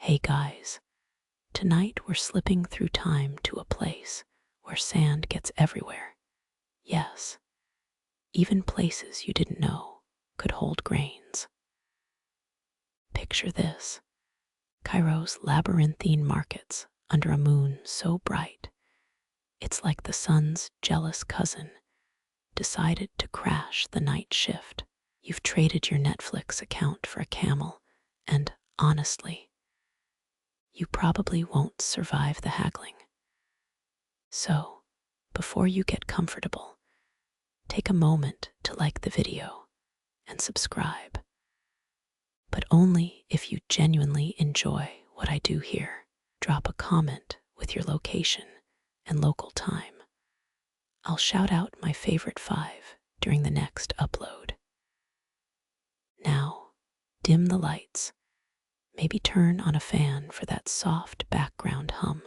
Hey guys, tonight we're slipping through time to a place where sand gets everywhere. Yes, even places you didn't know could hold grains. Picture this: Cairo's labyrinthine markets under a moon so bright, it's like the sun's jealous cousin decided to crash the night shift. You've traded your Netflix account for a camel, and honestly, you probably won't survive the haggling. So, before you get comfortable, take a moment to like the video and subscribe. But only if you genuinely enjoy what I do here. Drop a comment with your location and local time. I'll shout out my favorite 5 during the next upload. Now, dim the lights. Maybe turn on a fan for that soft background hum.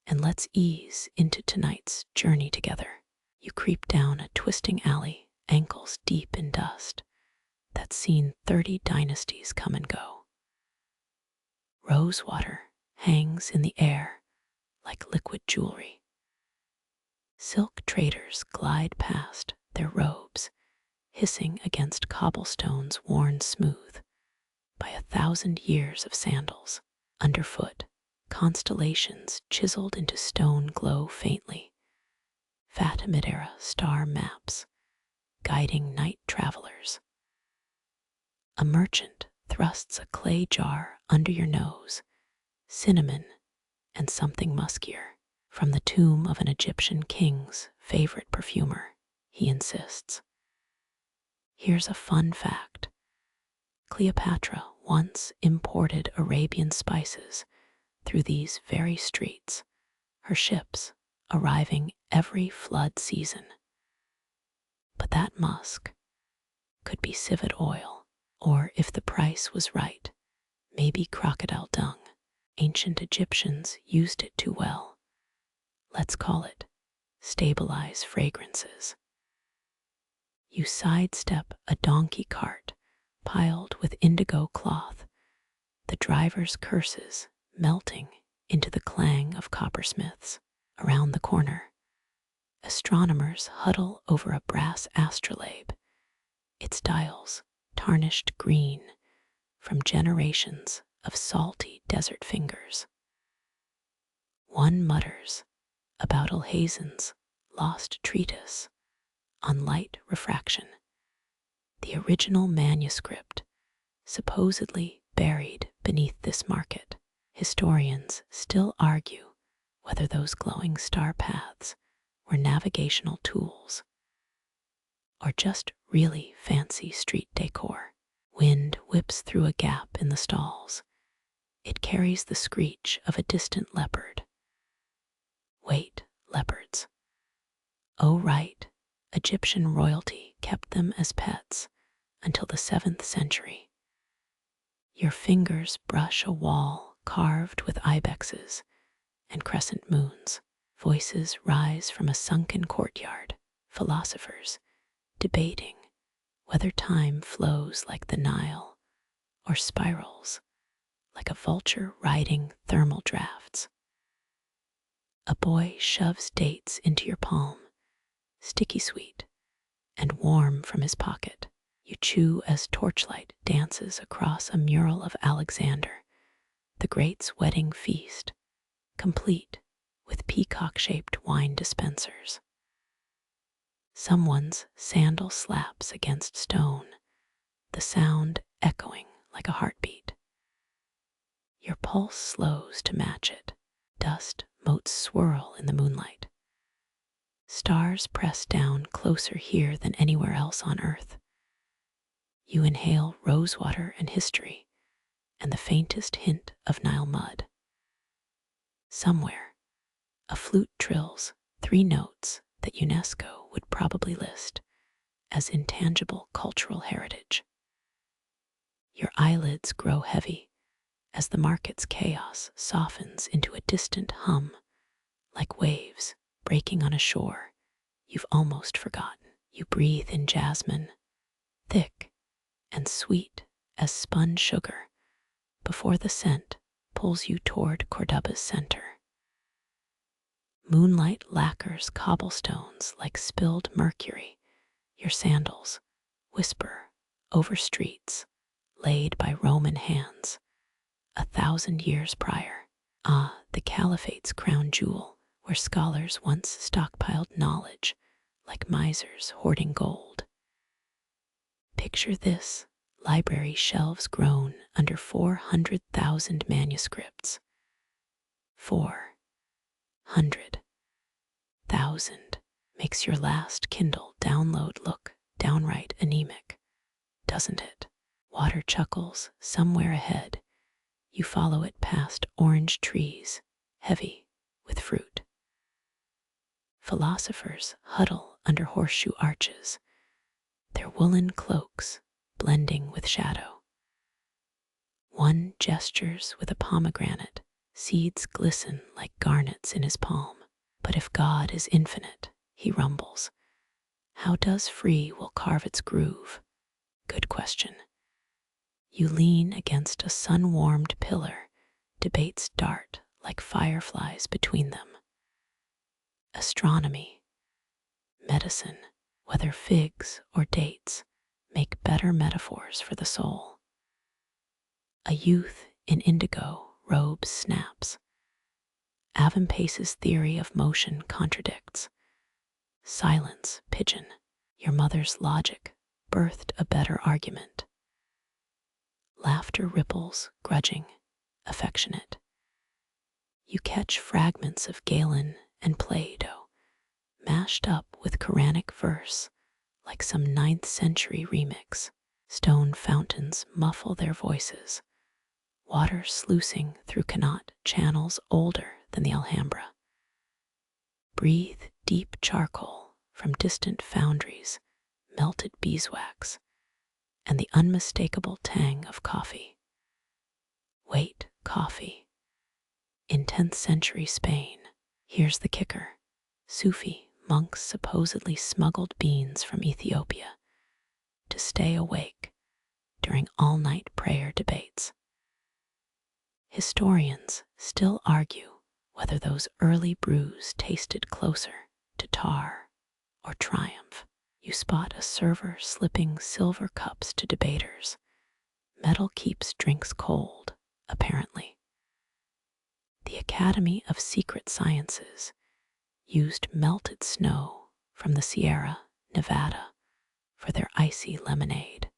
And let's ease into tonight's journey together. You creep down a twisting alley, ankles deep in dust, that's seen 30 dynasties come and go. Rosewater hangs in the air like liquid jewelry. Silk traders glide past, their robes hissing against cobblestones worn smooth by 1,000 years of sandals. Underfoot, constellations chiseled into stone glow faintly. Fatimid-era star maps guiding night travelers. A merchant thrusts a clay jar under your nose, cinnamon and something muskier. From the tomb of an Egyptian king's favorite perfumer, he insists. Here's a fun fact. Cleopatra once imported Arabian spices through these very streets, her ships arriving every flood season. But that musk could be civet oil, or if the price was right, maybe crocodile dung. Ancient Egyptians used it too well. Let's call it stabilize fragrances. You sidestep a donkey cart piled with indigo cloth, the driver's curses melting into the clang of coppersmiths. Around the corner, astronomers huddle over a brass astrolabe, its dials tarnished green from generations of salty desert fingers. One mutters about Alhazen's lost treatise on light refraction, the original manuscript supposedly buried beneath this market. Historians still argue whether those glowing star paths were navigational tools or just really fancy street decor. Wind whips through a gap in the stalls. It carries the screech of a distant leopard. Wait, leopards. Oh right, Egyptian royalty kept them as pets until the 7th century. Your fingers brush a wall carved with ibexes and crescent moons. Voices rise from a sunken courtyard, philosophers debating whether time flows like the Nile or spirals like a vulture riding thermal drafts. A boy shoves dates into your palm, sticky sweet and warm from his pocket. You chew as torchlight dances across a mural of Alexander, the Great's wedding feast, complete with peacock-shaped wine dispensers. Someone's sandal slaps against stone, the sound echoing like a heartbeat. Your pulse slows to match it. Dust motes swirl in the moonlight. Stars press down closer here than anywhere else on Earth. You inhale rosewater and history and the faintest hint of Nile mud. Somewhere, a flute trills 3 notes that UNESCO would probably list as intangible cultural heritage. Your eyelids grow heavy as the market's chaos softens into a distant hum, like waves breaking on a shore you've almost forgotten. You breathe in jasmine, thick and sweet as spun sugar, before the scent pulls you toward Cordoba's center. Moonlight lacquers cobblestones like spilled mercury. Your sandals whisper over streets laid by Roman hands 1,000 years prior. Ah, the caliphate's crown jewel, where scholars once stockpiled knowledge like misers hoarding gold. Picture this: library shelves groan under 400,000 manuscripts. 400,000 makes your last Kindle download look downright anemic, doesn't it? Water chuckles somewhere ahead. You follow it past orange trees, heavy with fruit. Philosophers huddle under horseshoe arches, their woolen cloaks blending with shadow. One gestures with a pomegranate, seeds glisten like garnets in his palm. But if God is infinite, he rumbles, how does free will carve its groove? Good question. You lean against a sun-warmed pillar, debates dart like fireflies between them. Astronomy, medicine, whether figs or dates, make better metaphors for the soul. A youth in indigo robes snaps. Avempace's theory of motion contradicts. Silence, pigeon. Your mother's logic birthed a better argument. Laughter ripples, grudging, affectionate. You catch fragments of Galen and Plato, mashed up with Quranic verse, like some 9th century remix. Stone fountains muffle their voices, water sluicing through Connaught channels older than the Alhambra. Breathe deep charcoal from distant foundries, melted beeswax, and the unmistakable tang of coffee. Wait, coffee. In 10th century Spain, here's the kicker. Sufi monks supposedly smuggled beans from Ethiopia to stay awake during all-night prayer debates. Historians still argue whether those early brews tasted closer to tar or triumph. You spot a server slipping silver cups to debaters. Metal keeps drinks cold, apparently. The Academy of Secret Sciences used melted snow from the Sierra Nevada for their icy lemonade.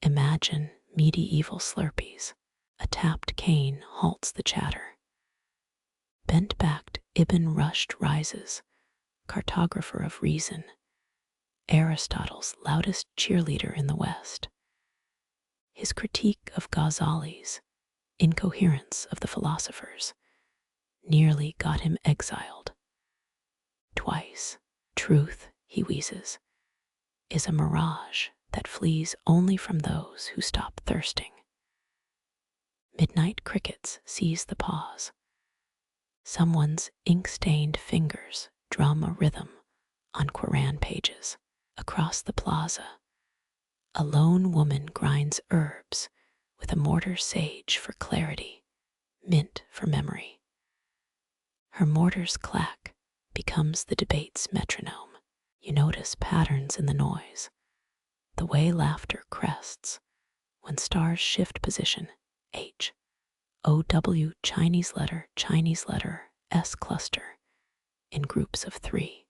Imagine medieval Slurpees. A tapped cane halts the chatter. Bent-backed Ibn Rushd rises, cartographer of reason, Aristotle's loudest cheerleader in the West. His critique of Ghazali's incoherence of the philosophers nearly got him exiled. Twice. Truth, he wheezes, is a mirage that flees only from those who stop thirsting. Midnight crickets seize the pause. Someone's ink-stained fingers drum a rhythm on Quran pages. Across the plaza, a lone woman grinds herbs with a mortar sage for clarity, mint for memory. Her mortar's clack becomes the debate's metronome. You notice patterns in the noise, the way laughter crests when stars shift position. H, O, W, Chinese letter, S cluster, in groups of 3.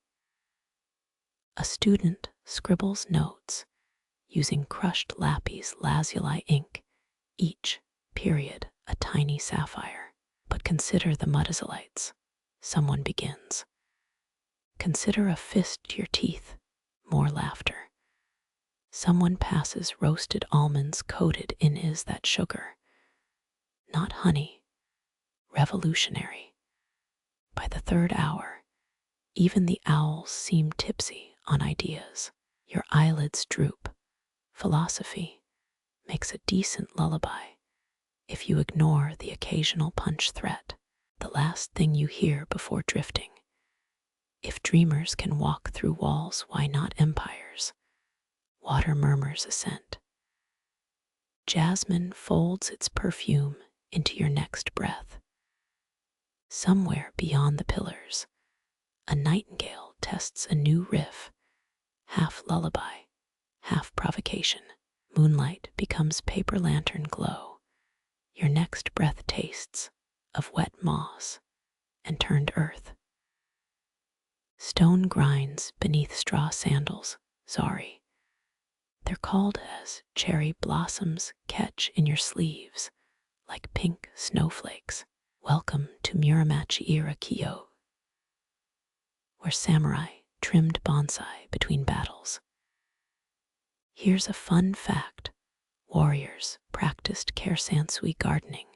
A student scribbles notes using crushed lapis lazuli ink, each period a tiny sapphire. But consider the Mutazilites. Someone begins. Consider a fist to your teeth, more laughter. Someone passes roasted almonds coated in is that sugar. Not honey, revolutionary. By the 3rd hour, even the owls seem tipsy on ideas. Your eyelids droop. Philosophy makes a decent lullaby if you ignore the occasional punch threat, the last thing you hear before drifting. If dreamers can walk through walls, why not empires? Water murmurs assent. Jasmine folds its perfume into your next breath. Somewhere beyond the pillars, a nightingale tests a new riff, half lullaby, half provocation. Moonlight becomes paper lantern glow. Your next breath tastes of wet moss and turned earth. Stone grinds beneath straw sandals, sorry. They're called as cherry blossoms catch in your sleeves like pink snowflakes. Welcome to Muramati-era Kyoto, where samurai trimmed bonsai between battles. Here's a fun fact. Warriors practiced kersansui gardening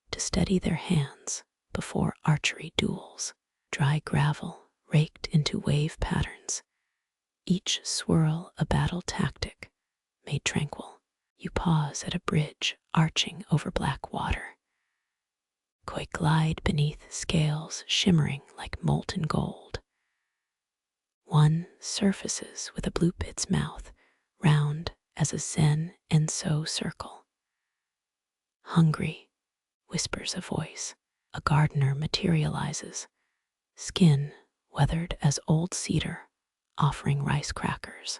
to steady their hands before archery duels. Dry gravel raked into wave patterns, each swirl a battle tactic made tranquil. You pause at a bridge arching over black water. Koi glide beneath scales shimmering like molten gold. One surfaces with a blue pit's mouth, round as a Zen Enso circle. Hungry, whispers a voice. A gardener materializes, skin weathered as old cedar, offering rice crackers.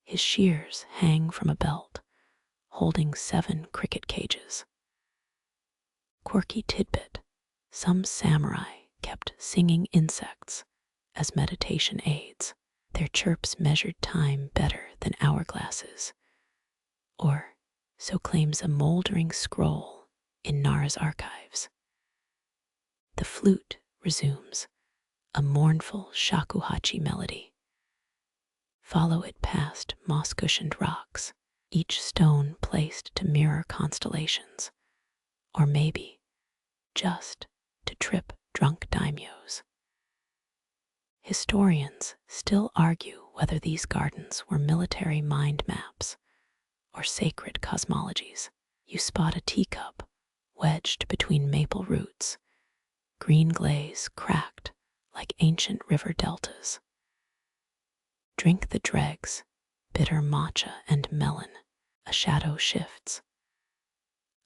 His shears hang from a belt, holding 7 cricket cages. Quirky tidbit, some samurai kept singing insects as meditation aids. Their chirps measured time better than hourglasses, or so claims a moldering scroll in Nara's archives. The flute resumes, a mournful shakuhachi melody. Follow it past moss-cushioned rocks, each stone placed to mirror constellations, or maybe just to trip drunk daimyos. Historians still argue whether these gardens were military mind maps or sacred cosmologies. You spot a teacup wedged between maple roots, green glaze cracked like ancient river deltas. Drink the dregs, bitter matcha and melon. A shadow shifts.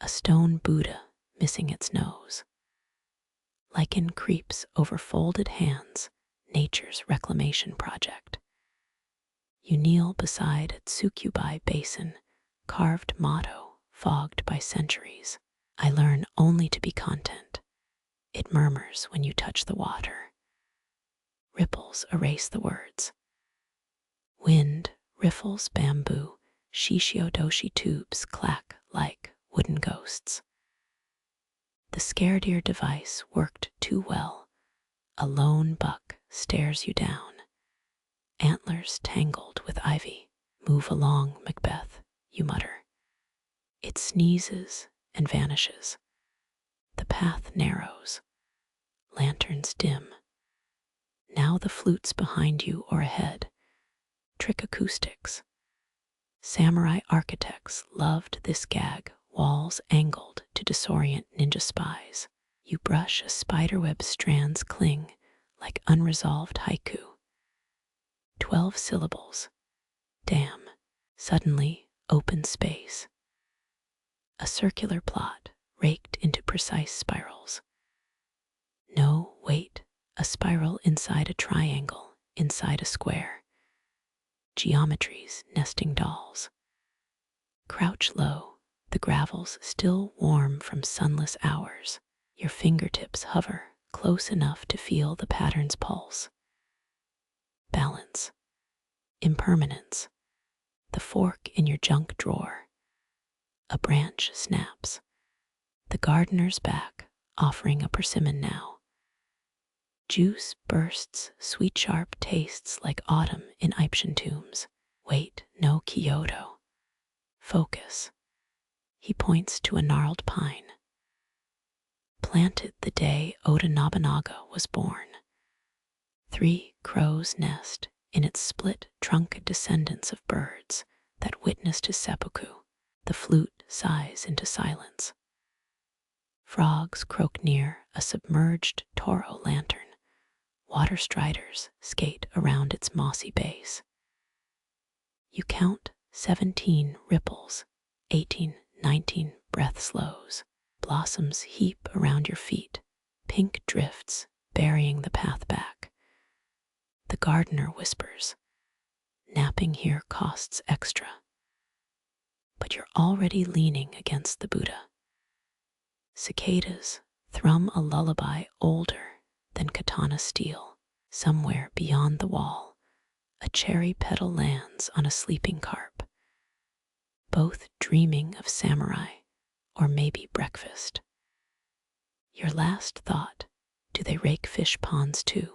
A stone Buddha missing its nose. Lichen creeps over folded hands, nature's reclamation project. You kneel beside a Tsukubai basin, carved motto fogged by centuries. I learn only to be content. It murmurs when you touch the water. Ripples erase the words. Wind riffles bamboo, shishiodoshi tubes clack like wooden ghosts. The scared ear device worked too well. A lone buck stares you down. Antlers tangled with ivy. Move along, Macbeth, you mutter. It sneezes and vanishes. The path narrows. Lanterns dim. Now the flute's behind you or ahead. Trick acoustics. Samurai architects loved this gag, walls angled to disorient ninja spies. You brush a spiderweb strands cling like unresolved haiku. 12 syllables. Damn. Suddenly, open space. A circular plot raked into precise spirals. No, wait, a spiral inside a triangle, inside a square. Geometries nesting dolls. Crouch low, the gravel's still warm from sunless hours. Your fingertips hover close enough to feel the pattern's pulse. Balance. Impermanence. The fork in your junk drawer. A branch snaps. The gardener's back, offering a persimmon now. Juice bursts, sweet sharp tastes like autumn in Ipshan tombs. Wait, no Kyoto. Focus. He points to a gnarled pine. Planted the day Oda Nobunaga was born. 3 crows nest in its split trunk, descendants of birds that witnessed his seppuku. The flute sighs into silence. Frogs croak near a submerged Toro lantern. Water striders skate around its mossy base. You count 17 ripples, 18 19 breath slows. Blossoms heap around your feet, pink drifts burying the path back. The gardener whispers, napping here costs extra. But you're already leaning against the Buddha. Cicadas thrum a lullaby older than katana steel. Somewhere beyond the wall, a cherry petal lands on a sleeping carp, both dreaming of samurai or maybe breakfast. Your last thought, do they rake fish ponds too?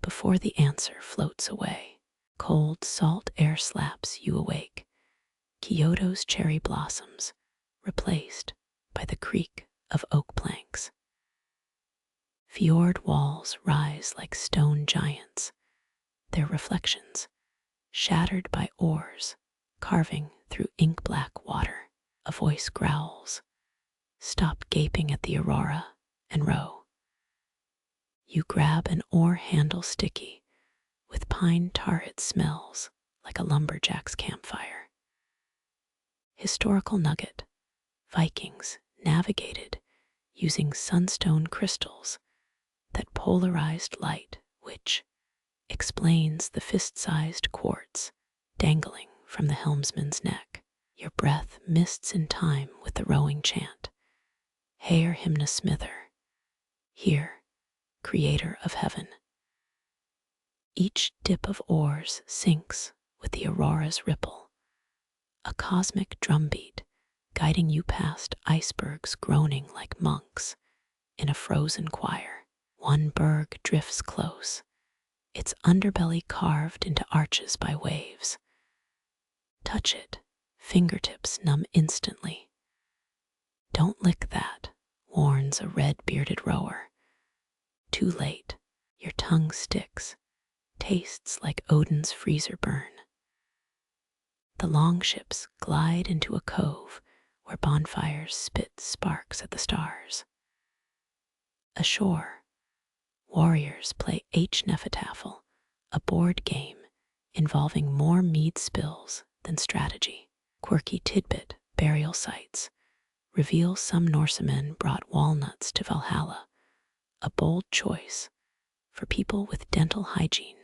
Before the answer floats away, cold salt air slaps you awake. Kyoto's cherry blossoms replaced by the creak of oak planks. Fjord walls rise like stone giants, their reflections shattered by oars carving through ink-black water. A voice growls, stop gaping at the aurora and row. You grab an oar handle sticky with pine tar. It smells like a lumberjack's campfire. Historical nugget: Vikings navigated using sunstone crystals that polarized light, which explains the fist-sized quartz dangling from the helmsman's neck. Your breath mists in time with the rowing chant. Haer hymna smither, here, creator of heaven. Each dip of oars syncs with the aurora's ripple, a cosmic drumbeat guiding you past icebergs groaning like monks in a frozen choir. One berg drifts close, its underbelly carved into arches by waves. Touch it, fingertips numb instantly. Don't lick that, warns a red-bearded rower. Too late, your tongue sticks, tastes like Odin's freezer burn. The longships glide into a cove where bonfires spit sparks at the stars. Ashore, warriors play H-Nephitafel, a board game involving more mead spills than strategy. Quirky tidbit: burial sites reveal some Norsemen brought walnuts to Valhalla, a bold choice for people with dental hygiene,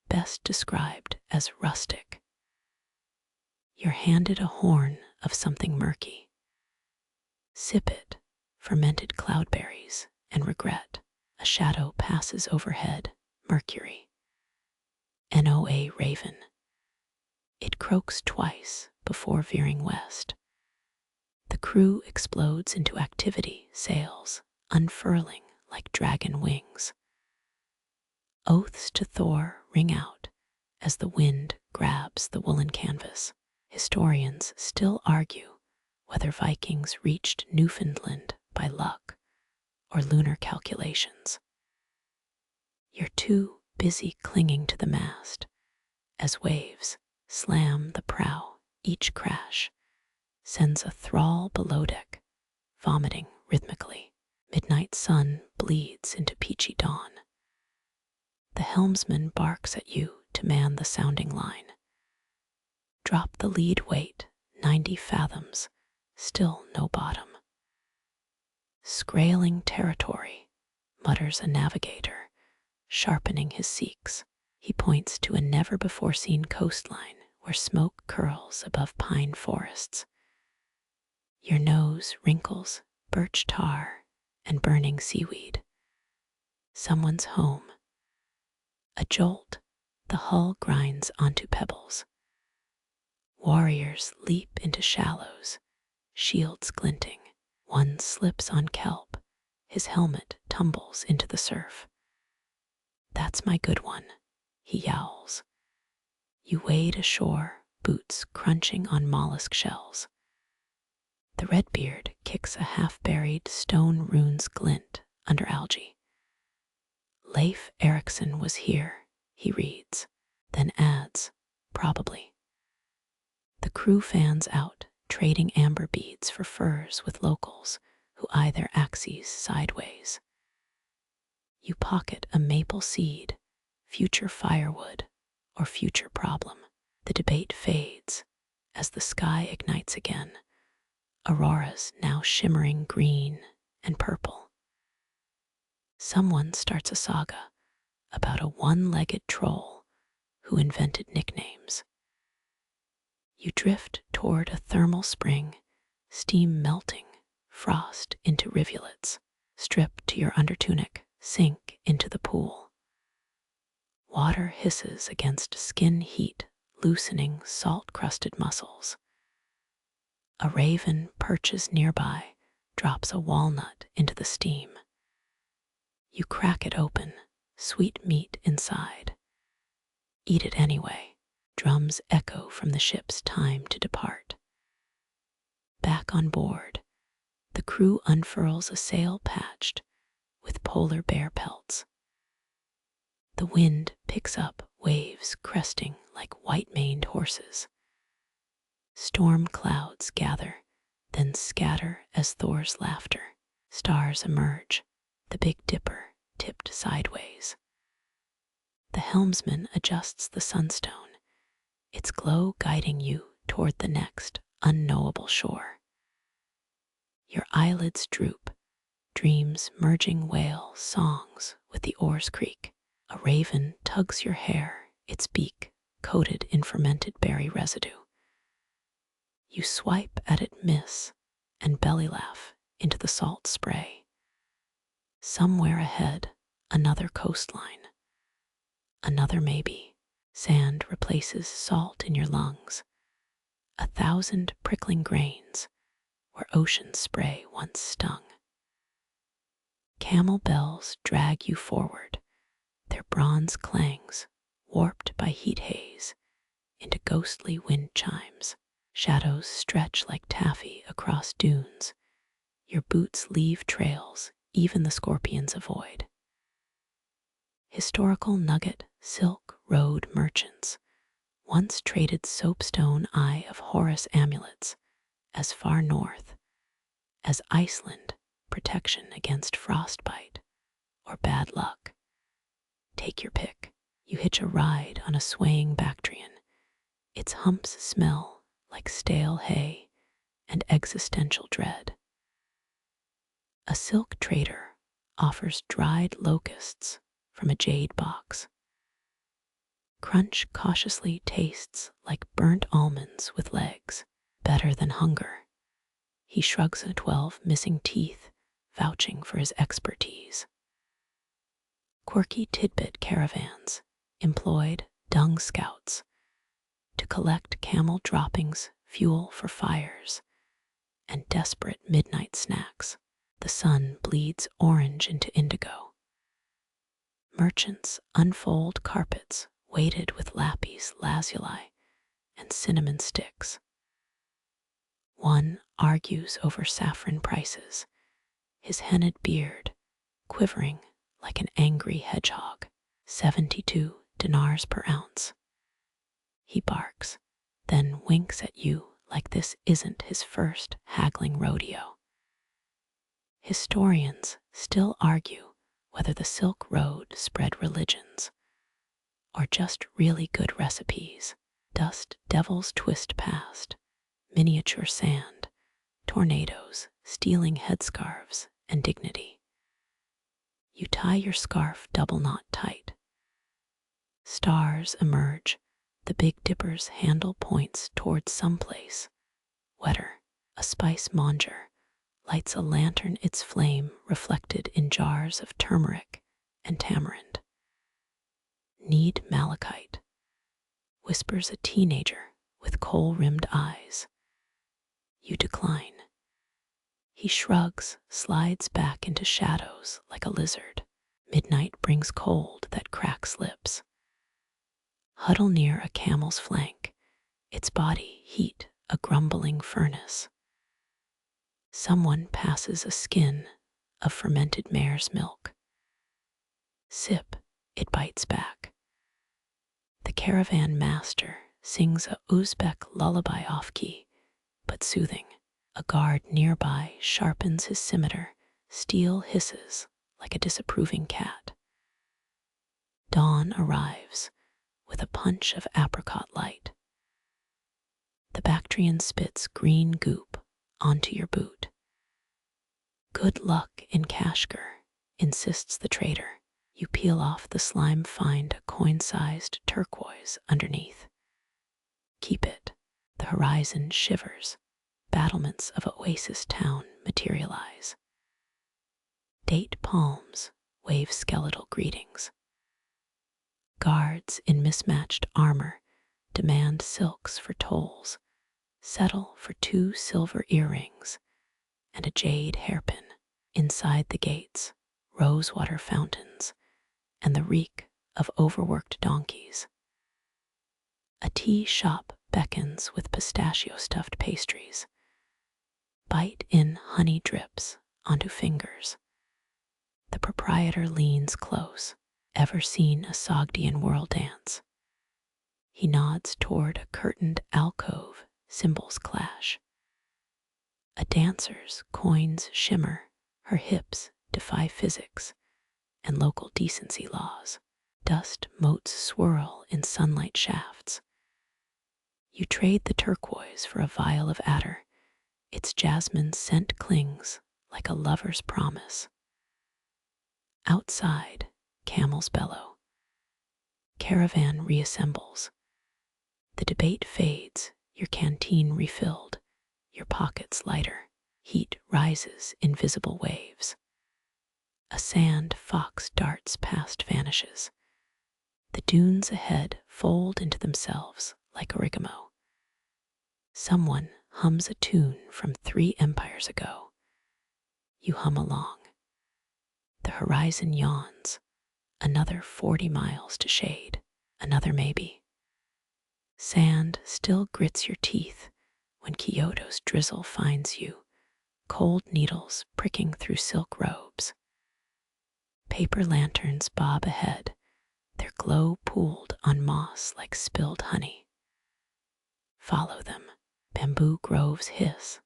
best described as rustic. You're handed a horn of something murky. Sip it, fermented cloudberries, and regret. A shadow passes overhead, Mercury. NOA raven. It croaks twice before veering west. The crew explodes into activity, sails unfurling like dragon wings. Oaths to Thor ring out as the wind grabs the woolen canvas. Historians still argue whether Vikings reached Newfoundland by luck or lunar calculations. You're too busy clinging to the mast as waves slam the prow. Each crash sends a thrall below deck, vomiting rhythmically. Midnight sun bleeds into peachy dawn. The helmsman barks at you to man the sounding line. Drop the lead weight, 90 fathoms, still no bottom. Scraling territory, mutters a navigator, sharpening his seeks. He points to a never-before-seen coastline where smoke curls above pine forests. Your nose wrinkles birch tar and burning seaweed. Someone's home. A jolt, the hull grinds onto pebbles. Warriors leap into shallows, shields glinting. One slips on kelp, his helmet tumbles into the surf. That's my good one, he yowls. You wade ashore, boots crunching on mollusk shells. The Redbeard kicks a half-buried stone rune's glint under algae. Leif Erikson was here, he reads, then adds, probably. The crew fans out, trading amber beads for furs with locals who eye their axes sideways. You pocket a maple seed, future firewood, or future problem. The debate fades as the sky ignites again, auroras now shimmering green and purple. Someone starts a saga about a one-legged troll who invented nicknames. You drift toward a thermal spring, steam melting, frost into rivulets. Strip to your undertunic, sink into the pool. Water hisses against skin heat, loosening salt-crusted muscles. A raven perches nearby, drops a walnut into the steam. You crack it open, sweet meat inside. Eat it anyway. Drums echo from the ship's time to depart. Back on board, the crew unfurls a sail patched with polar bear pelts. The wind picks up waves cresting like white-maned horses. Storm clouds gather, then scatter as Thor's laughter. Stars emerge, the Big Dipper tipped sideways. The helmsman adjusts the Sunstone, its glow guiding you toward the next unknowable shore. Your eyelids droop, dreams merging whale songs with the oar's creak. A raven tugs your hair, its beak coated in fermented berry residue. You swipe at it miss and belly laugh into the salt spray. Somewhere ahead, another coastline. Another maybe. Sand replaces salt in your lungs. 1,000 prickling grains where ocean spray once stung. Camel bells drag you forward, their bronze clangs warped by heat haze into ghostly wind chimes. Shadows stretch like taffy across dunes. Your boots leave trails even the scorpions avoid. Historical nugget Silk Road merchants once traded soapstone Eye of Horus amulets as far north as Iceland, protection against frostbite or bad luck. Take your pick. You hitch a ride on a swaying Bactrian. Its humps smell like stale hay and existential dread. A silk trader offers dried locusts from a jade box. Crunch cautiously tastes like burnt almonds with legs, better than hunger. He shrugs at 12 missing teeth, vouching for his expertise. Quirky tidbit caravans employed dung scouts to collect camel droppings, fuel for fires, and desperate midnight snacks. The sun bleeds orange into indigo. Merchants unfold carpets weighted with lapis lazuli and cinnamon sticks. One argues over saffron prices, his henna'd beard quivering like an angry hedgehog. 72 dinars per ounce. He barks, then winks at you like this isn't his first haggling rodeo. Historians still argue whether the Silk Road spread religions or just really good recipes. Dust devils twist past, miniature sand, tornadoes stealing headscarves and dignity. You tie your scarf double knot tight. Stars emerge, the Big Dipper's handle points towards someplace wetter. A spice monger lights a lantern, its flame reflected in jars of turmeric and tamarind. Need malachite, whispers a teenager with coal-rimmed eyes. You decline. He shrugs, slides back into shadows like a lizard. Midnight brings cold that cracks lips. Huddle near a camel's flank, its body heat a grumbling furnace. Someone passes a skin of fermented mare's milk. Sip, it bites back. The caravan master sings a Uzbek lullaby off-key, but soothing. A guard nearby sharpens his scimitar, steel hisses like a disapproving cat. Dawn arrives with a punch of apricot light. The Bactrian spits green goop onto your boot. Good luck in Kashgar, insists the trader. You peel off the slime, find a coin-sized turquoise underneath. Keep it. The horizon shivers. Battlements of Oasis Town materialize. Date palms wave skeletal greetings. Guards in mismatched armor demand silks for tolls, settle for 2 silver earrings and a jade hairpin. Inside the gates, rosewater fountains and the reek of overworked donkeys. A tea shop beckons with pistachio-stuffed pastries. Bite in honey drips onto fingers. The proprietor leans close. Ever seen a Sogdian whirl dance? He nods toward a curtained alcove, cymbals clash. A dancer's coins shimmer, her hips defy physics and local decency laws. Dust motes swirl in sunlight shafts. You trade the turquoise for a vial of attar. Its jasmine scent clings like a lover's promise. Outside, camels bellow. Caravan reassembles. The debate fades, your canteen refilled, your pockets lighter. Heat rises in visible waves. A sand fox darts past, vanishes. The dunes ahead fold into themselves like origamo. Someone hums a tune from 3 empires ago. You hum along. The horizon yawns. Another 40 miles to shade. Another maybe. Sand still grits your teeth when Kyoto's drizzle finds you, cold needles pricking through silk robes. Paper lanterns bob ahead, their glow pooled on moss like spilled honey. Follow them. Bamboo groves hiss,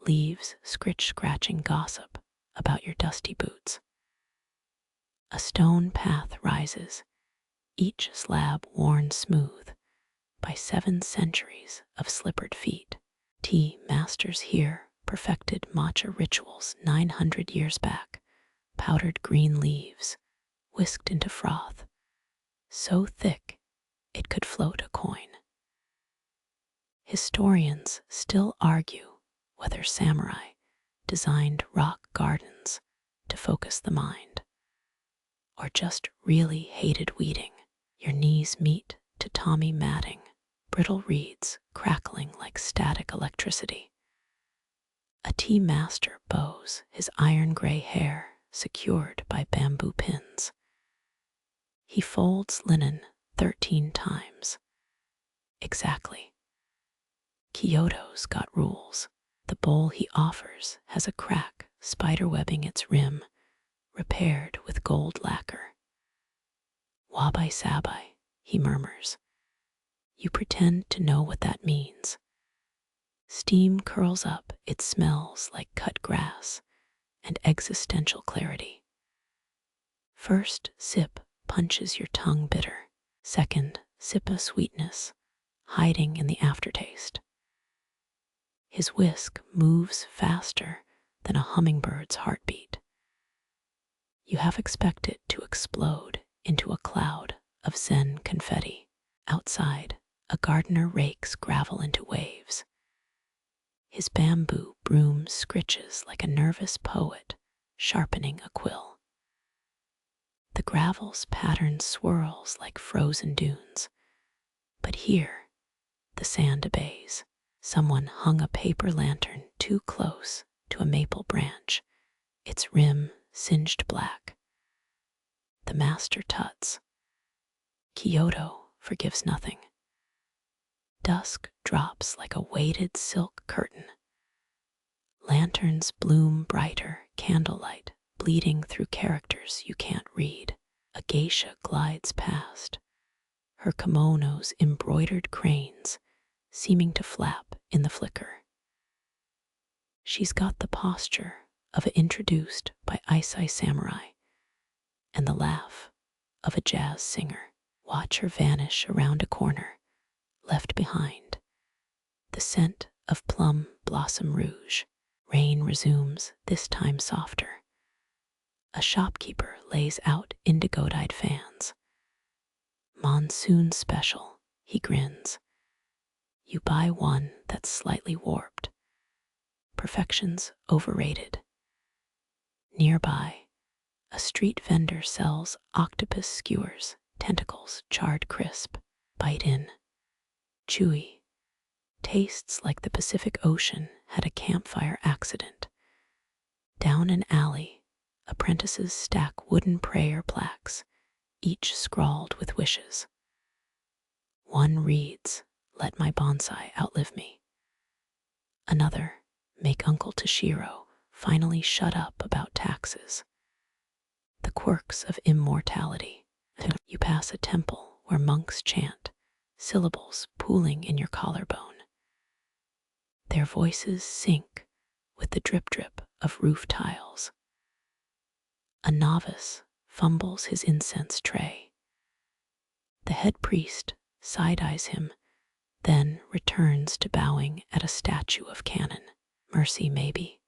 leaves scratching gossip about your dusty boots. A stone path rises, each slab worn smooth by 7 centuries of slippered feet. Tea masters here perfected matcha rituals 900 years back. Powdered green leaves, whisked into froth, so thick it could float a coin. Historians still argue whether samurai designed rock gardens to focus the mind, or just really hated weeding. Your knees meet tatami matting, brittle reeds crackling like static electricity. A tea master bows his iron-gray hair secured by bamboo pins. He folds linen 13 times. Exactly. Kyoto's got rules. The bowl he offers has a crack spiderwebbing its rim, repaired with gold lacquer. Wabai sabai, he murmurs. You pretend to know what that means. Steam curls up, it smells like cut grass and existential clarity. First sip punches your tongue bitter. Second sip a sweetness hiding in the aftertaste. His whisk moves faster than a hummingbird's heartbeat. You half expect it to explode into a cloud of Zen confetti. Outside, a gardener rakes gravel into waves. His bamboo broom scritches like a nervous poet sharpening a quill. The gravel's pattern swirls like frozen dunes. But here, the sand obeys. Someone hung a paper lantern too close to a maple branch, its rim singed black. The master tuts. Kyoto forgives nothing. Dusk drops like a weighted silk curtain. Lanterns bloom brighter, candlelight bleeding through characters you can't read. A geisha glides past, her kimono's embroidered cranes seeming to flap in the flicker. She's got the posture of an introduced by Ice Samurai and the laugh of a jazz singer. Watch her vanish around a corner, left behind the scent of plum blossom rouge. Rain resumes, this time softer. A shopkeeper lays out indigo-dyed fans. Monsoon special, he grins. You buy one that's slightly warped. Perfection's overrated. Nearby, a street vendor sells octopus skewers, tentacles charred crisp. Bite in. Chewy. Tastes like the Pacific Ocean had a campfire accident. Down an alley, apprentices stack wooden prayer plaques, each scrawled with wishes. One reads, "Let my bonsai outlive me." Another, "Make Uncle Toshiro finally shut up about taxes." The quirks of immortality. You pass a temple where monks chant, syllables pooling in your collarbone. Their voices sync with the drip-drip of roof tiles. A novice fumbles his incense tray. The head priest side-eyes him, then returns to bowing at a statue of Cannon. Mercy, maybe.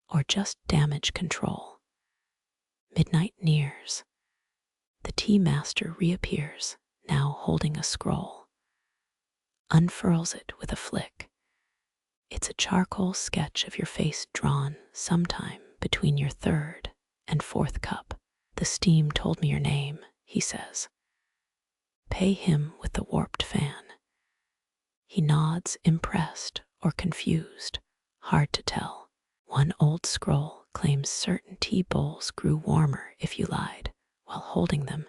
Or just damage control. Midnight nears. The tea master reappears, now holding a scroll. Unfurls it with a flick. It's a charcoal sketch of your face drawn sometime between your third and fourth cup. "The steam told me your name," he says. Pay him with the warped fan. He nods, impressed or confused, hard to tell. One old scroll claims certain tea bowls grew warmer if you lied while holding them,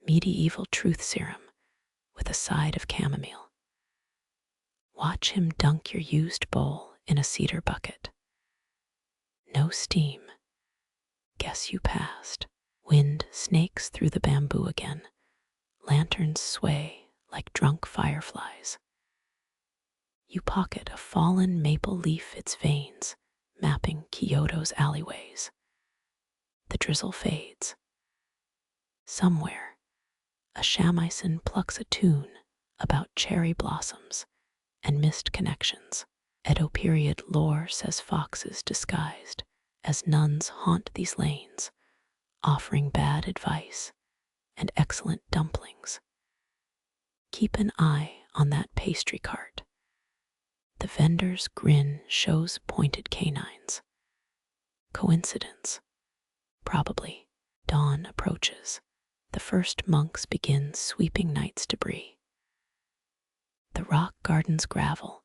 medieval truth serum with a side of chamomile. Watch him dunk your used bowl in a cedar bucket. No steam. Guess you passed. Wind snakes through the bamboo again. Lanterns sway like drunk fireflies. You pocket a fallen maple leaf its veins, mapping Kyoto's alleyways. The drizzle fades. Somewhere, a shamisen plucks a tune about cherry blossoms and missed connections. Edo period lore says foxes disguised as nuns haunt these lanes, offering bad advice and excellent dumplings. Keep an eye on that pastry cart. The vendor's grin shows pointed canines. Coincidence? Probably. Dawn approaches. The first monks begin sweeping night's debris. The rock garden's gravel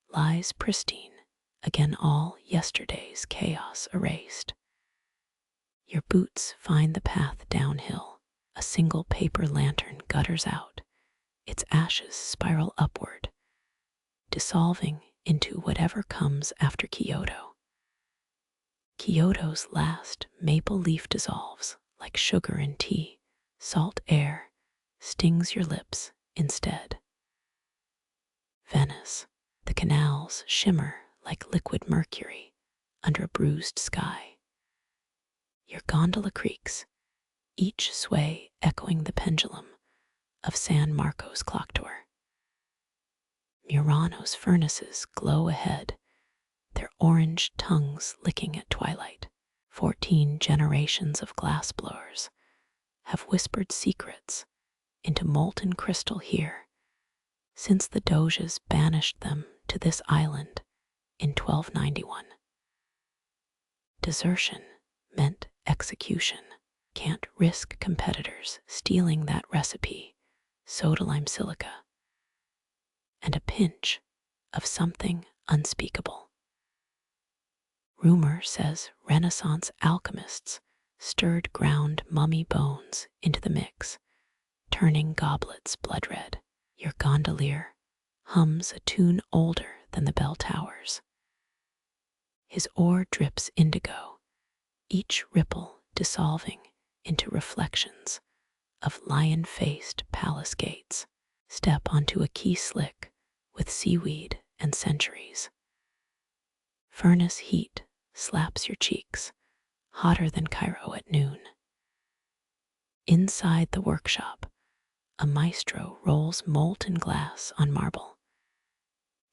lies pristine, again all yesterday's chaos erased. Your boots find the path downhill. A single paper lantern gutters out. Its ashes spiral upward, dissolving into whatever comes after Kyoto. Kyoto's last maple leaf dissolves like sugar in tea. Salt air stings your lips instead. Venice. The canals shimmer like liquid mercury under a bruised sky. Your gondola creaks, each sway echoing the pendulum of San Marco's clock tower. Murano's furnaces glow ahead, their orange tongues licking at twilight. 14 generations of glassblowers have whispered secrets into molten crystal here since the Doges banished them to this island in 1291. Desertion meant execution. Can't risk competitors stealing that recipe, soda lime silica, and a pinch of something unspeakable. Rumor says Renaissance alchemists stirred ground mummy bones into the mix, turning goblets blood red. Your gondolier hums a tune older than the bell towers. His oar drips indigo, each ripple dissolving into reflections of lion-faced palace gates. Step onto a quay slick with seaweed and centuries. Furnace heat slaps your cheeks, hotter than Cairo at noon. Inside the workshop, a maestro rolls molten glass on marble.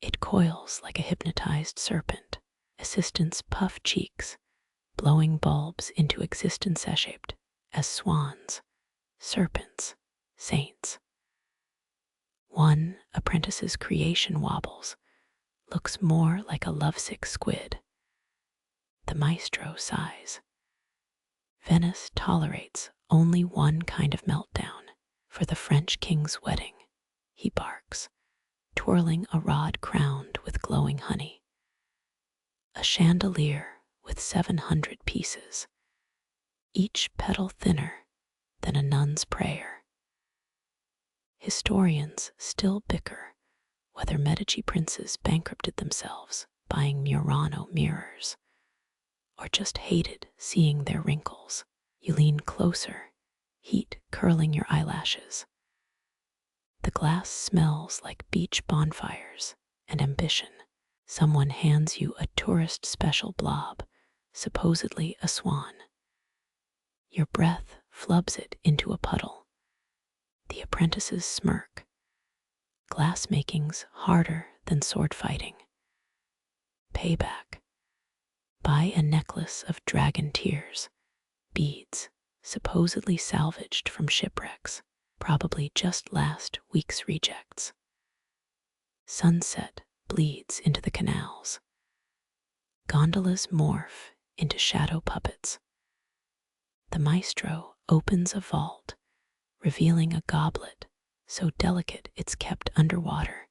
It coils like a hypnotized serpent. Assistants puff cheeks, blowing bulbs into existence shaped as swans, serpents, saints. One apprentice's creation wobbles, looks more like a lovesick squid. The maestro sighs. Venice tolerates only one kind of meltdown. For the French king's wedding, he barks, twirling a rod crowned with glowing honey. A chandelier with 700 pieces, each petal thinner than a nun's prayer. Historians still bicker whether Medici princes bankrupted themselves buying Murano mirrors, or just hated seeing their wrinkles. You lean closer, heat curling your eyelashes. The glass smells like beach bonfires and ambition. Someone hands you a tourist special blob, supposedly a swan. Your breath flubs it into a puddle. The apprentices smirk. Glassmaking's harder than sword fighting. Payback. Buy a necklace of dragon tears, beads supposedly salvaged from shipwrecks, probably just last week's rejects. Sunset bleeds into the canals. Gondolas morph into shadow puppets. The maestro opens a vault, revealing a goblet so delicate it's kept underwater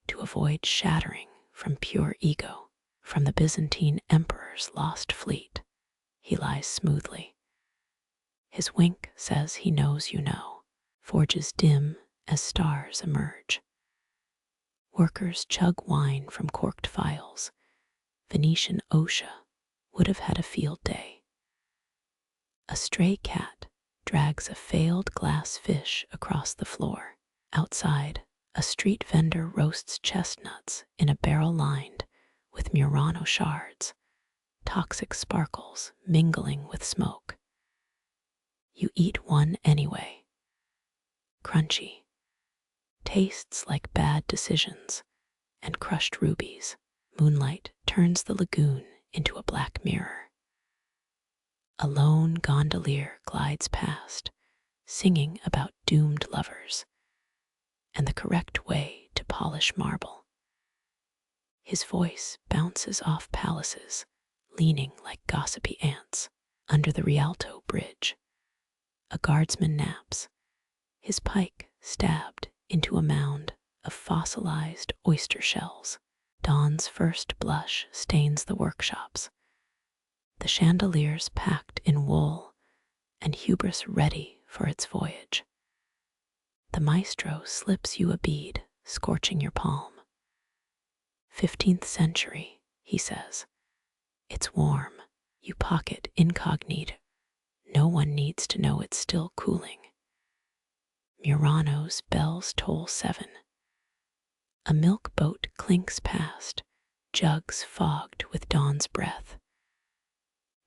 to avoid shattering from pure ego. From the Byzantine emperor's lost fleet, he lies smoothly. His wink says he knows you know, forges dim as stars emerge. Workers chug wine from corked phials. Venetian OSHA would have had a field day. A stray cat drags a failed glass fish across the floor. Outside, a street vendor roasts chestnuts in a barrel lined with Murano shards, toxic sparkles mingling with smoke. You eat one anyway. Crunchy. Tastes like bad decisions and crushed rubies. Moonlight turns the lagoon into a black mirror. A lone gondolier glides past, singing about doomed lovers and the correct way to polish marble. His voice bounces off palaces, leaning like gossipy ants. Under the Rialto Bridge, a guardsman naps, his pike stabbed into a mound of fossilized oyster shells. Dawn's first blush stains the workshops, the chandeliers packed in wool and hubris ready for its voyage. The maestro slips you a bead, scorching your palm. 15th century, he says. It's warm. You pocket incognito. No one needs to know it's still cooling. Murano's bells toll 7. A milk boat clinks past, jugs fogged with dawn's breath.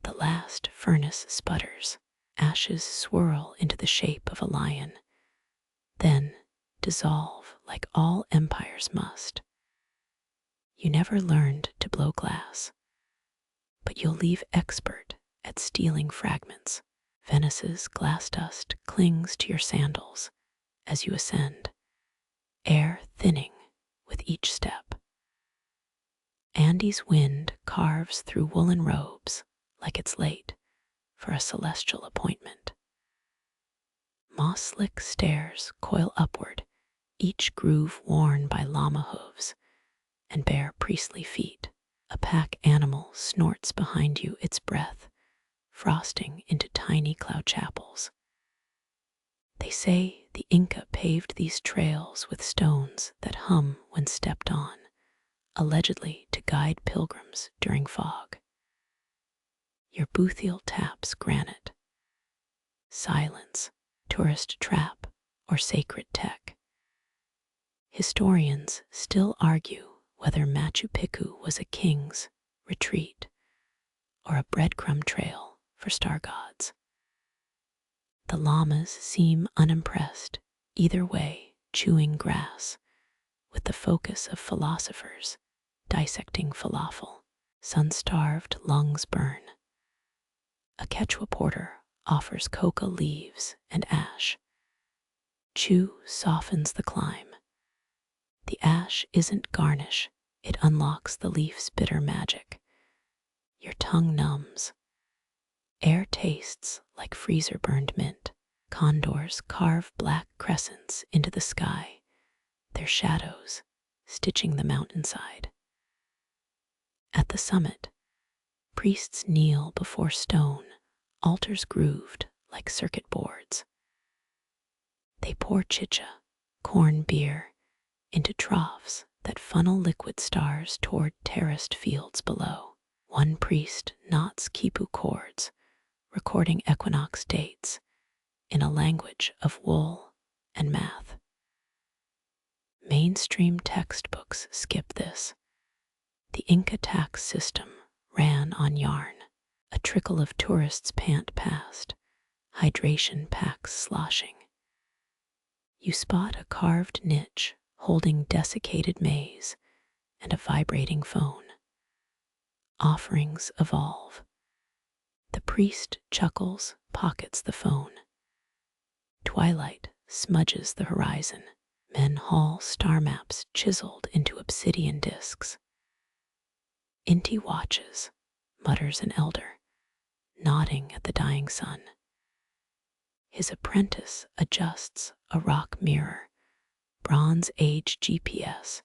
The last furnace sputters, ashes swirl into the shape of a lion, then dissolve like all empires must. You never learned to blow glass, but you'll leave expert at stealing fragments. Venice's glass dust clings to your sandals as you ascend, air thinning with each step. Andes wind carves through woolen robes like it's late for a celestial appointment. Moss-slick stairs coil upward, each groove worn by llama hooves and bare priestly feet. A pack animal snorts behind you, its breath frosting into tiny cloud chapels. They say the Inca paved these trails with stones that hum when stepped on, allegedly to guide pilgrims during fog. Your boothiel taps granite. Silence, tourist trap, or sacred tech. Historians still argue whether Machu Picchu was a king's retreat or a breadcrumb trail for star gods. The llamas seem unimpressed, either way chewing grass, with the focus of philosophers dissecting falafel. Sun-starved lungs burn. A Quechua porter offers coca leaves and ash. Chew softens the climb. The ash isn't garnish, it unlocks the leaf's bitter magic. Your tongue numbs. Air tastes like freezer-burned mint. Condors carve black crescents into the sky, their shadows stitching the mountainside. At the summit, priests kneel before stone, altars grooved like circuit boards. They pour chicha, corn beer, into troughs that funnel liquid stars toward terraced fields below. One priest knots quipu chords, recording equinox dates in a language of wool and math. Mainstream textbooks skip this. The Inca tax system ran on yarn. A trickle of tourists pant past, hydration packs sloshing. You spot a carved niche holding desiccated maize and a vibrating phone. Offerings evolve. The priest chuckles, pockets the phone. Twilight smudges the horizon. Men haul star maps chiseled into obsidian discs. Inti watches, mutters an elder, nodding at the dying sun. His apprentice adjusts a rock mirror, Bronze Age GPS,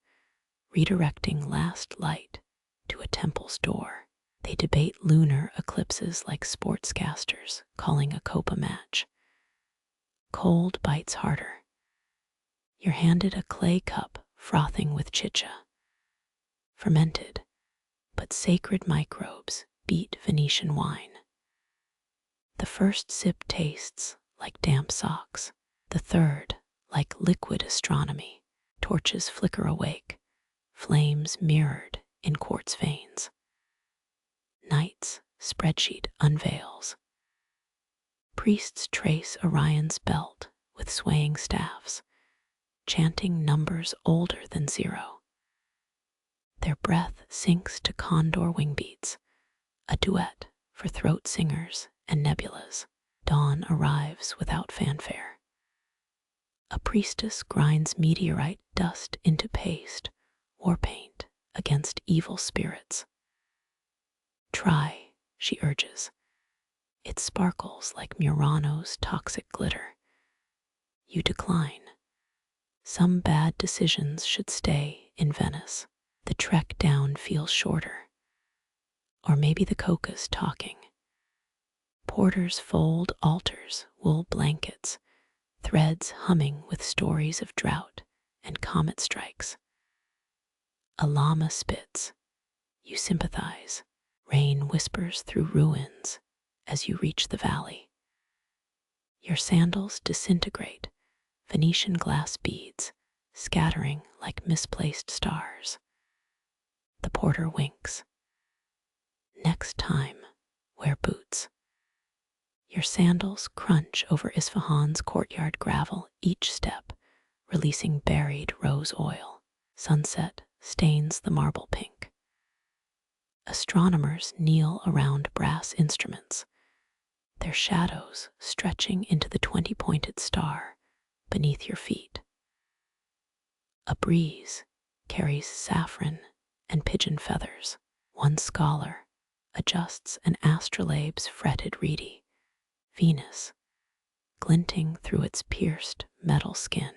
redirecting last light to a temple's door. They debate lunar eclipses like sportscasters calling a copa match. Cold bites harder. You're handed a clay cup frothing with chicha. Fermented, but sacred microbes beat Venetian wine. The first sip tastes like damp socks, the third like liquid astronomy. Torches flicker awake, flames mirrored in quartz veins. Night's spreadsheet unveils. Priests trace Orion's belt with swaying staffs, chanting numbers older than zero. Their breath sinks to condor wing beats, a duet for throat singers and nebulas. Dawn arrives without fanfare. A priestess grinds meteorite dust into paste, war paint against evil spirits. Try, she urges. It sparkles like Murano's toxic glitter. You decline. Some bad decisions should stay in Venice. The trek down feels shorter. Or maybe the coca's talking. Porters fold altars, wool blankets, threads humming with stories of drought and comet strikes. A llama spits. You sympathize. Rain whispers through ruins as you reach the valley. Your sandals disintegrate, Venetian glass beads scattering like misplaced stars. The porter winks. Next time, wear boots. Your sandals crunch over Isfahan's courtyard gravel each step, releasing buried rose oil. Sunset stains the marble pink. Astronomers kneel around brass instruments, their shadows stretching into the 20-pointed star beneath your feet. A breeze carries saffron and pigeon feathers. One scholar adjusts an astrolabe's fretted reedy, Venus, glinting through its pierced metal skin.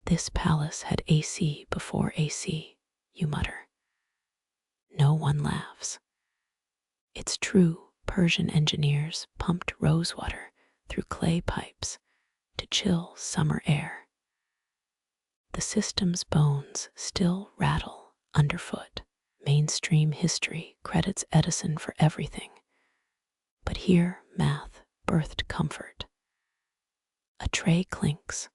This palace had AC before AC, you mutter. No one laughs. It's true, Persian engineers pumped rosewater through clay pipes to chill summer air. The system's bones still rattle underfoot. Mainstream history credits Edison for everything, but here math birthed comfort. A tray clinks.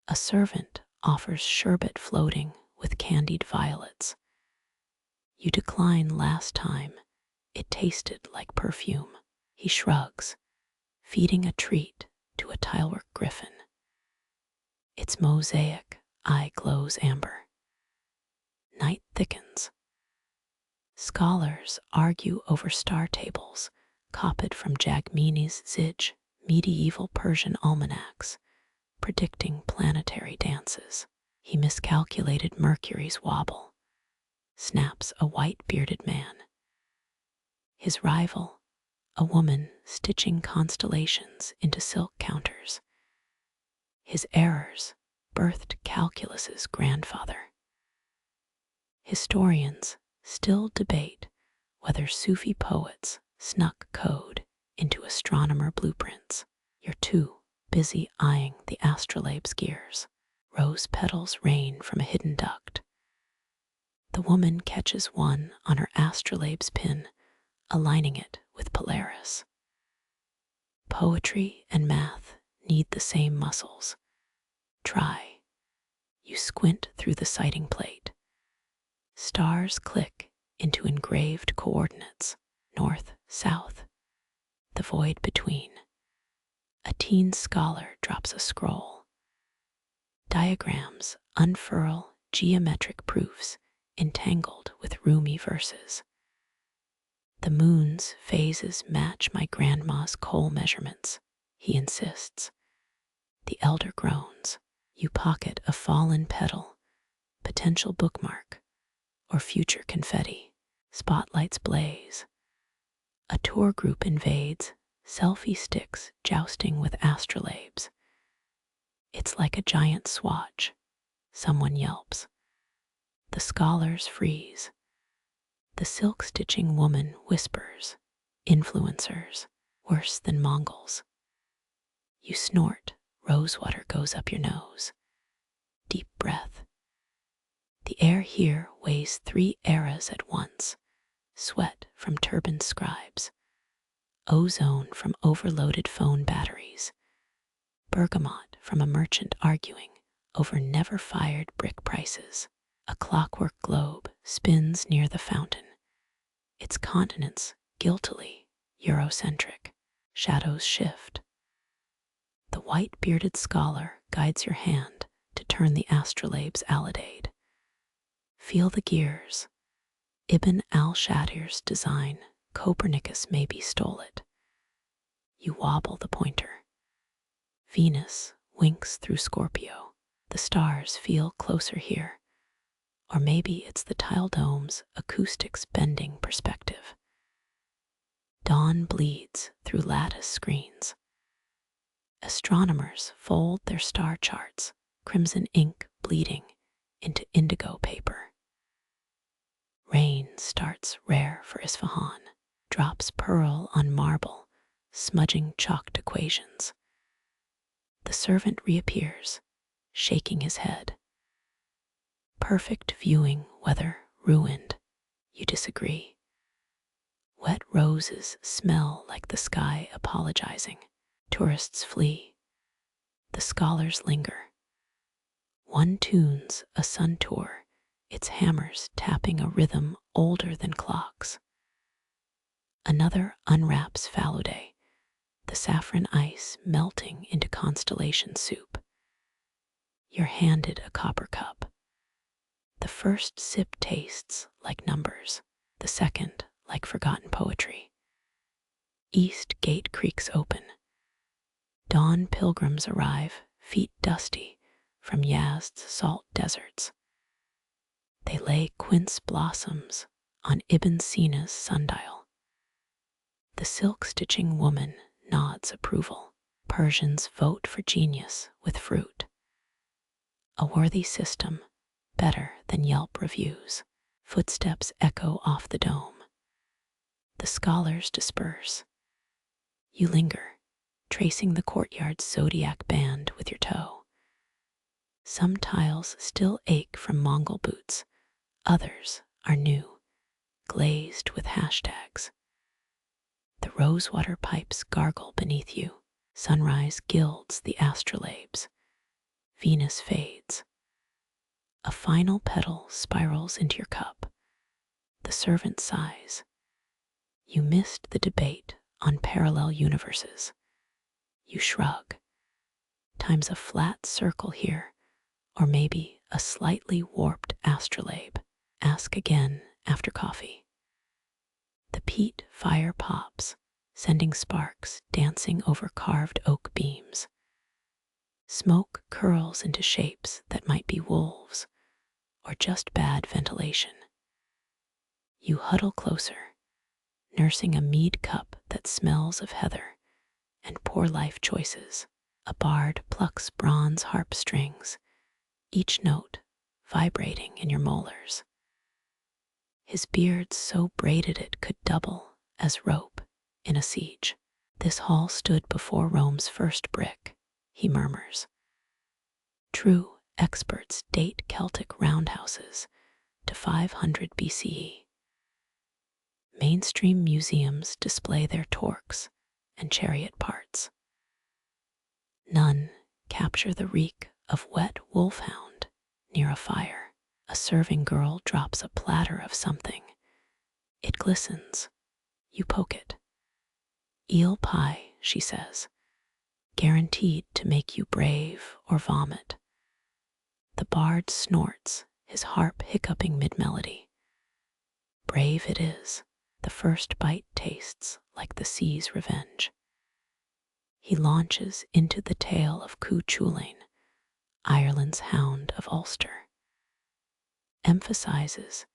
A servant offers sherbet floating with candied violets. You decline last time. It tasted like perfume. He shrugs, feeding a treat to a tilework griffin. Its mosaic eye glows amber. Night thickens. Scholars argue over star tables, copied from Jagmini's Zij, medieval Persian almanacs, predicting planetary dances. He miscalculated Mercury's wobble, snaps a white-bearded man. His rival, a woman stitching constellations into silk counters. His errors birthed calculus's grandfather. Historians still debate whether Sufi poets snuck code into astronomer blueprints. You're too busy eyeing the astrolabe's gears. Rose petals rain from a hidden duct. The woman catches one on her astrolabe's pin, aligning it with Polaris. Poetry and math need the same muscles. Try. You squint through the sighting plate. Stars click into engraved coordinates, north, south, the void between. A teen scholar drops a scroll. Diagrams unfurl geometric proofs entangled with roomy verses. The moon's phases match my grandma's coal measurements, he insists. The elder groans. You pocket a fallen petal, potential bookmark, or future confetti. Spotlights blaze. A tour group invades, selfie sticks jousting with astrolabes. It's like a giant swatch. Someone yelps. The scholars freeze. The silk-stitching woman whispers, influencers, worse than Mongols. You snort, rosewater goes up your nose. Deep breath. The air here weighs 3 eras at once. Sweat from turbaned scribes. Ozone from overloaded phone batteries. Bergamot from a merchant arguing over never-fired brick prices. A clockwork globe spins near the fountain. Its continents guiltily Eurocentric. Shadows shift. The white-bearded scholar guides your hand to turn the astrolabe's alidade. Feel the gears. Ibn al-Shatir's design, Copernicus maybe stole it. You wobble the pointer. Venus winks through Scorpio. The stars feel closer here. Or maybe it's the tile dome's acoustics bending perspective. Dawn bleeds through lattice screens. Astronomers fold their star charts, crimson ink bleeding into indigo paper. Rain starts rare for Isfahan, drops pearl on marble, smudging chalked equations. The servant reappears, shaking his head. Perfect viewing weather ruined. You disagree. Wet roses smell like the sky apologizing. Tourists flee. The scholars linger. One tunes a sun tour, its hammers tapping a rhythm older than clocks. Another unwraps Fallowday, the saffron ice melting into constellation soup. You're handed a copper cup. The first sip tastes like numbers, the second like forgotten poetry. East Gate creaks open. Dawn pilgrims arrive, feet dusty from Yazd's salt deserts. They lay quince blossoms on Ibn Sina's sundial. The silk-stitching woman nods approval. Persians vote for genius with fruit. A worthy system, better than Yelp reviews. Footsteps echo off the dome. The scholars disperse. You linger, tracing the courtyard's zodiac band with your toe. Some tiles still ache from Mongol boots. Others are new, glazed with hashtags. The rosewater pipes gargle beneath you. Sunrise gilds the astrolabes. Venus fades. A final petal spirals into your cup. The servant sighs. You missed the debate on parallel universes. You shrug. Time's a flat circle here, or maybe a slightly warped astrolabe. Ask again after coffee. The peat fire pops, sending sparks dancing over carved oak beams. Smoke curls into shapes that might be wolves or just bad ventilation. You huddle closer, nursing a mead cup that smells of heather and poor life choices. A bard plucks bronze harp strings, each note vibrating in your molars. His beard so braided it could double as rope in a siege. This hall stood before Rome's first brick, he murmurs. True experts date Celtic roundhouses to 500 BCE. Mainstream museums display their torques and chariot parts. None capture the reek of wet wolfhound near a fire. A serving girl drops a platter of something. It glistens. You poke it. Eel pie, she says, guaranteed to make you brave or vomit. The bard snorts, his harp hiccuping mid-melody. Brave it is. The first bite tastes like the sea's revenge. He launches into the tale of Cú Chulainn, Ireland's hound of Ulster. Emphasizes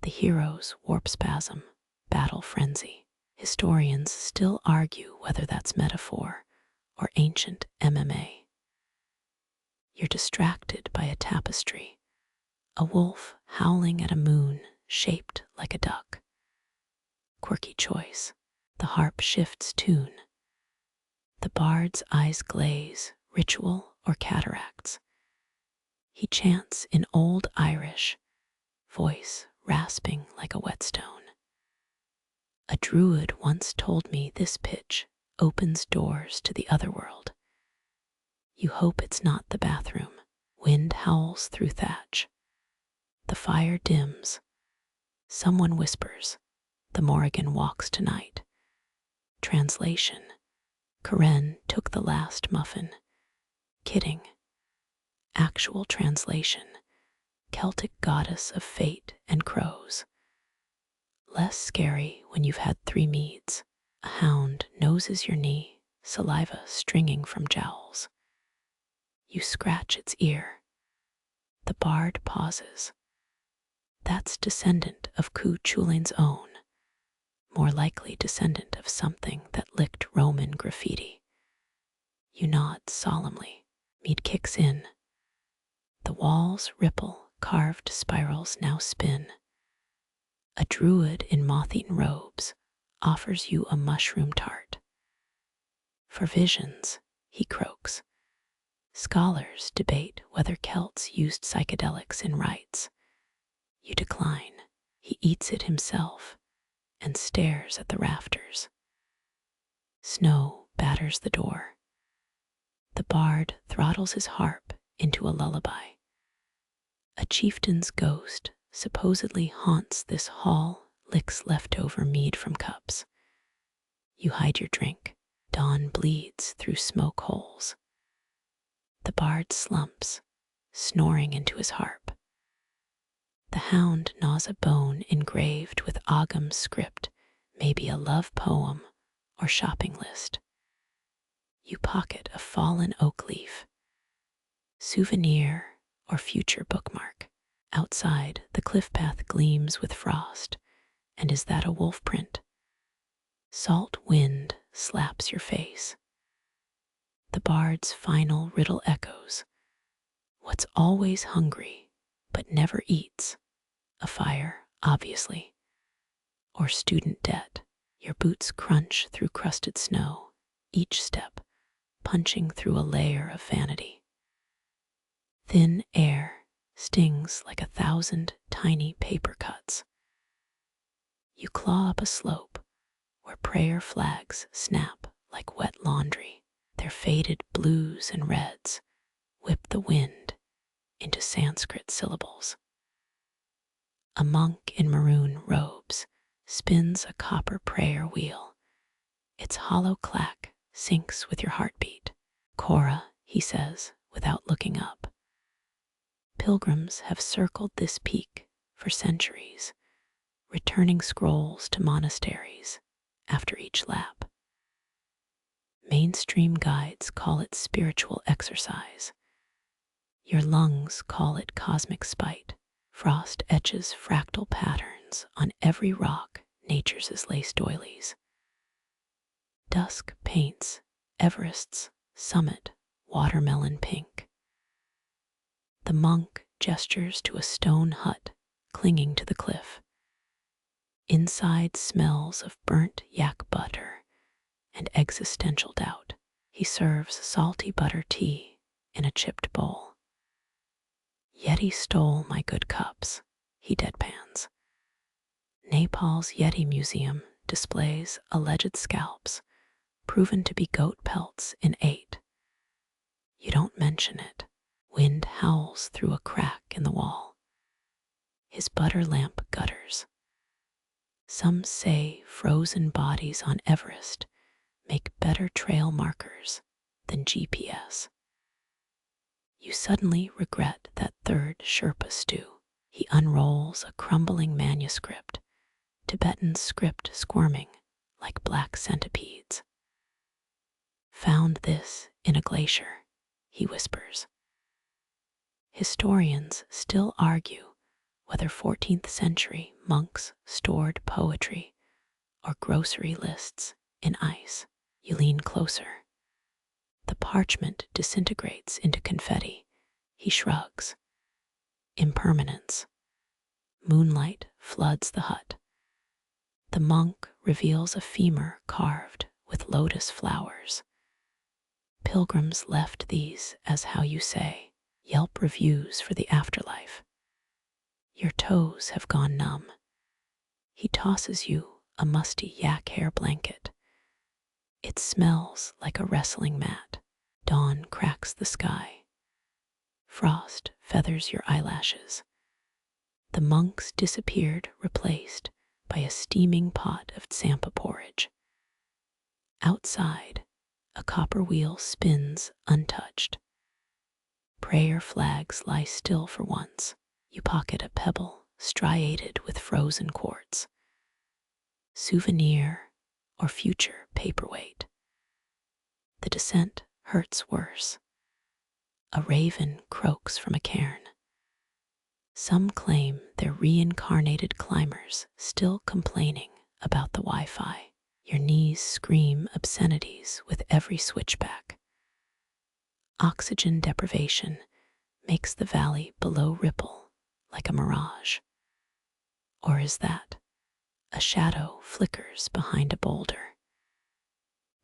the hero's warp spasm, battle frenzy. Historians still argue whether that's metaphor or ancient MMA. You're distracted by a tapestry, a wolf howling at a moon shaped like a duck. Quirky choice. The harp shifts tune. The bard's eyes glaze, ritual or cataracts. He chants in Old Irish, voice rasping like a whetstone. A druid once told me this pitch opens doors to the otherworld. You hope it's not the bathroom. Wind howls through thatch. The fire dims. Someone whispers, "The Morrigan walks tonight." Translation. Karen took the last muffin. Kidding. Actual translation. Celtic goddess of fate and crows. Less scary when you've had 3 meads. A hound noses your knee, saliva stringing from jowls. You scratch its ear. The bard pauses. That's descendant of Cú Chulainn's own, more likely descendant of something that licked Roman graffiti. You nod solemnly. Mead kicks in. The walls ripple, carved spirals now spin. A druid in moth-eaten robes offers you a mushroom tart. For visions, he croaks. Scholars debate whether Celts used psychedelics in rites. You decline. He eats it himself and stares at the rafters. Snow batters the door. The bard throttles his harp into a lullaby. A chieftain's ghost supposedly haunts this hall, licks leftover mead from cups. You hide your drink. Dawn bleeds through smoke holes. The bard slumps, snoring into his harp. The hound gnaws a bone engraved with Ogham script, maybe a love poem or shopping list. You pocket a fallen oak leaf. Souvenir or future bookmark. Outside, the cliff path gleams with frost. And is that a wolf print? Salt wind slaps your face. The bard's final riddle echoes. What's always hungry, but never eats? A fire, obviously. Or student debt. Your boots crunch through crusted snow, each step punching through a layer of vanity. Thin air stings like 1,000 tiny paper cuts. You claw up a slope where prayer flags snap like wet laundry. Their faded blues and reds whip the wind into Sanskrit syllables. A monk in maroon robes spins a copper prayer wheel. Its hollow clack syncs with your heartbeat. Cora, he says, without looking up. Pilgrims have circled this peak for centuries, returning scrolls to monasteries after each lap. Mainstream guides call it spiritual exercise. Your lungs call it cosmic spite. Frost etches fractal patterns on every rock nature's lace doilies. Dusk paints Everest's summit watermelon pink. The monk gestures to a stone hut clinging to the cliff. Inside smells of burnt yak butter and existential doubt. He serves salty butter tea in a chipped bowl. Yeti stole my good cups, he deadpans. Nepal's Yeti Museum displays alleged scalps, proven to be goat pelts in 8. You don't mention it. Wind howls through a crack in the wall. His butter lamp gutters. Some say frozen bodies on Everest make better trail markers than GPS. You suddenly regret that third Sherpa stew. He unrolls a crumbling manuscript, Tibetan script squirming like black centipedes. Found this in a glacier, he whispers. Historians still argue whether 14th century monks stored poetry or grocery lists in ice. You lean closer. The parchment disintegrates into confetti. He shrugs. Impermanence. Moonlight floods the hut. The monk reveals a femur carved with lotus flowers. Pilgrims left these as how you say, Yelp reviews for the afterlife. Your toes have gone numb. He tosses you a musty yak hair blanket. It smells like a wrestling mat. Dawn cracks the sky. Frost feathers your eyelashes. The monks disappeared, replaced by a steaming pot of tsampa porridge. Outside, a copper wheel spins untouched. Prayer flags lie still for once. You pocket a pebble striated with frozen quartz. Souvenir or future paperweight. The descent hurts worse. A raven croaks from a cairn. Some claim they're reincarnated climbers still complaining about the Wi-Fi. Your knees scream obscenities with every switchback. Oxygen deprivation makes the valley below ripple like a mirage. Or is that a shadow flickers behind a boulder?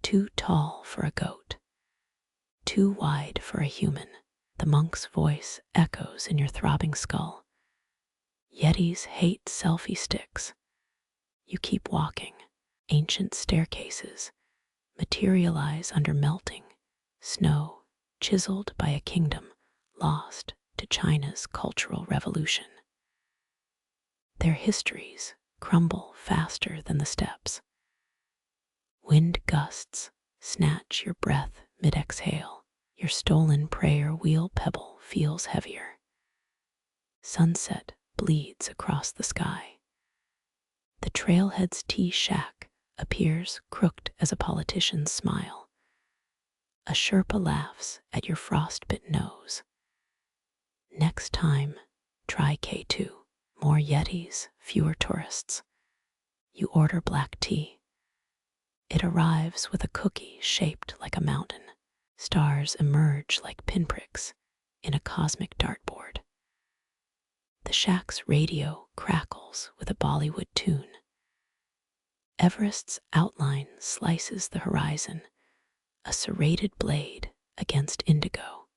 Too tall for a goat, too wide for a human. The monk's voice echoes in your throbbing skull. Yetis hate selfie sticks. You keep walking. Ancient staircases materialize under melting snow, chiseled by a kingdom lost to China's cultural revolution. Their histories crumble faster than the steps. Wind gusts snatch your breath mid-exhale. Your stolen prayer wheel pebble feels heavier. Sunset bleeds across the sky. The trailhead's tea shack appears crooked as a politician's smile. A Sherpa laughs at your frostbit nose. Next time, try K2. More Yetis, fewer tourists. You order black tea. It arrives with a cookie shaped like a mountain. Stars emerge like pinpricks in a cosmic dartboard. The shack's radio crackles with a Bollywood tune. Everest's outline slices the horizon, a serrated blade against indigo.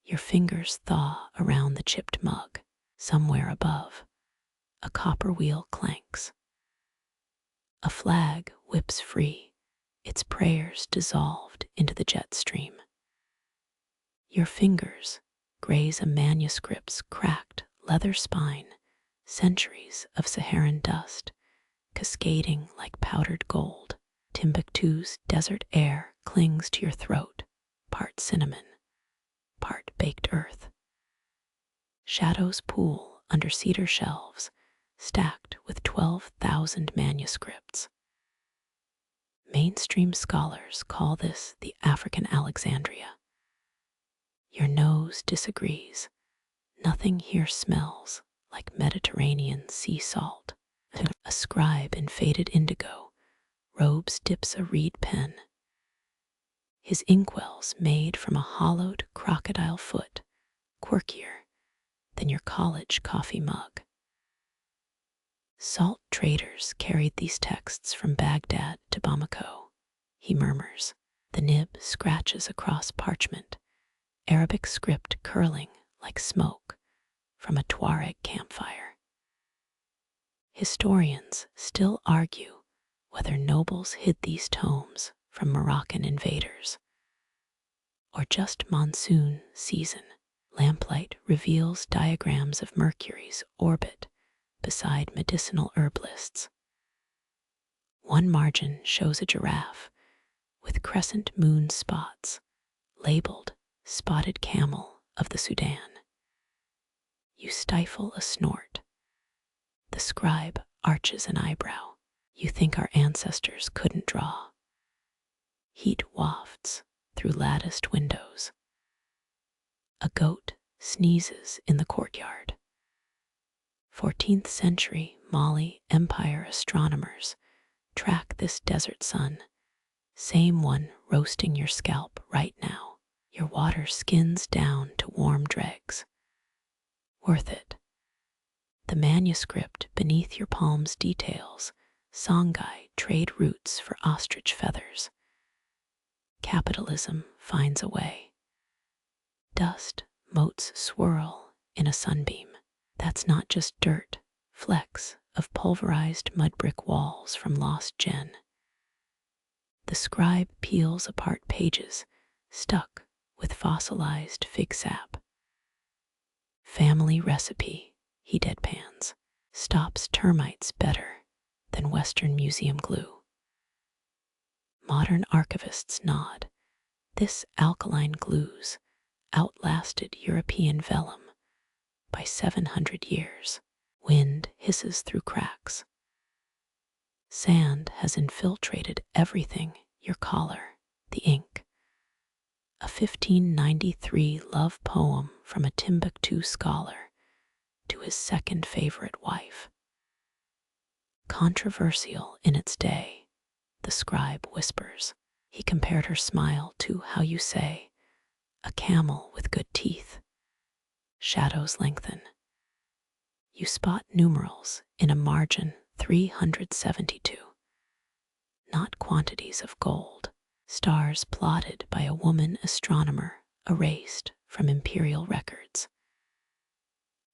Your fingers thaw around the chipped mug. Somewhere above, a copper wheel clanks. A flag whips free, its prayers dissolved into the jet stream. Your fingers graze a manuscript's cracked leather spine, centuries of Saharan dust, cascading like powdered gold. Timbuktu's desert air clings to your throat, part cinnamon, part baked earth. Shadows pool under cedar shelves, stacked with 12,000 manuscripts. Mainstream scholars call this the African Alexandria. Your nose disagrees. Nothing here smells like Mediterranean sea salt. A scribe in faded indigo robes dips a reed pen. His inkwell's made from a hollowed crocodile foot, quirkier than your college coffee mug. Salt traders carried these texts from Baghdad to Bamako, he murmurs. The nib scratches across parchment, Arabic script curling like smoke from a Tuareg campfire. Historians still argue whether nobles hid these tomes from Moroccan invaders or just monsoon season. Lamplight reveals diagrams of Mercury's orbit beside medicinal herb lists. One margin shows a giraffe with crescent moon spots, labeled spotted camel of the Sudan. You stifle a snort. The scribe arches an eyebrow. You think our ancestors couldn't draw. Heat wafts through latticed windows. A goat sneezes in the courtyard. 14th century Mali Empire astronomers track this desert sun, same one roasting your scalp right now. Your water skins down to warm dregs. Worth it. The manuscript beneath your palms details Songhai trade routes for ostrich feathers. Capitalism finds a way. Dust motes swirl in a sunbeam. That's not just dirt, flecks of pulverized mud brick walls from lost gen. The scribe peels apart pages stuck with fossilized fig sap. Family recipe, he deadpans, stops termites better than Western museum glue. Modern archivists nod. This alkaline glues outlasted European vellum by 700 years. Wind hisses through cracks. Sand has infiltrated everything, your collar, the ink. A 1593 love poem from a Timbuktu scholar to his second favorite wife. Controversial in its day, the scribe whispers. He compared her smile to, how you say, a camel with good teeth. Shadows lengthen. You spot numerals in a margin 372. Not quantities of gold. Stars plotted by a woman astronomer erased from imperial records.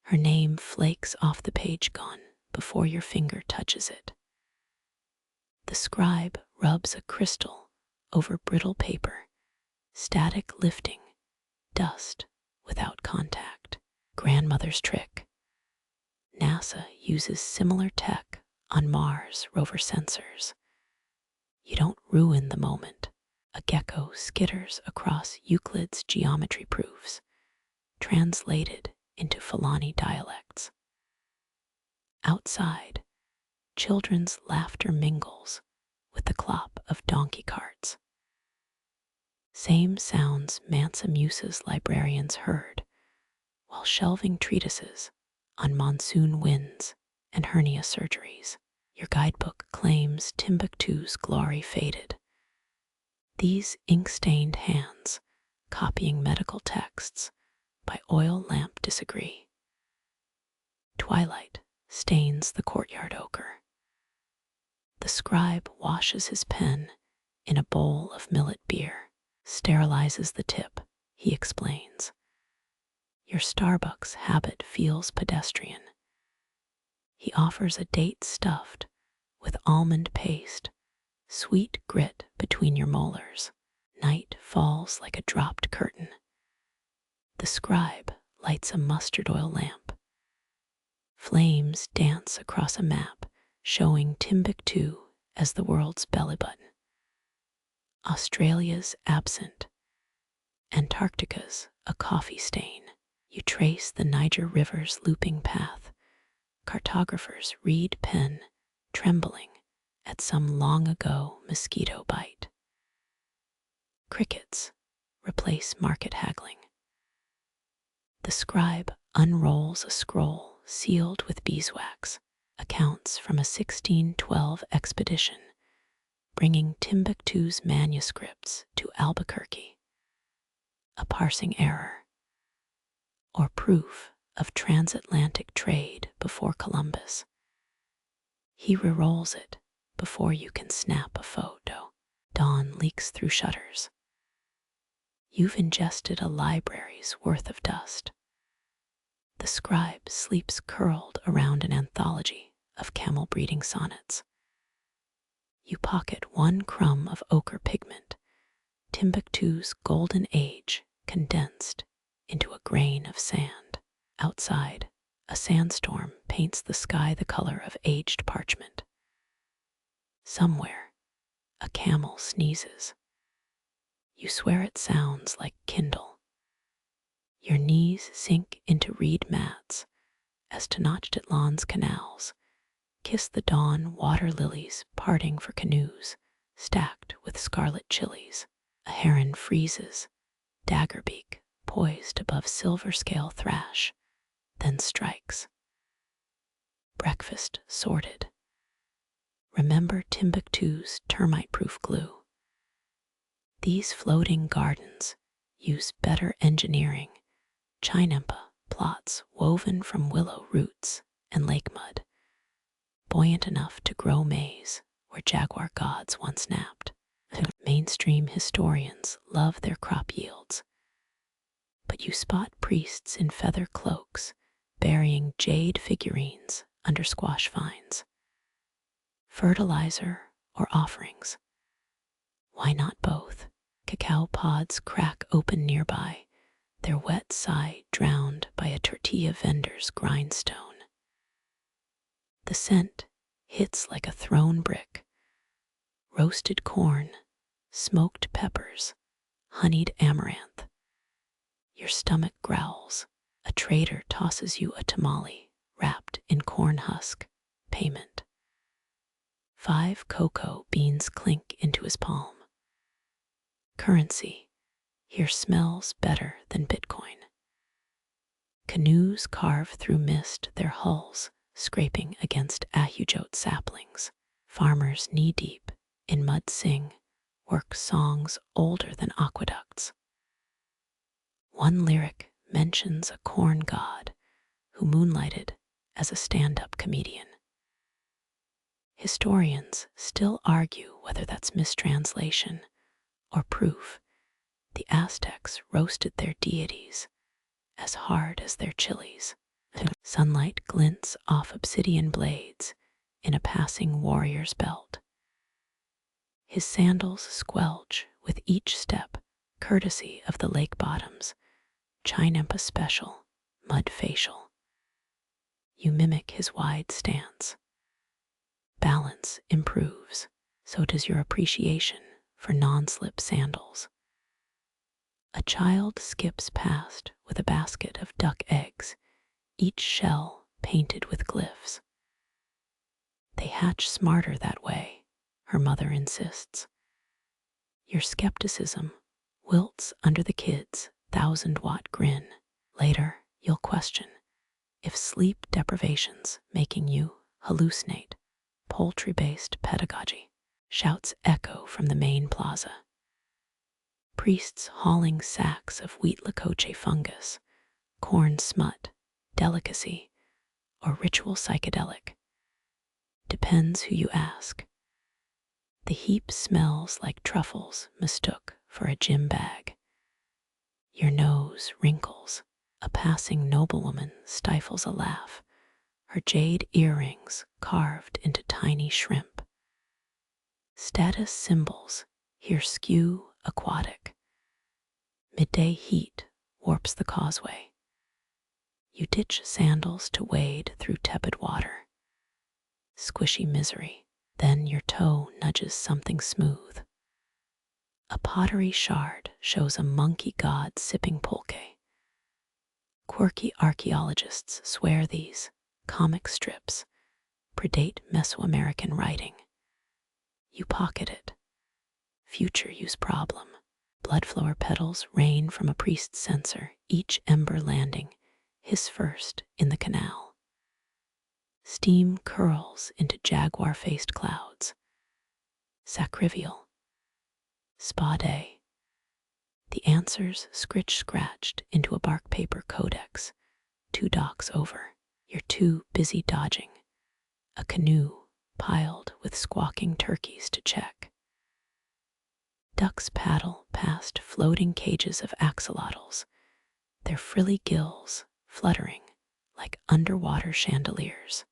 Her name flakes off the page gone before your finger touches it. The scribe rubs a crystal over brittle paper, static lifting, dust without contact. Grandmother's trick. NASA uses similar tech on Mars rover sensors. You don't ruin the moment. A gecko skitters across Euclid's geometry proofs, translated into Fulani dialects. Outside, children's laughter mingles with the clop of donkey carts. Same sounds Mansa Musa's librarians heard while shelving treatises on monsoon winds and hernia surgeries. Your guidebook claims Timbuktu's glory faded. These ink-stained hands, copying medical texts by oil lamp disagree. Twilight stains the courtyard ochre. The scribe washes his pen in a bowl of millet beer, sterilizes the tip, he explains. Your Starbucks habit feels pedestrian. He offers a date stuffed with almond paste, sweet grit between your molars. Night falls like a dropped curtain. The scribe lights a mustard oil lamp. Flames dance across a map showing Timbuktu as the world's belly button. Australia's absent. Antarctica's a coffee stain. You trace the Niger River's looping path, Cartographers read pen, trembling at some long-ago mosquito bite. Crickets replace market haggling. The scribe unrolls a scroll sealed with beeswax, accounts from a 1612 expedition bringing Timbuktu's manuscripts to Albuquerque. A parsing error, or proof of transatlantic trade before Columbus. He rerolls it before you can snap a photo. Dawn leaks through shutters. You've ingested a library's worth of dust. The scribe sleeps curled around an anthology of camel-breeding sonnets. You pocket one crumb of ochre pigment, Timbuktu's golden age condensed into a grain of sand. Outside, a sandstorm paints the sky the color of aged parchment. Somewhere, a camel sneezes. You swear it sounds like Kindle. Your knees sink into reed mats as Tenochtitlan's canals kiss the dawn water lilies parting for canoes stacked with scarlet chilies. A heron freezes, daggerbeak poised above silver-scale thrash, then strikes. Breakfast sorted. Remember Timbuktu's termite-proof glue. These floating gardens use better engineering, chinempa plots woven from willow roots and lake mud, buoyant enough to grow maize where jaguar gods once napped. Mainstream historians love their crop yields, but you spot priests in feather cloaks burying jade figurines under squash vines. Fertilizer or offerings? Why not both? Cacao pods crack open nearby, their wet sigh drowned by a tortilla vendor's grindstone. The scent hits like a thrown brick. Roasted corn, smoked peppers, honeyed amaranth. Your stomach growls. A trader tosses you a tamale wrapped in corn husk. Payment. 5 cocoa beans clink into his palm. Currency here smells better than Bitcoin. Canoes carve through mist, their hulls scraping against ahujot saplings. Farmers knee-deep in mud sing, work songs older than aqueducts. One lyric mentions a corn god who moonlighted as a stand-up comedian. Historians still argue whether that's mistranslation or proof. The Aztecs roasted their deities as hard as their chilies. Sunlight glints off obsidian blades in a passing warrior's belt. His sandals squelch with each step, courtesy of the lake bottoms, chinempa special, mud facial. You mimic his wide stance. Balance improves, so does your appreciation for non-slip sandals. A child skips past with a basket of duck eggs, each shell painted with glyphs. They hatch smarter that way, her mother insists. Your skepticism wilts under the kid's 1,000-watt grin. Later, you'll question if sleep deprivation's making you hallucinate. Poultry-based pedagogy. Shouts echo from the main plaza. Priests hauling sacks of Huitlacoche fungus, corn smut, delicacy, or ritual psychedelic. Depends who you ask. The heap smells like truffles mistook for a gym bag. Your nose wrinkles. A passing noblewoman stifles a laugh, her jade earrings carved into tiny shrimp. Status symbols here skew aquatic. Midday heat warps the causeway. You ditch sandals to wade through tepid water. Squishy misery. Then your toe nudges something smooth. A pottery shard shows a monkey god sipping pulque. Quirky archaeologists swear these comic strips predate Mesoamerican writing. You pocket it. Future use problem. Bloodflower petals rain from a priest's censer, each ember landing, hiss first in the canal. Steam curls into jaguar-faced clouds. Sacrivial. Spa day. The answers scratched into a bark paper codex, 2 docks over. You're too busy dodging. A canoe piled with squawking turkeys to check. Ducks paddle past floating cages of axolotls, their frilly gills fluttering like underwater chandeliers.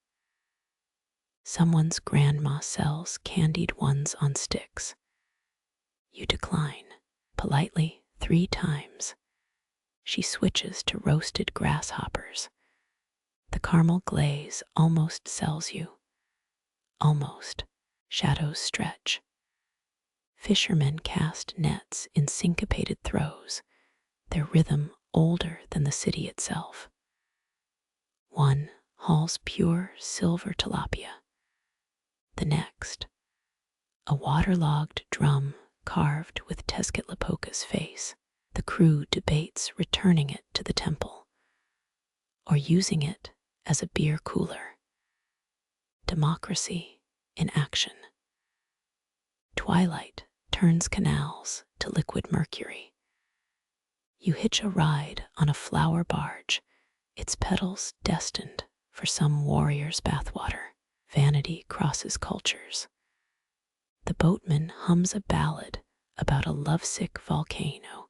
Someone's grandma sells candied ones on sticks. You decline, politely 3 times. She switches to roasted grasshoppers. The caramel glaze almost sells you. Almost. Shadows stretch. Fishermen cast nets in syncopated throws, their rhythm older than the city itself. One hauls pure silver tilapia. The next, a waterlogged drum carved with Tezcatlipoca's face. The crew debates returning it to the temple or using it as a beer cooler. Democracy in action. Twilight turns canals to liquid mercury. You hitch a ride on a flower barge, its petals destined for some warrior's bathwater. Vanity crosses cultures. The boatman hums a ballad about a lovesick volcano.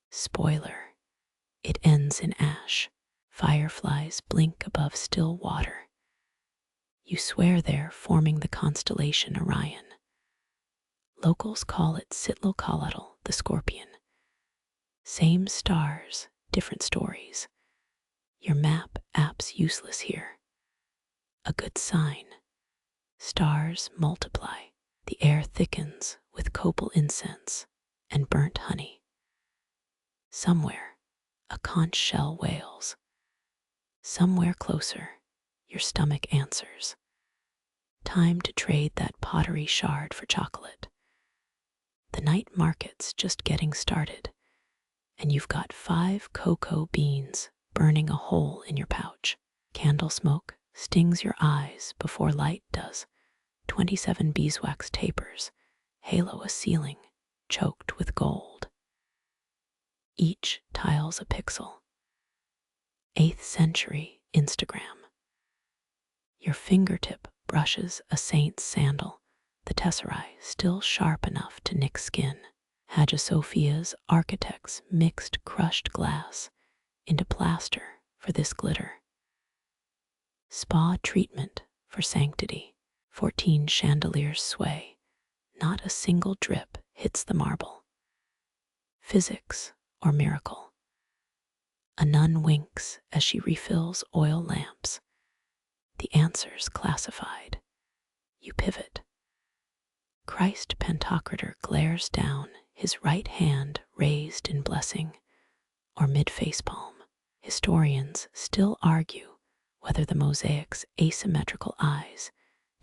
Spoiler, it ends in ash. Fireflies blink above still water. You swear they're forming the constellation Orion. Locals call it Citlocalotl, the scorpion. Same stars, different stories. Your map app's useless here. A good sign. Stars multiply. The air thickens with copal incense and burnt honey. Somewhere, a conch shell wails. Somewhere closer, your stomach answers. Time to trade that pottery shard for chocolate. The night market's just getting started, and you've got 5 cocoa beans burning a hole in your pouch. Candle smoke stings your eyes before light does. 27 beeswax tapers halo a ceiling choked with gold. Each tiles a pixel. 8th century Instagram. Your fingertip brushes a saint's sandal, the tesserae still sharp enough to nick skin. Hagia Sophia's architects mixed crushed glass into plaster for this glitter. Spa treatment for sanctity. 14 chandeliers sway. Not a single drip hits the marble. Physics or miracle. A nun winks as she refills oil lamps. The answer's classified. You pivot. Christ Pantocrator glares down, his right hand raised in blessing, or mid-facepalm. Historians still argue whether the mosaic's asymmetrical eyes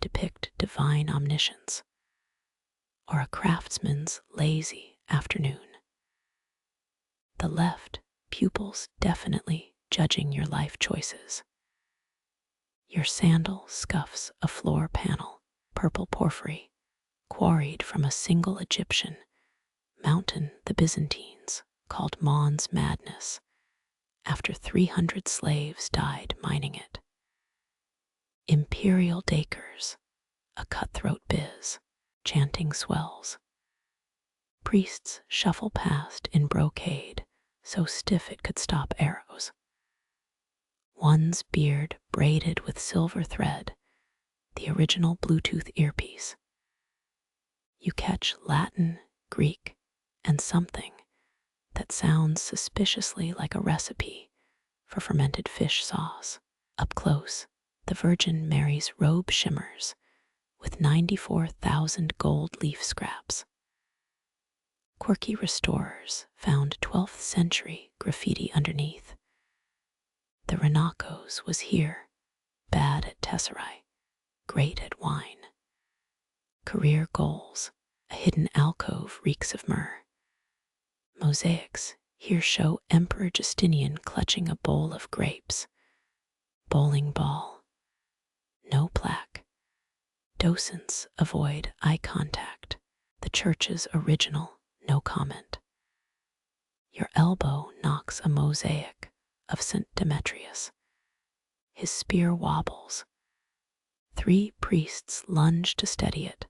depict divine omniscience, or a craftsman's lazy afternoon. The left pupils definitely judging your life choices. Your sandal scuffs a floor panel, purple porphyry, quarried from a single Egyptian mountain the Byzantines called Mon's Madness, after 300 slaves died mining it. Imperial Dakers, a cutthroat biz, chanting swells. Priests shuffle past in brocade, so stiff it could stop arrows. One's beard braided with silver thread, the original Bluetooth earpiece. You catch Latin, Greek, and something that sounds suspiciously like a recipe for fermented fish sauce. Up close, the Virgin Mary's robe shimmers with 94,000 gold leaf scraps. Quirky restorers found 12th century graffiti underneath. The Ranacos was here, bad at tesserae, great at wine. Career goals, a hidden alcove reeks of myrrh. Mosaics here show Emperor Justinian clutching a bowl of grapes. Bowling ball, no plaque. Docents avoid eye contact. The church's original, no comment. Your elbow knocks a mosaic of St. Demetrius. His spear wobbles. 3 priests lunge to steady it,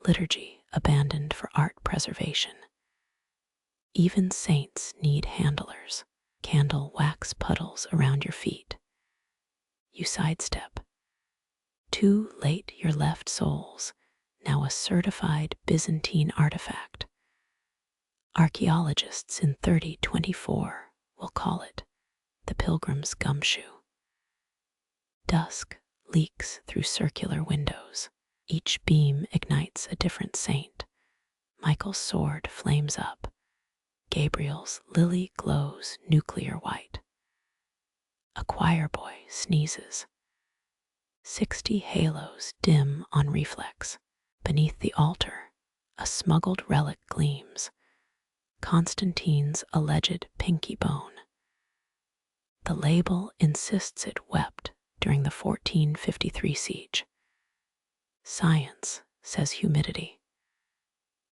liturgy abandoned for art preservation. Even saints need handlers. Candle wax puddles around your feet. You sidestep. Too late your left soles, now a certified Byzantine artifact. Archaeologists in 3024 will call it the pilgrim's gumshoe. Dusk leaks through circular windows. Each beam ignites a different saint. Michael's sword flames up. Gabriel's lily glows nuclear white. A choir boy sneezes. 60 halos dim on reflex. Beneath the altar, a smuggled relic gleams. Constantine's alleged pinky bone. The label insists it wept during the 1453 siege. Science says humidity.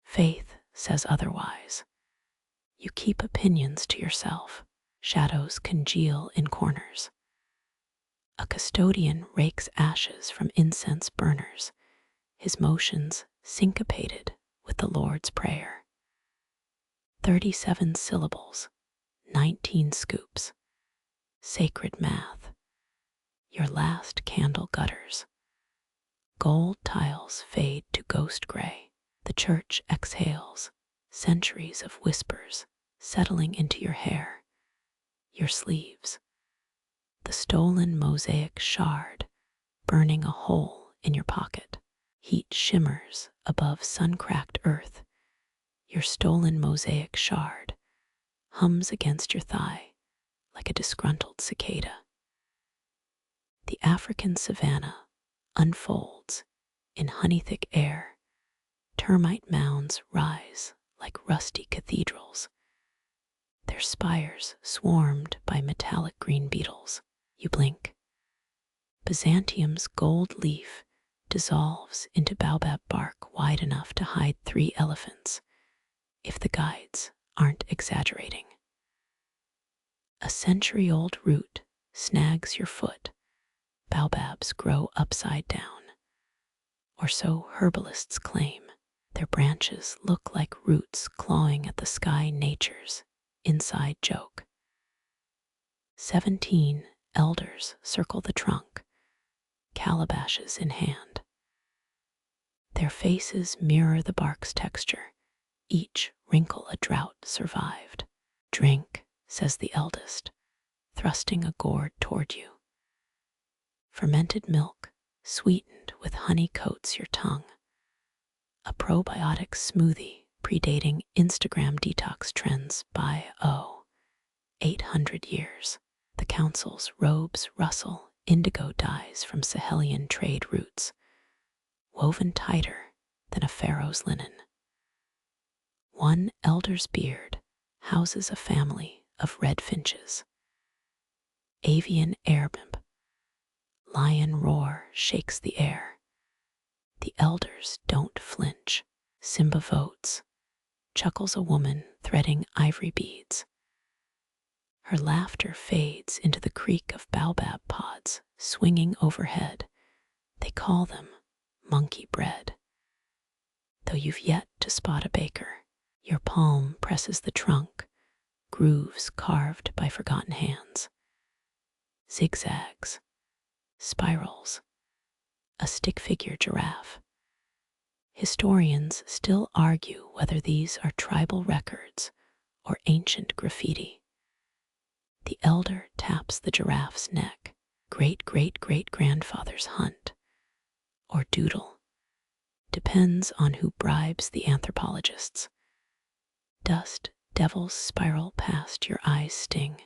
Faith says otherwise. You keep opinions to yourself. Shadows congeal in corners. A custodian rakes ashes from incense burners, his motions syncopated with the Lord's Prayer. 37 syllables, 19 scoops. Sacred math. Your last candle gutters. Gold tiles fade to ghost gray. The church exhales, centuries of whispers settling into your hair, your sleeves. The stolen mosaic shard burning a hole in your pocket. Heat shimmers above sun-cracked earth. Your stolen mosaic shard hums against your thigh like a disgruntled cicada. The African savanna unfolds in honey-thick air. Termite mounds rise like rusty cathedrals, their spires swarmed by metallic green beetles. You blink. Byzantium's gold leaf dissolves into baobab bark wide enough to hide 3 elephants, if the guides aren't exaggerating. A century-old root snags your foot. Baobabs grow upside down, or so herbalists claim. Their branches look like roots clawing at the sky, nature's inside joke. 17 elders circle the trunk, calabashes in hand. Their faces mirror the bark's texture, each wrinkle a drought survived. Drink, says the eldest, thrusting a gourd toward you. Fermented milk, sweetened with honey, coats your tongue. A probiotic smoothie predating Instagram detox trends by, 800 years. The council's robes rustle indigo dyes from Sahelian trade routes, woven tighter than a pharaoh's linen. One elder's beard houses a family of red finches. Avian airbimp, lion roar shakes the air. The elders don't flinch. Simba votes, chuckles a woman threading ivory beads. Her laughter fades into the creak of baobab pods swinging overhead. They call them monkey bread. Though you've yet to spot a baker, your palm presses the trunk, grooves carved by forgotten hands. Zigzags, spirals, a stick-figure giraffe. Historians still argue whether these are tribal records or ancient graffiti. The elder taps the giraffe's neck. Great-great-great-grandfather's hunt, or doodle, depends on who bribes the anthropologists. Dust devils spiral past your eyes sting.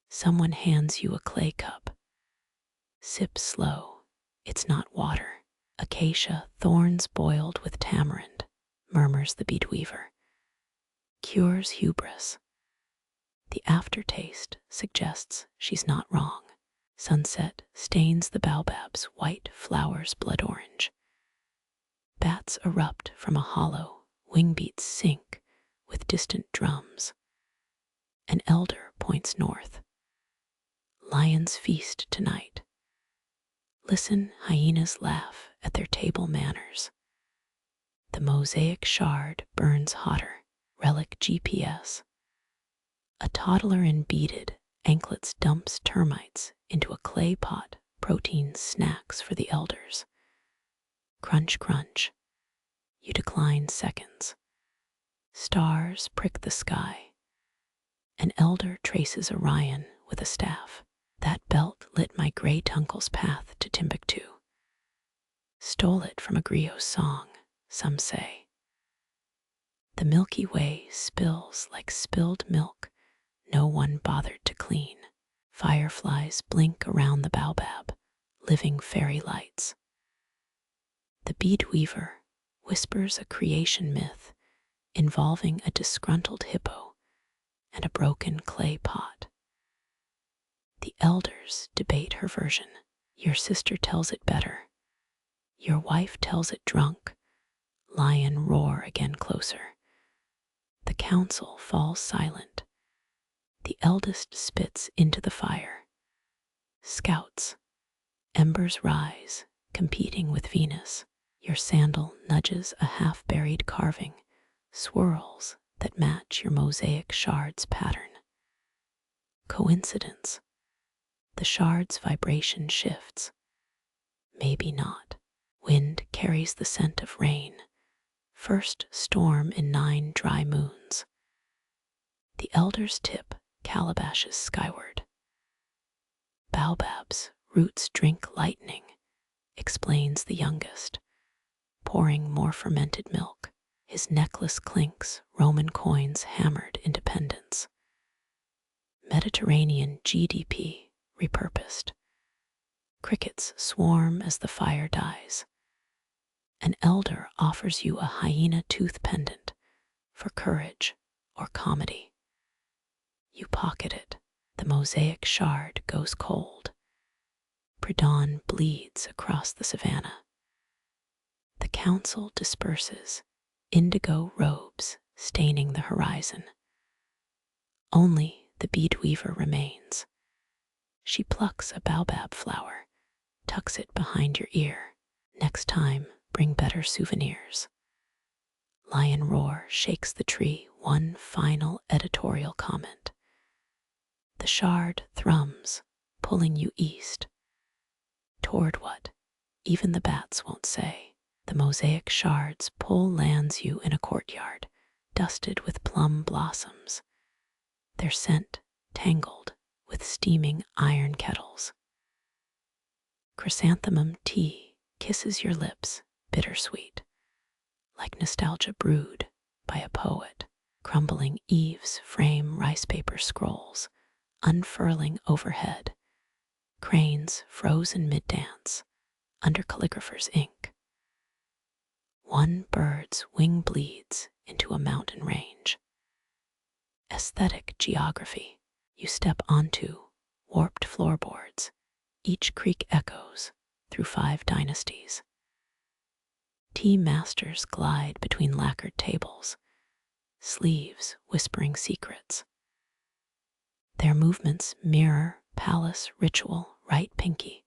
Someone hands you a clay cup. Sip slow. It's not water. Acacia thorns boiled with tamarind, murmurs the beadweaver. Cures hubris. The aftertaste suggests she's not wrong. Sunset stains the baobab's white flowers blood orange. Bats erupt from a hollow, wingbeats sync with distant drums. An elder points north. Lions feast tonight. Listen, hyenas laugh at their table manners. The mosaic shard burns hotter, relic GPS. A toddler in beaded anklets dumps termites into a clay pot, protein snacks for the elders. Crunch, crunch. You decline seconds. Stars prick the sky. An elder traces Orion with a staff. That belt lit my great uncle's path to Timbuktu. Stole it from a griot's song, some say. The Milky Way spills like spilled milk, no one bothered to clean. Fireflies blink around the baobab, living fairy lights. The beadweaver whispers a creation myth involving a disgruntled hippo and a broken clay pot. The elders debate her version. Your sister tells it better. Your wife tells it drunk. Lion roar again closer. The council falls silent. The eldest spits into the fire. Scouts. Embers rise, competing with Venus. Your sandal nudges a half-buried carving, swirls that match your mosaic shard's pattern. Coincidence. The shard's vibration shifts. Maybe not. Wind carries the scent of rain. First storm in 9 dry moons. The elders tip calabashes skyward. Baobab's roots drink lightning, explains the youngest, pouring more fermented milk. His necklace clinks, Roman coins hammered independence. Mediterranean GDP repurposed. Crickets swarm as the fire dies. An elder offers you a hyena tooth pendant for courage or comedy. You pocket it. The mosaic shard goes cold. Pre-dawn bleeds across the savannah. The council disperses, indigo robes staining the horizon. Only the beadweaver remains. She plucks a baobab flower, tucks it behind your ear. Next time, bring better souvenirs. Lion roar shakes the tree, one final editorial comment. The shard thrums, pulling you east. Toward what? Even the bats won't say. The mosaic shard's pull lands you in a courtyard, dusted with plum blossoms. Their scent tangled with steaming iron kettles. Chrysanthemum tea kisses your lips, bittersweet, like nostalgia brewed by a poet. Crumbling eaves frame rice paper scrolls, unfurling overhead. Cranes frozen mid-dance, under calligrapher's ink. One bird's wing bleeds into a mountain range. Aesthetic geography. You step onto warped floorboards. Each creak echoes through 5 dynasties. Tea masters glide between lacquered tables, sleeves whispering secrets. Their movements mirror palace ritual, right pinky,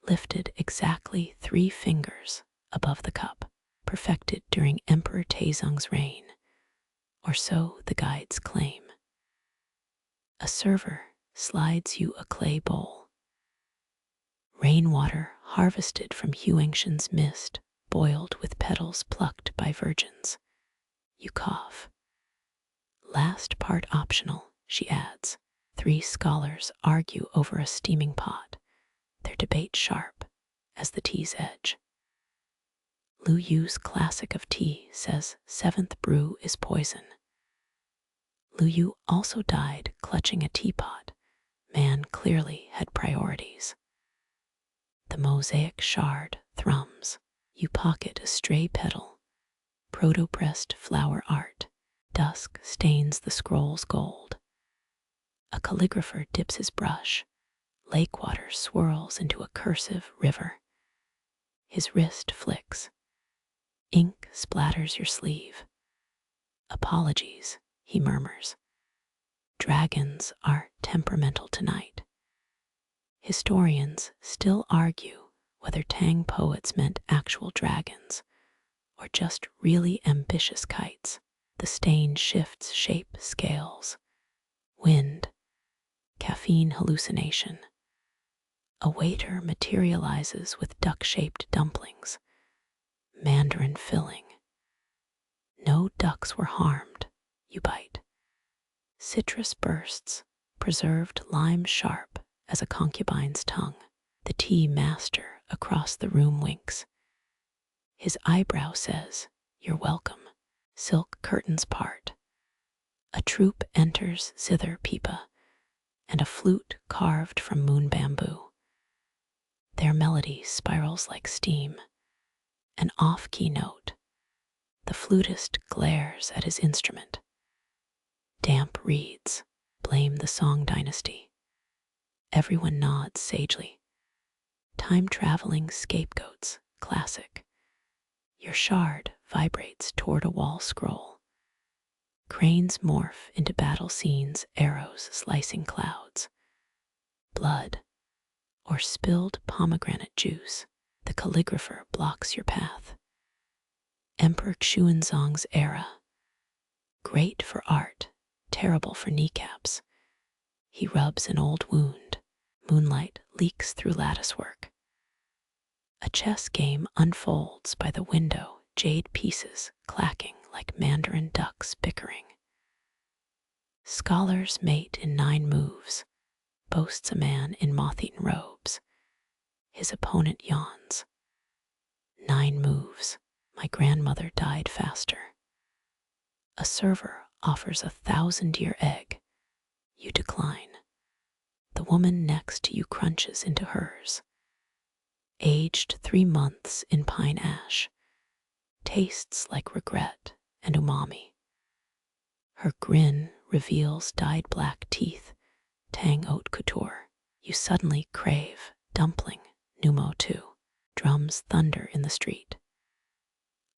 lifted exactly 3 fingers above the cup, perfected during Emperor Taizong's reign, or so the guides claim. A server slides you a clay bowl. Rainwater harvested from Huangshan's mist, boiled with petals plucked by virgins. You cough. Last part optional, she adds. 3 scholars argue over a steaming pot, their debate sharp as the tea's edge. Lu Yu's classic of tea says 7th brew is poison. Lu Yu also died clutching a teapot. Man clearly had priorities. The mosaic shard thrums. You pocket a stray petal. Proto-pressed flower art. Dusk stains the scroll's gold. A calligrapher dips his brush. Lake water swirls into a cursive river. His wrist flicks. Ink splatters your sleeve. Apologies, he murmurs. Dragons are temperamental tonight. Historians still argue whether Tang poets meant actual dragons or just really ambitious kites. The stain shifts shape scales. Wind, caffeine hallucination. A waiter materializes with duck-shaped dumplings. Mandarin filling. No ducks were harmed, you bite. Citrus bursts, preserved lime sharp as a concubine's tongue. The tea master across the room winks. His eyebrow says, "You're welcome." Silk curtains part. A troupe enters zither pipa and a flute carved from moon bamboo. Their melody spirals like steam. An off-key note. The flutist glares at his instrument. Damp reeds blame the Song dynasty. Everyone nods sagely. Time-traveling scapegoats, classic. Your shard vibrates toward a wall scroll. Cranes morph into battle scenes, arrows slicing clouds. Blood or spilled pomegranate juice. The calligrapher blocks your path. Emperor Xuanzong's era. Great for art, terrible for kneecaps. He rubs an old wound. Moonlight leaks through latticework. A chess game unfolds by the window, jade pieces clacking like mandarin ducks bickering. Scholars mate in 9 moves, boasts a man in moth-eaten robes. His opponent yawns. 9 moves. My grandmother died faster. A server offers a 1,000-year egg. You decline. The woman next to you crunches into hers. Aged 3 months in pine ash. Tastes like regret and umami. Her grin reveals dyed black teeth, tang haute couture. You suddenly crave dumpling, numo 2. Drums thunder in the street.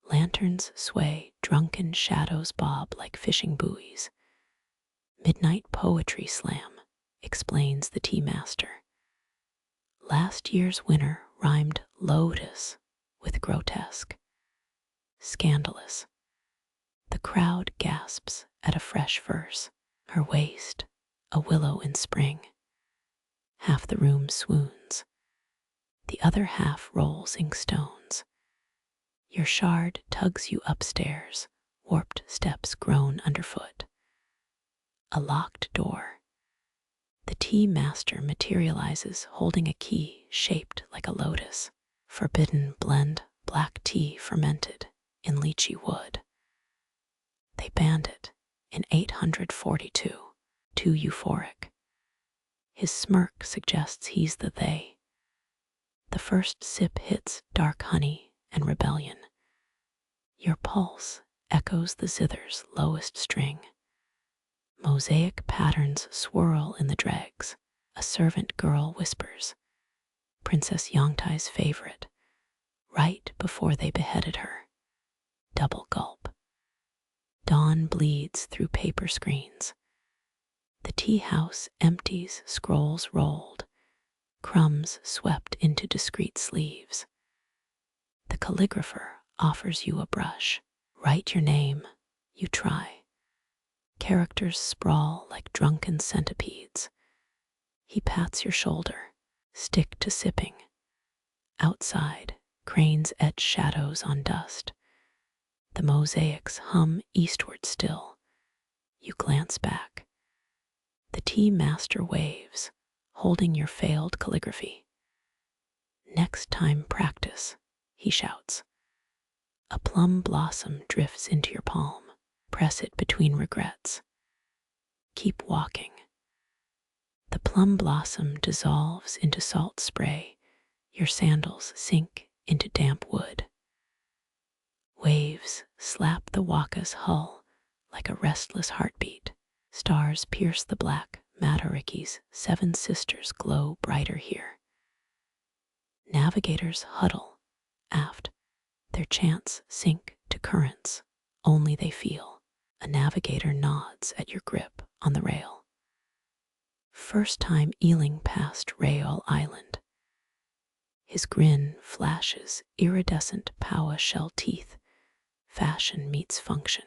Lanterns sway, drunken shadows bob like fishing buoys. Midnight poetry slam, explains the tea master. Last year's winner rhymed lotus with grotesque. Scandalous. The crowd gasps at a fresh verse. Her waist, a willow in spring. Half the room swoons. The other half rolls inkstones. Your shard tugs you upstairs, warped steps groan underfoot. A locked door. The tea master materializes holding a key shaped like a lotus. Forbidden blend black tea fermented in lychee wood. They banned it in 842, too euphoric. His smirk suggests he's the they. The first sip hits dark honey and rebellion. Your pulse echoes the zither's lowest string. Mosaic patterns swirl in the dregs. A servant girl whispers, Princess Yongtai's favorite, right before they beheaded her. Double gulp. Dawn bleeds through paper screens. The tea house empties, scrolls rolled, crumbs swept into discreet sleeves. The calligrapher offers you a brush. Write your name. You try. Characters sprawl like drunken centipedes. He pats your shoulder. Stick to sipping. Outside, cranes etch shadows on dust. The mosaics hum eastward still. You glance back. The tea master waves, holding your failed calligraphy. Next time practice, he shouts. A plum blossom drifts into your palm. Press it between regrets. Keep walking. The plum blossom dissolves into salt spray. Your sandals sink into damp wood. Waves slap the waka's hull like a restless heartbeat. Stars pierce the black. Matariki's 7 sisters glow brighter here. Navigators huddle aft. Their chants sink to currents only they feel. A navigator nods at your grip on the rail. First time eeling past Rayol Island. His grin flashes iridescent paua shell teeth. Fashion meets function.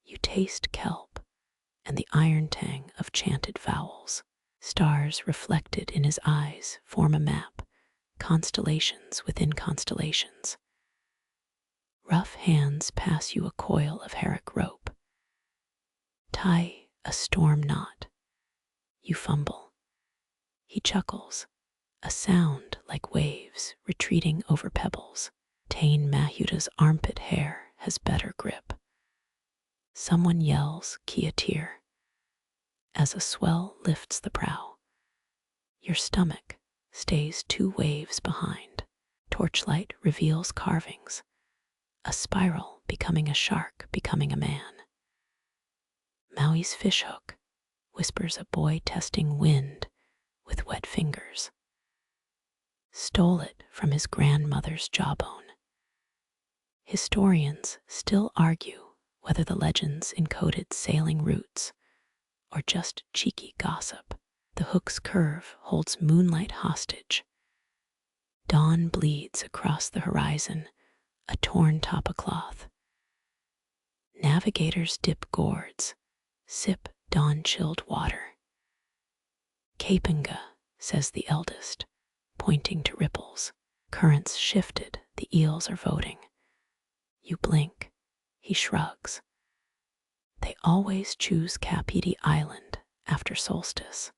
You taste kelp and the iron tang of chanted vowels. Stars reflected in his eyes form a map, constellations within constellations. Rough hands pass you a coil of herrick rope. Tie a storm knot. You fumble. He chuckles, a sound like waves retreating over pebbles. Tain Mahuta's armpit hair has better grip. Someone yells Kiatir as a swell lifts the prow. Your stomach stays 2 waves behind. Torchlight reveals carvings, a spiral becoming a shark, becoming a man. Maui's fishhook whispers a boy testing wind with wet fingers. Stole it from his grandmother's jawbone. Historians still argue whether the legends encoded sailing routes or just cheeky gossip. The hook's curve holds moonlight hostage. Dawn bleeds across the horizon, a torn tapa cloth. Navigators dip gourds, sip dawn-chilled water. Kapinga, says the eldest, pointing to ripples. Currents shifted, the eels are voting. You blink, he shrugs. They always choose Kapiti Island after solstice.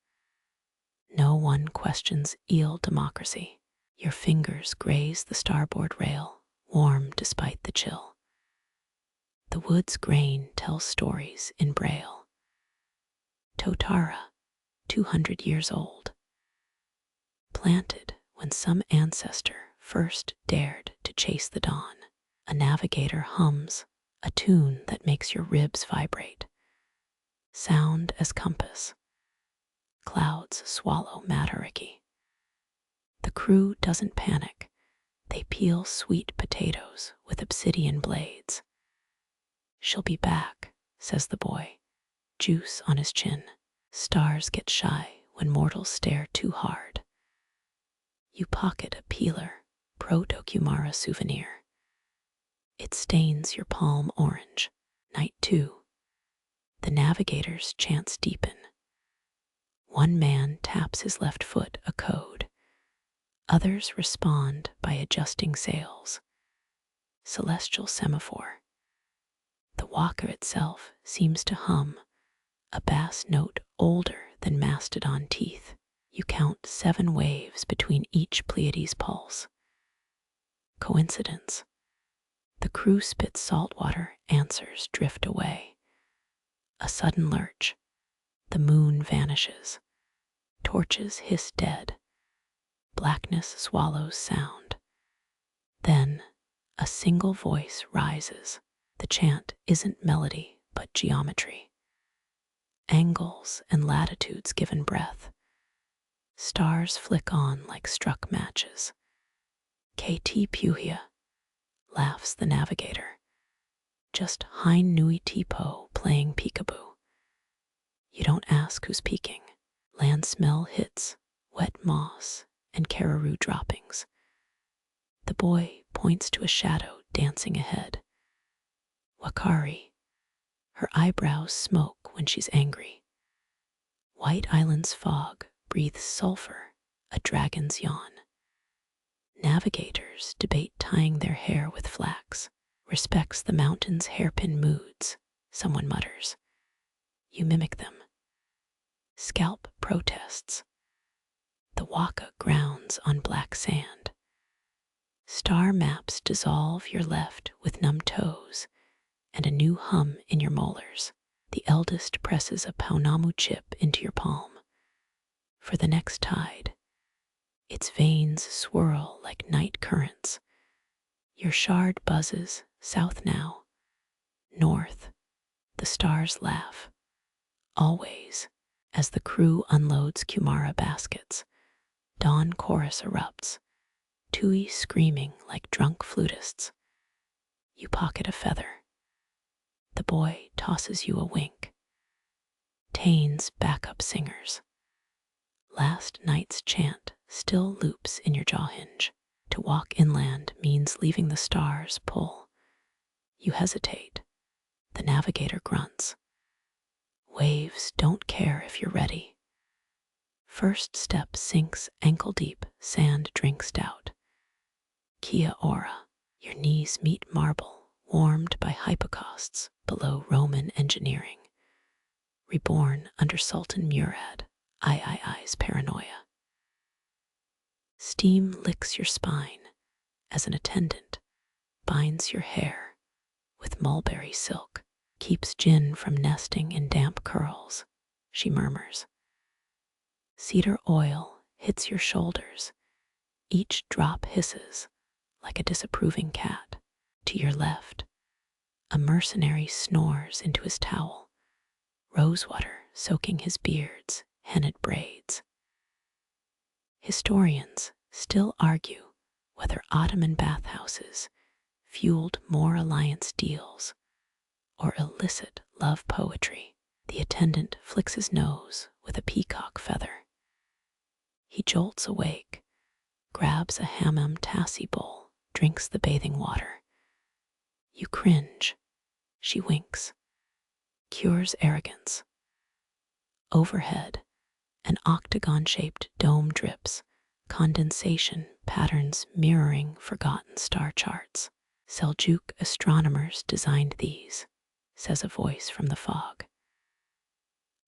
No one questions eel democracy. Your fingers graze the starboard rail, warm despite the chill. The wood's grain tells stories in Braille. Totara, 200 years old. Planted when some ancestor first dared to chase the dawn. A navigator hums, a tune that makes your ribs vibrate. Sound as compass. Clouds swallow Matariki. The crew doesn't panic. They peel sweet potatoes with obsidian blades. She'll be back, says the boy, juice on his chin. Stars get shy when mortals stare too hard. You pocket a peeler, pro-Dokumara souvenir. It stains your palm orange. Night 2. The navigators' chants deepen. One man taps his left foot a code. Others respond by adjusting sails. Celestial semaphore. The waka itself seems to hum, a bass note older than mastodon teeth. You count 7 waves between each Pleiades pulse. Coincidence? The crew spits saltwater, answers drift away. A sudden lurch. The moon vanishes. Torches hiss dead. Blackness swallows sound. Then a single voice rises. The chant isn't melody, but geometry. Angles and latitudes given breath. Stars flick on like struck matches. KT Puhia, laughs the navigator. Just Hein Nui Tipo playing peekaboo. You don't ask who's peeking. Land smell hits, wet moss and cararoo droppings. The boy points to a shadow dancing ahead. Wakari. Her eyebrows smoke when she's angry. White Island's fog breathes sulfur, a dragon's yawn. Navigators debate tying their hair with flax. Respects the mountain's hairpin moods, someone mutters. You mimic them. Scalp protests. The waka grounds on black sand. Star maps dissolve your left with numb toes and a new hum in your molars. The eldest presses a Paunamu chip into your palm. For the next tide, Its veins swirl like night currents. Your shard buzzes, south now, north. The stars laugh, always, as the crew unloads Kumara baskets. Dawn chorus erupts, Tui screaming like drunk flutists. You pocket a feather. The boy tosses you a wink. Tane's backup singers. Last night's chant still loops in your jaw hinge. To walk inland means leaving the stars pull. You hesitate. The navigator grunts. Waves don't care if you're ready. First step sinks ankle deep, sand drinks stout. Kia ora, your knees meet marble, warmed by hypocausts below Roman engineering. Reborn under Sultan Murad, I's paranoia. Steam licks your spine as an attendant binds your hair with mulberry silk, keeps gin from nesting in damp curls, she murmurs. Cedar oil hits your shoulders. Each drop hisses like a disapproving cat. To your left, a mercenary snores into his towel, rosewater soaking his beard's henna'd braids. Historians still argue whether Ottoman bathhouses fueled more alliance deals or illicit love poetry. The attendant flicks his nose with a peacock feather. He jolts awake, grabs a hammam tassi bowl, drinks the bathing water. You cringe. She winks. Cures arrogance. Overhead, an octagon-shaped dome drips, condensation patterns mirroring forgotten star charts. Seljuk astronomers designed these, says a voice from the fog.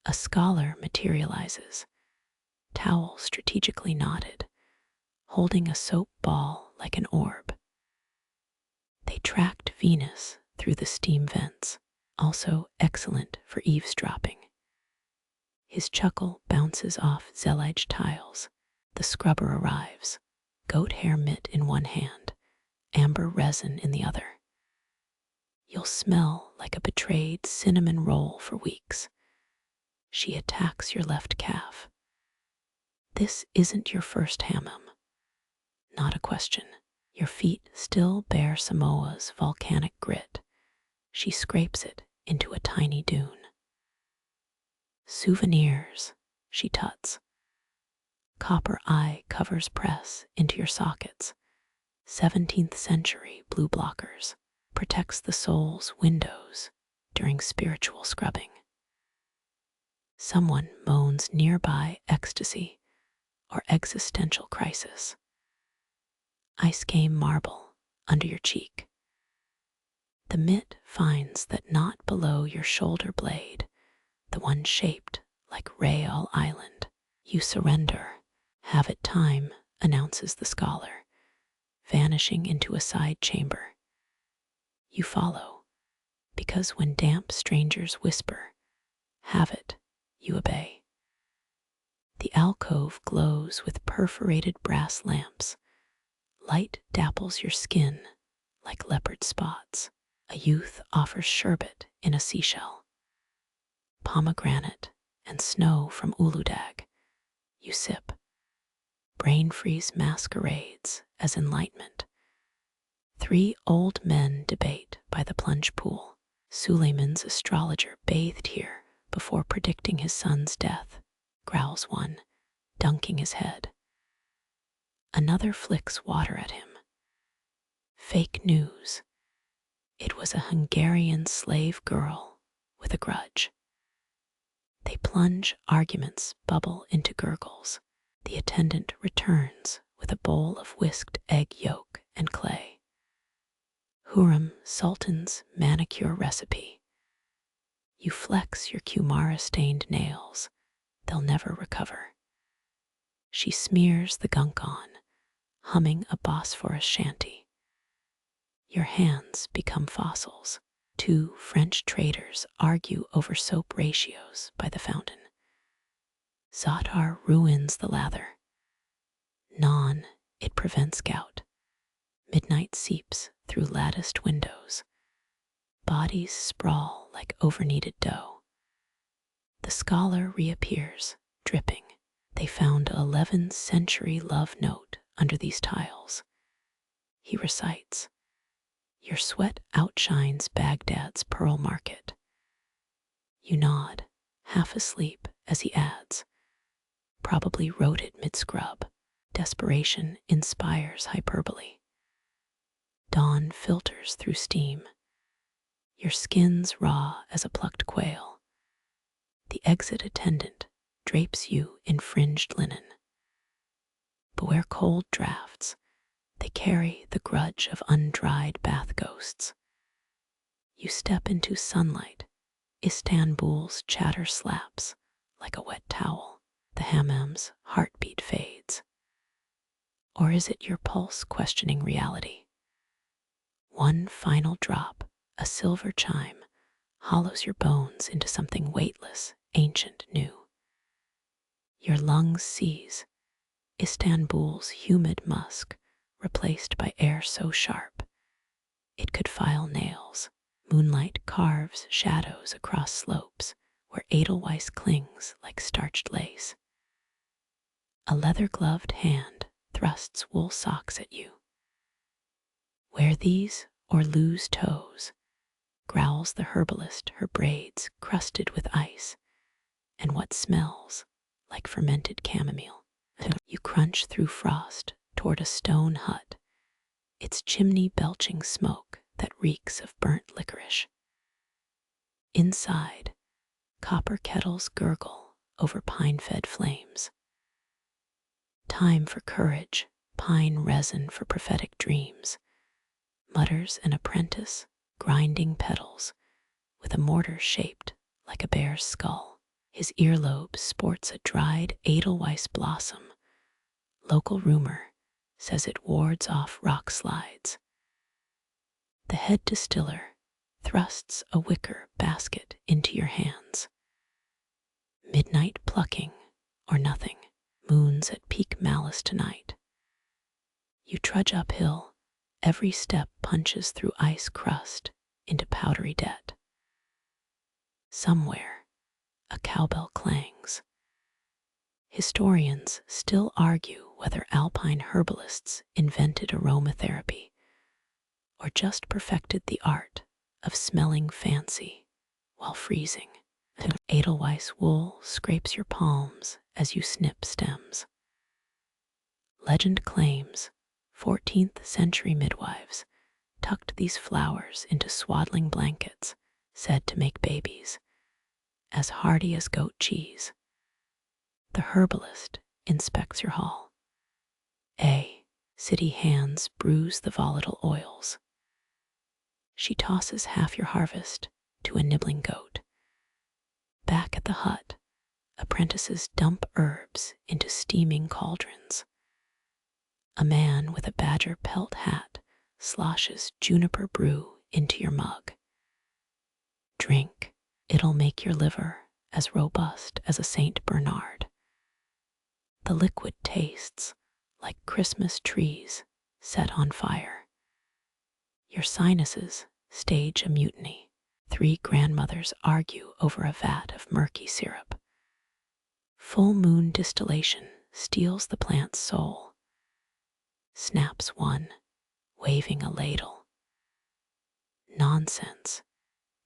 A scholar materializes, towel strategically knotted, holding a soap ball like an orb. They tracked Venus through the steam vents, also excellent for eavesdropping. His chuckle bounces off Zellige tiles. The scrubber arrives, goat hair mitt in one hand, amber resin in the other. You'll smell like a betrayed cinnamon roll for weeks. She attacks your left calf. This isn't your first hammam. Not a question. Your feet still bear Samoa's volcanic grit. She scrapes it into a tiny dune. Souvenirs, she tuts. Copper eye covers press into your sockets. 17th century blue blockers. Protects the soul's windows during spiritual scrubbing. Someone moans nearby ecstasy or existential crisis. Ice game marble under your cheek. The mitt finds that knot below your shoulder blade, the one shaped like Rayal Island. You surrender. Have it time, announces the scholar, vanishing into a side chamber. You follow, because when damp strangers whisper, have it, you obey. The alcove glows with perforated brass lamps. Light dapples your skin like leopard spots. A youth offers sherbet in a seashell. Pomegranate and snow from Uludag. You sip. Brain freeze masquerades as enlightenment. 3 old men debate by the plunge pool. Suleiman's astrologer bathed here before predicting his son's death, growls one, dunking his head. Another flicks water at him. Fake news. It was a Hungarian slave girl with a grudge. They plunge, arguments bubble into gurgles. The attendant returns with a bowl of whisked egg yolk and clay. Hurrem Sultan's manicure recipe. You flex your Kumara-stained nails. They'll never recover. She smears the gunk on, humming a Bosphorus shanty. Your hands become fossils. 2 French traders argue over soap ratios by the fountain. Zaatar ruins the lather. Non, it prevents gout. Midnight seeps through latticed windows. Bodies sprawl like overkneaded dough. The scholar reappears, dripping. They found a 11th century love note under these tiles. He recites, "Your sweat outshines Baghdad's pearl market." You nod, half asleep, as he adds, "Probably wrote it mid-scrub." Desperation inspires hyperbole. Dawn filters through steam. Your skin's raw as a plucked quail. The exit attendant drapes you in fringed linen. Beware cold drafts. They carry the grudge of undried bath ghosts. You step into sunlight. Istanbul's chatter slaps like a wet towel. The hammam's heartbeat fades. Or is it your pulse questioning reality? One final drop, a silver chime, hollows your bones into something weightless, ancient, new. Your lungs seize, Istanbul's humid musk, replaced by air so sharp it could file nails. Moonlight carves shadows across slopes where edelweiss clings like starched lace. A leather-gloved hand thrusts wool socks at you. "Wear these or lose toes," growls the herbalist, her braids crusted with ice and what smells like fermented chamomile. You crunch through frost toward a stone hut, its chimney belching smoke that reeks of burnt licorice. Inside, copper kettles gurgle over pine-fed flames. Time for courage, pine resin for prophetic dreams, mutters an apprentice, grinding petals with a mortar shaped like a bear's skull. His earlobe sports a dried edelweiss blossom. Local rumor says it wards off rock slides. The head distiller thrusts a wicker basket into your hands. Midnight plucking or nothing, moons at peak malice tonight. You trudge uphill, every step punches through ice crust into powdery debt. Somewhere, a cowbell clangs. Historians still argue whether alpine herbalists invented aromatherapy or just perfected the art of smelling fancy while freezing. Edelweiss wool scrapes your palms as you snip stems. Legend claims 14th century midwives tucked these flowers into swaddling blankets said to make babies as hardy as goat cheese. The herbalist inspects your haul. City hands brews the volatile oils. She tosses half your harvest to a nibbling goat. Back at the hut, apprentices dump herbs into steaming cauldrons. A man with a badger pelt hat sloshes juniper brew into your mug. Drink, it'll make your liver as robust as a Saint Bernard. The liquid tastes like Christmas trees set on fire. Your sinuses stage a mutiny. 3 grandmothers argue over a vat of murky syrup. Full moon distillation steals the plant's soul. Snaps one, waving a ladle. Nonsense.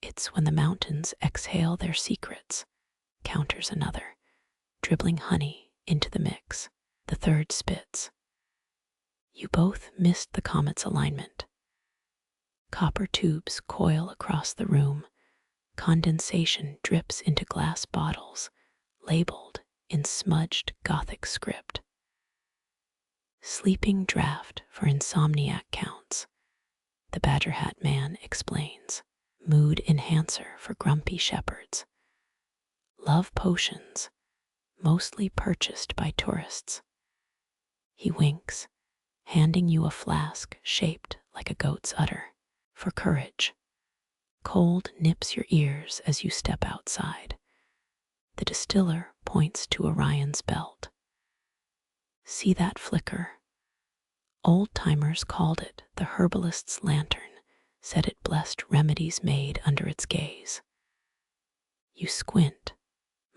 It's when the mountains exhale their secrets, counters another, dribbling honey into the mix. The third spits. You both missed the comet's alignment. Copper tubes coil across the room. Condensation drips into glass bottles, labeled in smudged Gothic script. Sleeping draft for insomniac counts, the badger hat man explains. Mood enhancer for grumpy shepherds. Love potions, mostly purchased by tourists. He winks, handing you a flask shaped like a goat's udder. For courage. Cold nips your ears as you step outside. The distiller points to Orion's belt. See that flicker? Old-timers called it the herbalist's lantern, said it blessed remedies made under its gaze. You squint,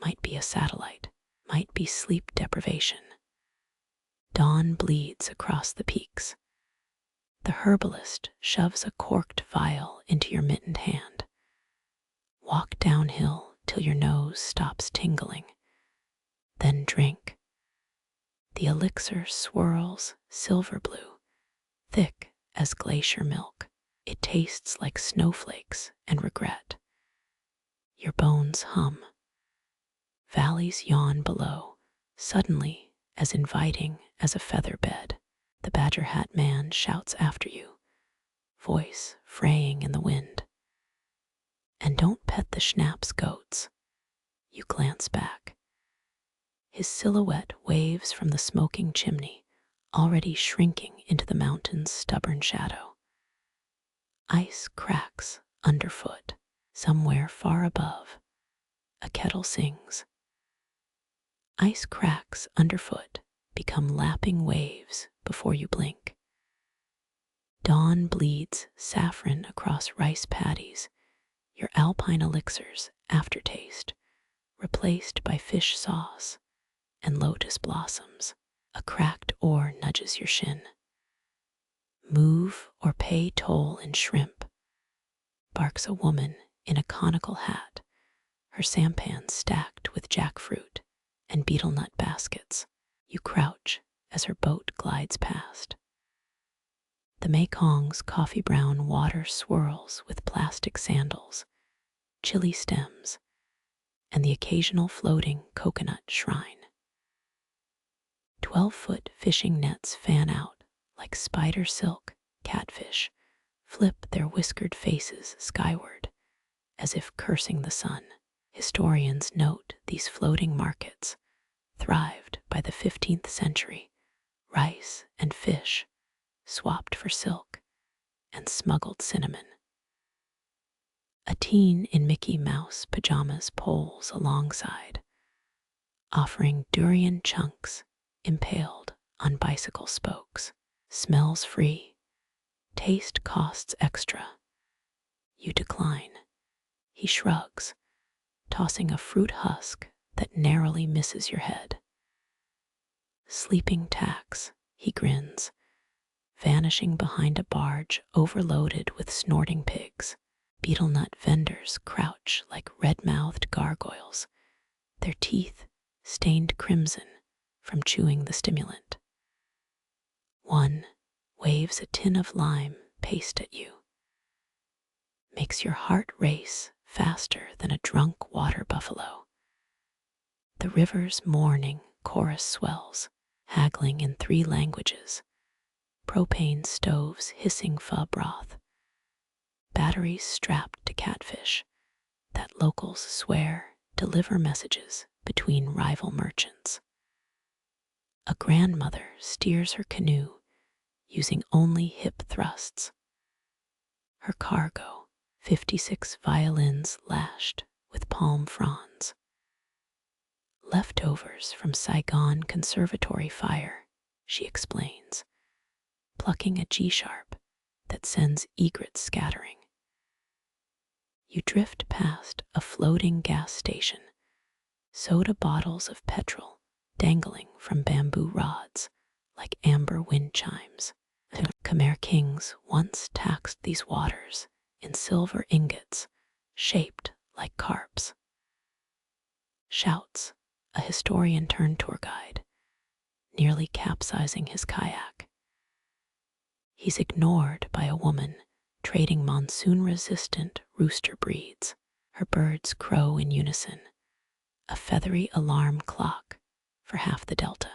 might be a satellite, might be sleep deprivation. Dawn bleeds across the peaks. The herbalist shoves a corked vial into your mittened hand. Walk downhill till your nose stops tingling. Then drink. The elixir swirls silver blue, thick as glacier milk. It tastes like snowflakes and regret. Your bones hum. Valleys yawn below, suddenly as inviting as a feather bed. The badger hat man shouts after you, voice fraying in the wind. And don't pet the schnapps goats. You glance back. His silhouette waves from the smoking chimney, already shrinking into the mountain's stubborn shadow. Ice cracks underfoot. Somewhere far above, a kettle sings. Ice cracks underfoot become lapping waves before you blink. Dawn bleeds saffron across rice paddies, your alpine elixir's aftertaste, replaced by fish sauce and lotus blossoms. A cracked oar nudges your shin. Move or pay toll in shrimp, barks a woman in a conical hat, her sampan stacked with jackfruit and betel nut baskets. You crouch as her boat glides past. The Mekong's coffee-brown water swirls with plastic sandals, chili stems, and the occasional floating coconut shrine. 12-foot fishing nets fan out like spider silk catfish, flip their whiskered faces skyward, as if cursing the sun. Historians note these floating markets thrived by the 15th century. Rice and fish swapped for silk and smuggled cinnamon. A teen in Mickey Mouse pajamas poles alongside, offering durian chunks impaled on bicycle spokes. Smells free, taste costs extra. You decline. He shrugs, tossing a fruit husk that narrowly misses your head. Sleeping tax, he grins, vanishing behind a barge overloaded with snorting pigs. Betel nut vendors crouch like red-mouthed gargoyles, their teeth stained crimson from chewing the stimulant. One waves a tin of lime paste at you. Makes your heart race faster than a drunk water buffalo. The river's mourning chorus swells, haggling in 3 languages. Propane stoves hissing pho broth. Batteries strapped to catfish that locals swear deliver messages between rival merchants. A grandmother steers her canoe using only hip thrusts. Her cargo, 56 violins lashed with palm fronds. Leftovers from Saigon conservatory fire, she explains, plucking a G-sharp that sends egrets scattering. You drift past a floating gas station, soda bottles of petrol dangling from bamboo rods like amber wind chimes. The Khmer kings once taxed these waters in silver ingots shaped like carps. Shouts a historian turned tour guide, nearly capsizing his kayak. He's ignored by a woman trading monsoon-resistant rooster breeds. Her birds crow in unison, a feathery alarm clock for half the delta.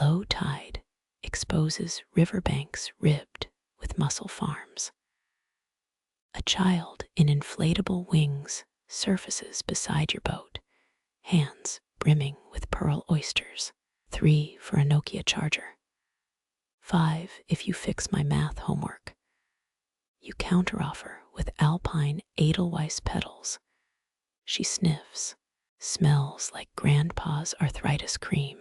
Low tide exposes riverbanks ribbed with mussel farms. A child in inflatable wings surfaces beside your boat, hands brimming with pearl oysters. 3 for a Nokia charger. 5 if you fix my math homework. You counteroffer with alpine edelweiss petals. She sniffs, smells like grandpa's arthritis cream.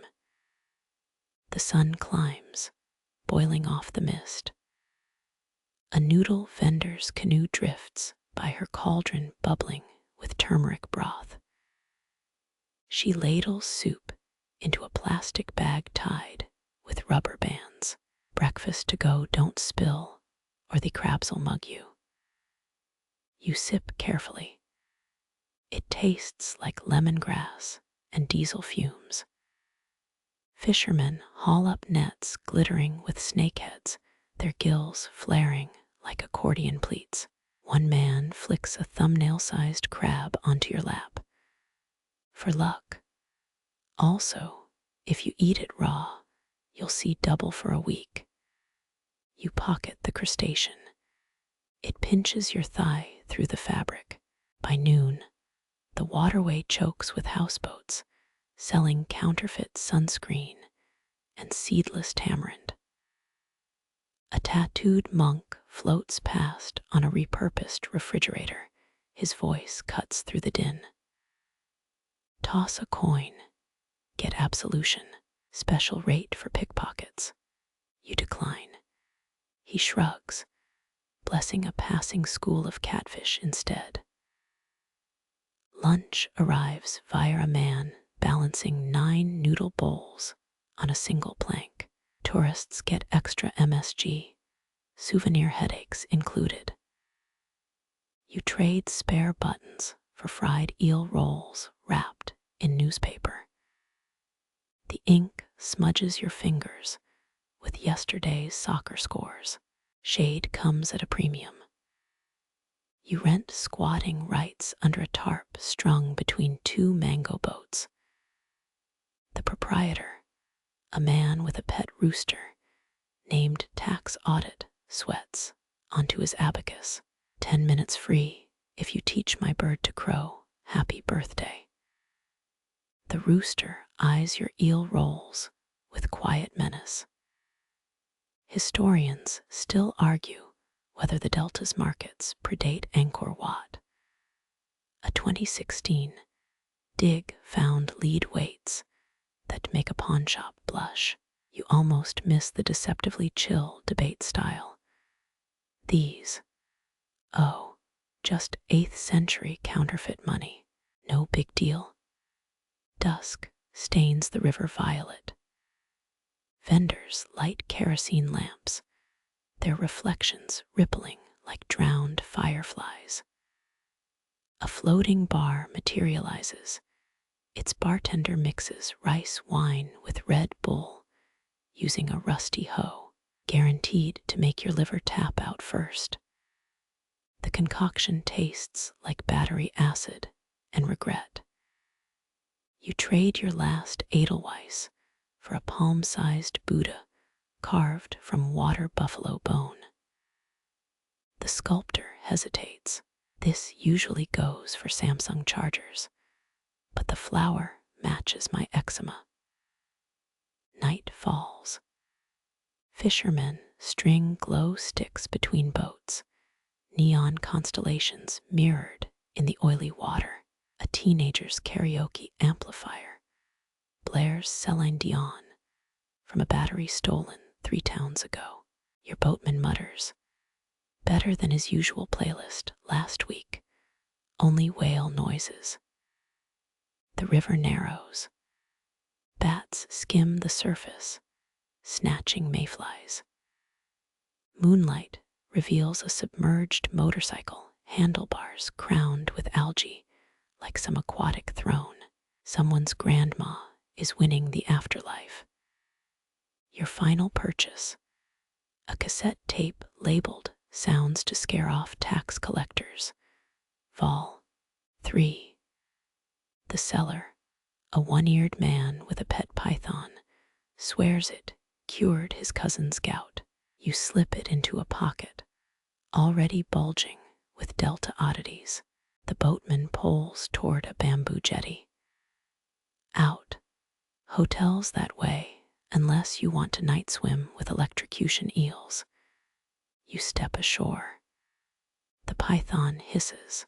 The sun climbs, boiling off the mist. A noodle vendor's canoe drifts by her cauldron bubbling with turmeric broth. She ladles soup into a plastic bag tied with rubber bands. Breakfast to go, don't spill, or the crabs'll mug you. You sip carefully. It tastes like lemongrass and diesel fumes. Fishermen haul up nets glittering with snakeheads, their gills flaring like accordion pleats. One man flicks a thumbnail-sized crab onto your lap. For luck. Also, if you eat it raw, you'll see double for a week. You pocket the crustacean. It pinches your thigh through the fabric. By noon, the waterway chokes with houseboats, selling counterfeit sunscreen and seedless tamarind. A tattooed monk floats past on a repurposed refrigerator. His voice cuts through the din. Toss a coin, get absolution, special rate for pickpockets. You decline. He shrugs, blessing a passing school of catfish instead. Lunch arrives via a man balancing 9 noodle bowls on a single plank. Tourists get extra MSG, souvenir headaches included. You trade spare buttons for fried eel rolls wrapped in newspaper. The ink smudges your fingers with yesterday's soccer scores. Shade comes at a premium. You rent squatting rights under a tarp strung between 2 mango boats. The proprietor, a man with a pet rooster named Tax Audit, sweats onto his abacus. 10 minutes free if you teach my bird to crow. Happy birthday. The rooster eyes your eel rolls with quiet menace. Historians still argue whether the Delta's markets predate Angkor Wat. A 2016 dig found lead weights that make a pawn shop blush. You almost miss the deceptively chill debate style. These, oh, just 8th century counterfeit money. No big deal. Dusk stains the river violet. Vendors light kerosene lamps, their reflections rippling like drowned fireflies. A floating bar materializes. Its bartender mixes rice wine with Red Bull using a rusty hoe, guaranteed to make your liver tap out first. The concoction tastes like battery acid and regret. You trade your last edelweiss for a palm-sized Buddha carved from water buffalo bone. The sculptor hesitates. This usually goes for Samsung chargers, but the flower matches my eczema. Night falls. Fishermen string glow sticks between boats, neon constellations mirrored in the oily water. A teenager's karaoke amplifier blares Celine Dion from a battery stolen 3 towns ago. Your boatman mutters, better than his usual playlist last week, only whale noises. The river narrows. Bats skim the surface, snatching mayflies. Moonlight reveals a submerged motorcycle, handlebars crowned with algae like some aquatic throne. Someone's grandma is winning the afterlife. Your final purchase, a cassette tape labeled Sounds to Scare Off Tax Collectors, Vol. 3. The seller, a one-eared man with a pet python, swears it cured his cousin's gout. You slip it into a pocket, already bulging with Delta oddities. The boatman poles toward a bamboo jetty. Out. Hotels that way, unless you want to night swim with electrocution eels. You step ashore. The python hisses.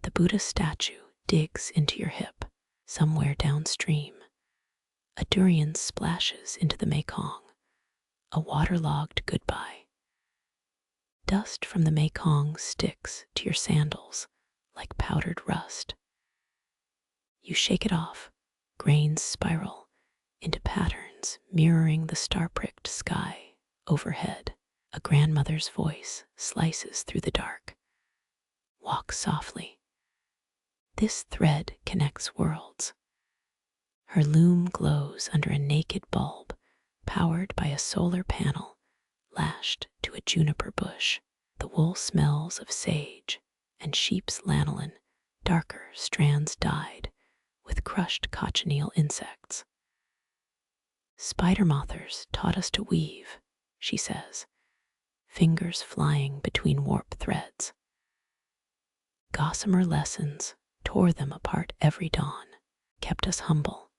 The Buddha statue digs into your hip, somewhere downstream. A durian splashes into the Mekong, a waterlogged goodbye. Dust from the Mekong sticks to your sandals like powdered rust. You shake it off, grains spiral into patterns mirroring the star-pricked sky overhead. A grandmother's voice slices through the dark. Walk softly. This thread connects worlds. Her loom glows under a naked bulb, powered by a solar panel lashed to a juniper bush. The wool smells of sage and sheep's lanolin, darker strands dyed with crushed cochineal insects. Spider mothers taught us to weave, she says, fingers flying between warp threads. Gossamer lessons tore them apart every dawn, kept us humble.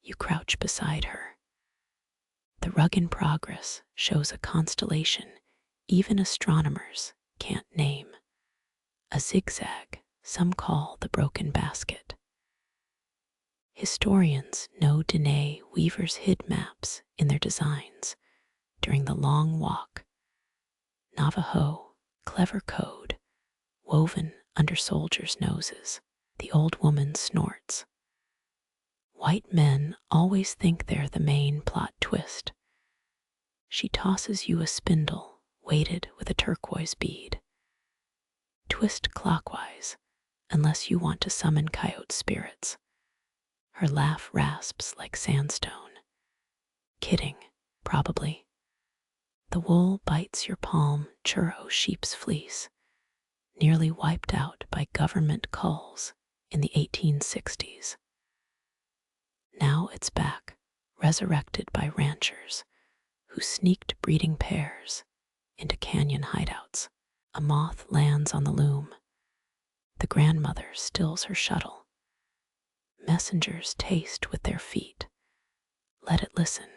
You crouch beside her. The rug in progress shows a constellation even astronomers can't name. A zigzag some call the broken basket. Historians know Dene weavers hid maps in their designs during the long walk. Navajo, clever code, woven under soldiers' noses. The old woman snorts. White men always think they're the main plot twist. She tosses you a spindle weighted with a turquoise bead. Twist clockwise, unless you want to summon coyote spirits. Her laugh rasps like sandstone. Kidding, probably. The wool bites your palm, churro sheep's fleece, nearly wiped out by government culls in the 1860s. Now it's back, resurrected by ranchers who sneaked breeding pairs into canyon hideouts. A moth lands on the loom. The grandmother stills her shuttle. Messengers taste with their feet. Let it listen.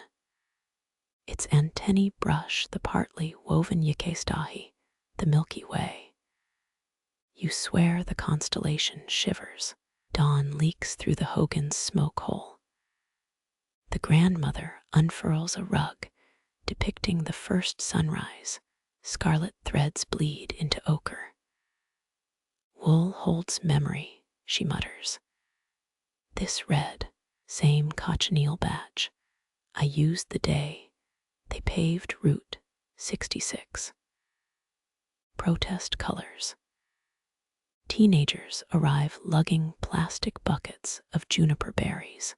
Its antennae brush the partly woven Yikestahi, the Milky Way. You swear the constellation shivers. Dawn leaks through the Hogan's smoke hole. The grandmother unfurls a rug depicting the first sunrise. Scarlet threads bleed into ochre. Wool holds memory, she mutters. This red, same cochineal batch. I used the day they paved Route 66. Protest colors. Teenagers arrive lugging plastic buckets of juniper berries.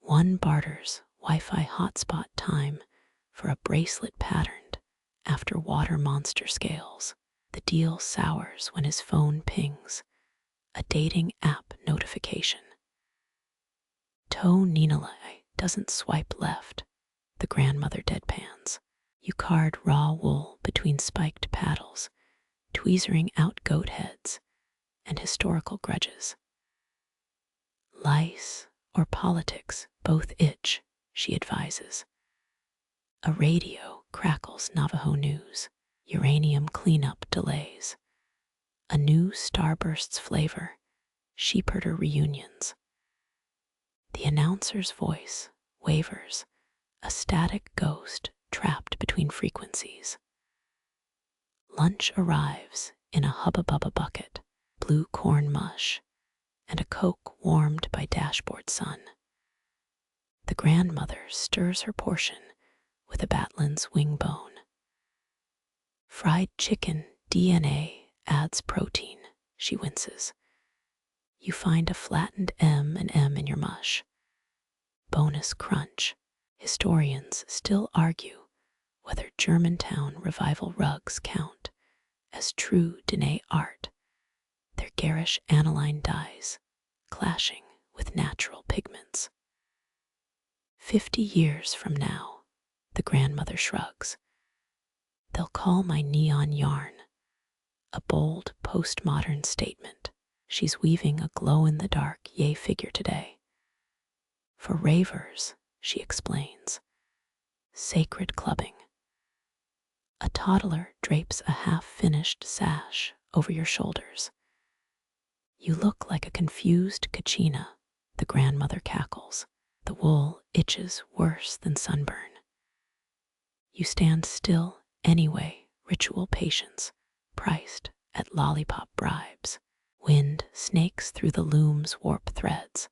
One barters Wi-Fi hotspot time for a bracelet patterned after water monster scales. The deal sours when his phone pings a dating app notification. Toe Ninalai doesn't swipe left, the grandmother deadpans. You card raw wool between spiked paddles, tweezering out goat heads and historical grudges. Lice or politics both itch, she advises. A radio crackles Navajo news. Uranium cleanup delays. A new starburst's flavor, sheepherder reunions. The announcer's voice wavers, a static ghost trapped between frequencies. Lunch arrives in a hubba-bubba bucket, blue corn mush, and a Coke warmed by dashboard sun. The grandmother stirs her portion with a batlin's wing bone. Fried chicken DNA adds protein, she winces. You find a flattened M and M in your mush. Bonus crunch. Historians still argue whether Germantown revival rugs count as true Dene art, their garish aniline dyes clashing with natural pigments. 50 years from now, the grandmother shrugs. They'll call my neon yarn a bold postmodern statement. She's weaving a glow-in-the-dark yay figure today. For ravers, she explains, sacred clubbing. A toddler drapes a half-finished sash over your shoulders. You look like a confused kachina, the grandmother cackles. The wool itches worse than sunburn. You stand still anyway, ritual patience, priced at lollipop bribes. Wind snakes through the loom's warp threads,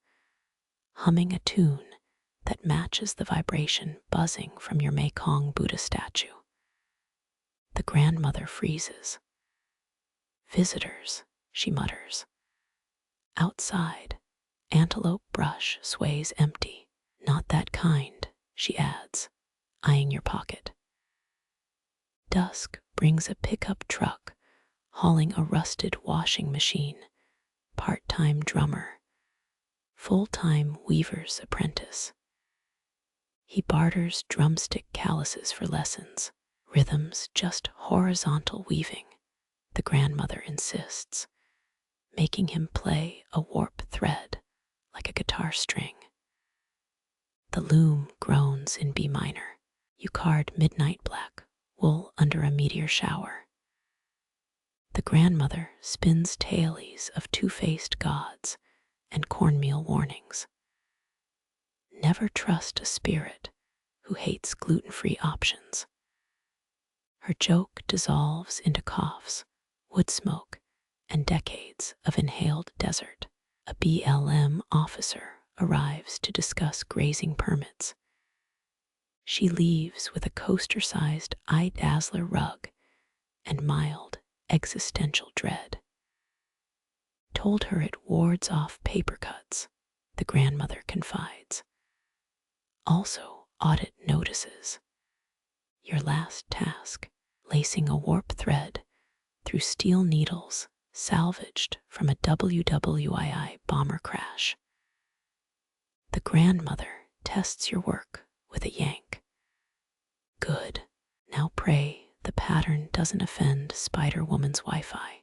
humming a tune that matches the vibration buzzing from your Mekong Buddha statue. The grandmother freezes. Visitors, she mutters. Outside, antelope brush sways empty. Not that kind, she adds, eyeing your pocket. Dusk brings a pickup truck hauling a rusted washing machine, part-time drummer, full-time weaver's apprentice. He barters drumstick calluses for lessons, rhythms just horizontal weaving, the grandmother insists, making him play a warp thread like a guitar string. The loom groans in B minor. You card midnight black, wool under a meteor shower. The grandmother spins tailies of two-faced gods and cornmeal warnings. Never trust a spirit who hates gluten-free options. Her joke dissolves into coughs, wood smoke, and decades of inhaled desert. A BLM officer arrives to discuss grazing permits. She leaves with a coaster-sized eye-dazzler rug and mild existential dread. Told her it wards off paper cuts, the grandmother confides. Also audit notices. Your last task, lacing a warp thread through steel needles salvaged from a WWII bomber crash. The grandmother tests your work with a yank. Good. Now pray the pattern doesn't offend Spider-Woman's Wi-Fi.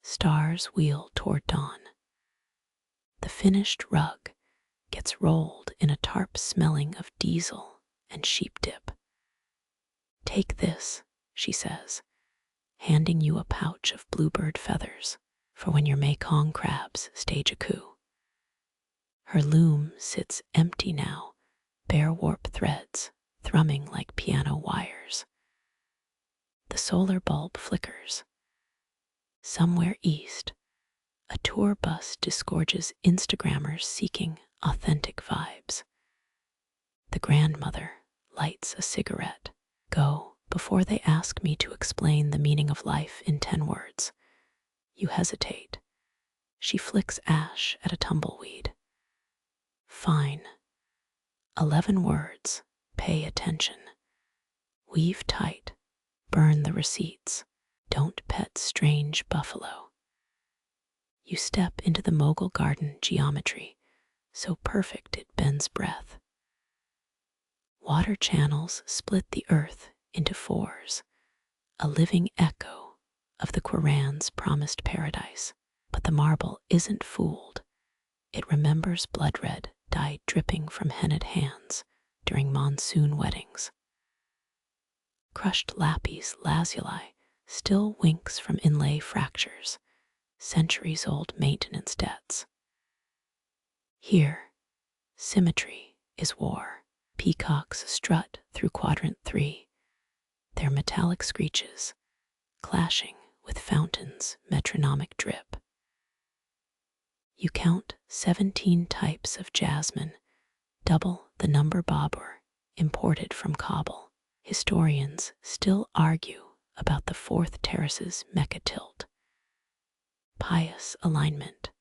Stars wheel toward dawn. The finished rug gets rolled in a tarp smelling of diesel and sheep dip. Take this, she says, handing you a pouch of bluebird feathers for when your Mekong crabs stage a coup. Her loom sits empty now, bare warp threads thrumming like piano wires. The solar bulb flickers. Somewhere east, a tour bus disgorges Instagrammers seeking authentic vibes. The grandmother lights a cigarette. Go, before they ask me to explain the meaning of life in 10 words. You hesitate. She flicks ash at a tumbleweed. Fine. 11 words. Pay attention. Weave tight. Burn the receipts. Don't pet strange buffalo. You step into the mogul garden geometry, so perfect it bends breath. Water channels split the earth into 4s, a living echo of the Quran's promised paradise. But the marble isn't fooled. It remembers blood red dye dripping from henna'd hands during monsoon weddings. Crushed lapis lazuli still winks from inlay fractures, centuries-old maintenance debts. Here, symmetry is war. Peacocks strut through quadrant 3, their metallic screeches clashing with fountains' metronomic drip. You count 17 types of jasmine, double the number Babur imported from Kabul. Historians still argue about the 4th terrace's Mecca tilt, pious alignment,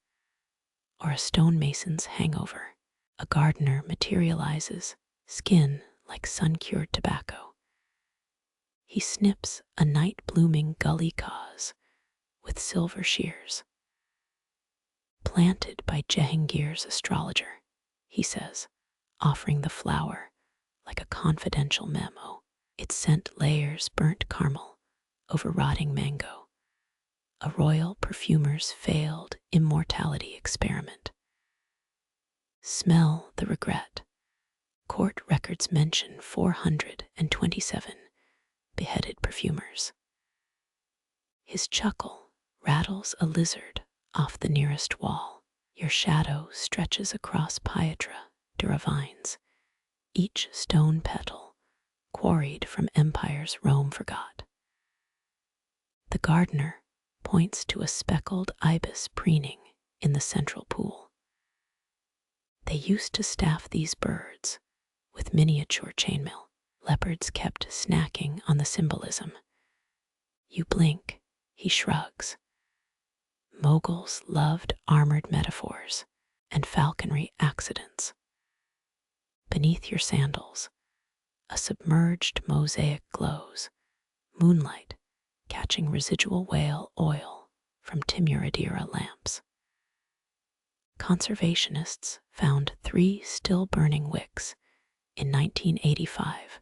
or a stonemason's hangover. A gardener materializes, skin like sun-cured tobacco. He snips a night-blooming gully cause with silver shears. Planted by Jehangir's astrologer, he says, offering the flower like a confidential memo. Its scent layers burnt caramel over rotting mango, a royal perfumer's failed immortality experiment. Smell the regret. Court records mention 427 beheaded perfumers. His chuckle rattles a lizard off the nearest wall. Your shadow stretches across Pietra vines, each stone petal quarried from empires Rome forgot. The gardener points to a speckled ibis preening in the central pool. They used to staff these birds with miniature chainmail. Leopards kept snacking on the symbolism. You blink, he shrugs. Moguls loved armored metaphors and falconry accidents. Beneath your sandals, a submerged mosaic glows, moonlight catching residual whale oil from Fatimid-era lamps. Conservationists found 3 still-burning wicks in 1985,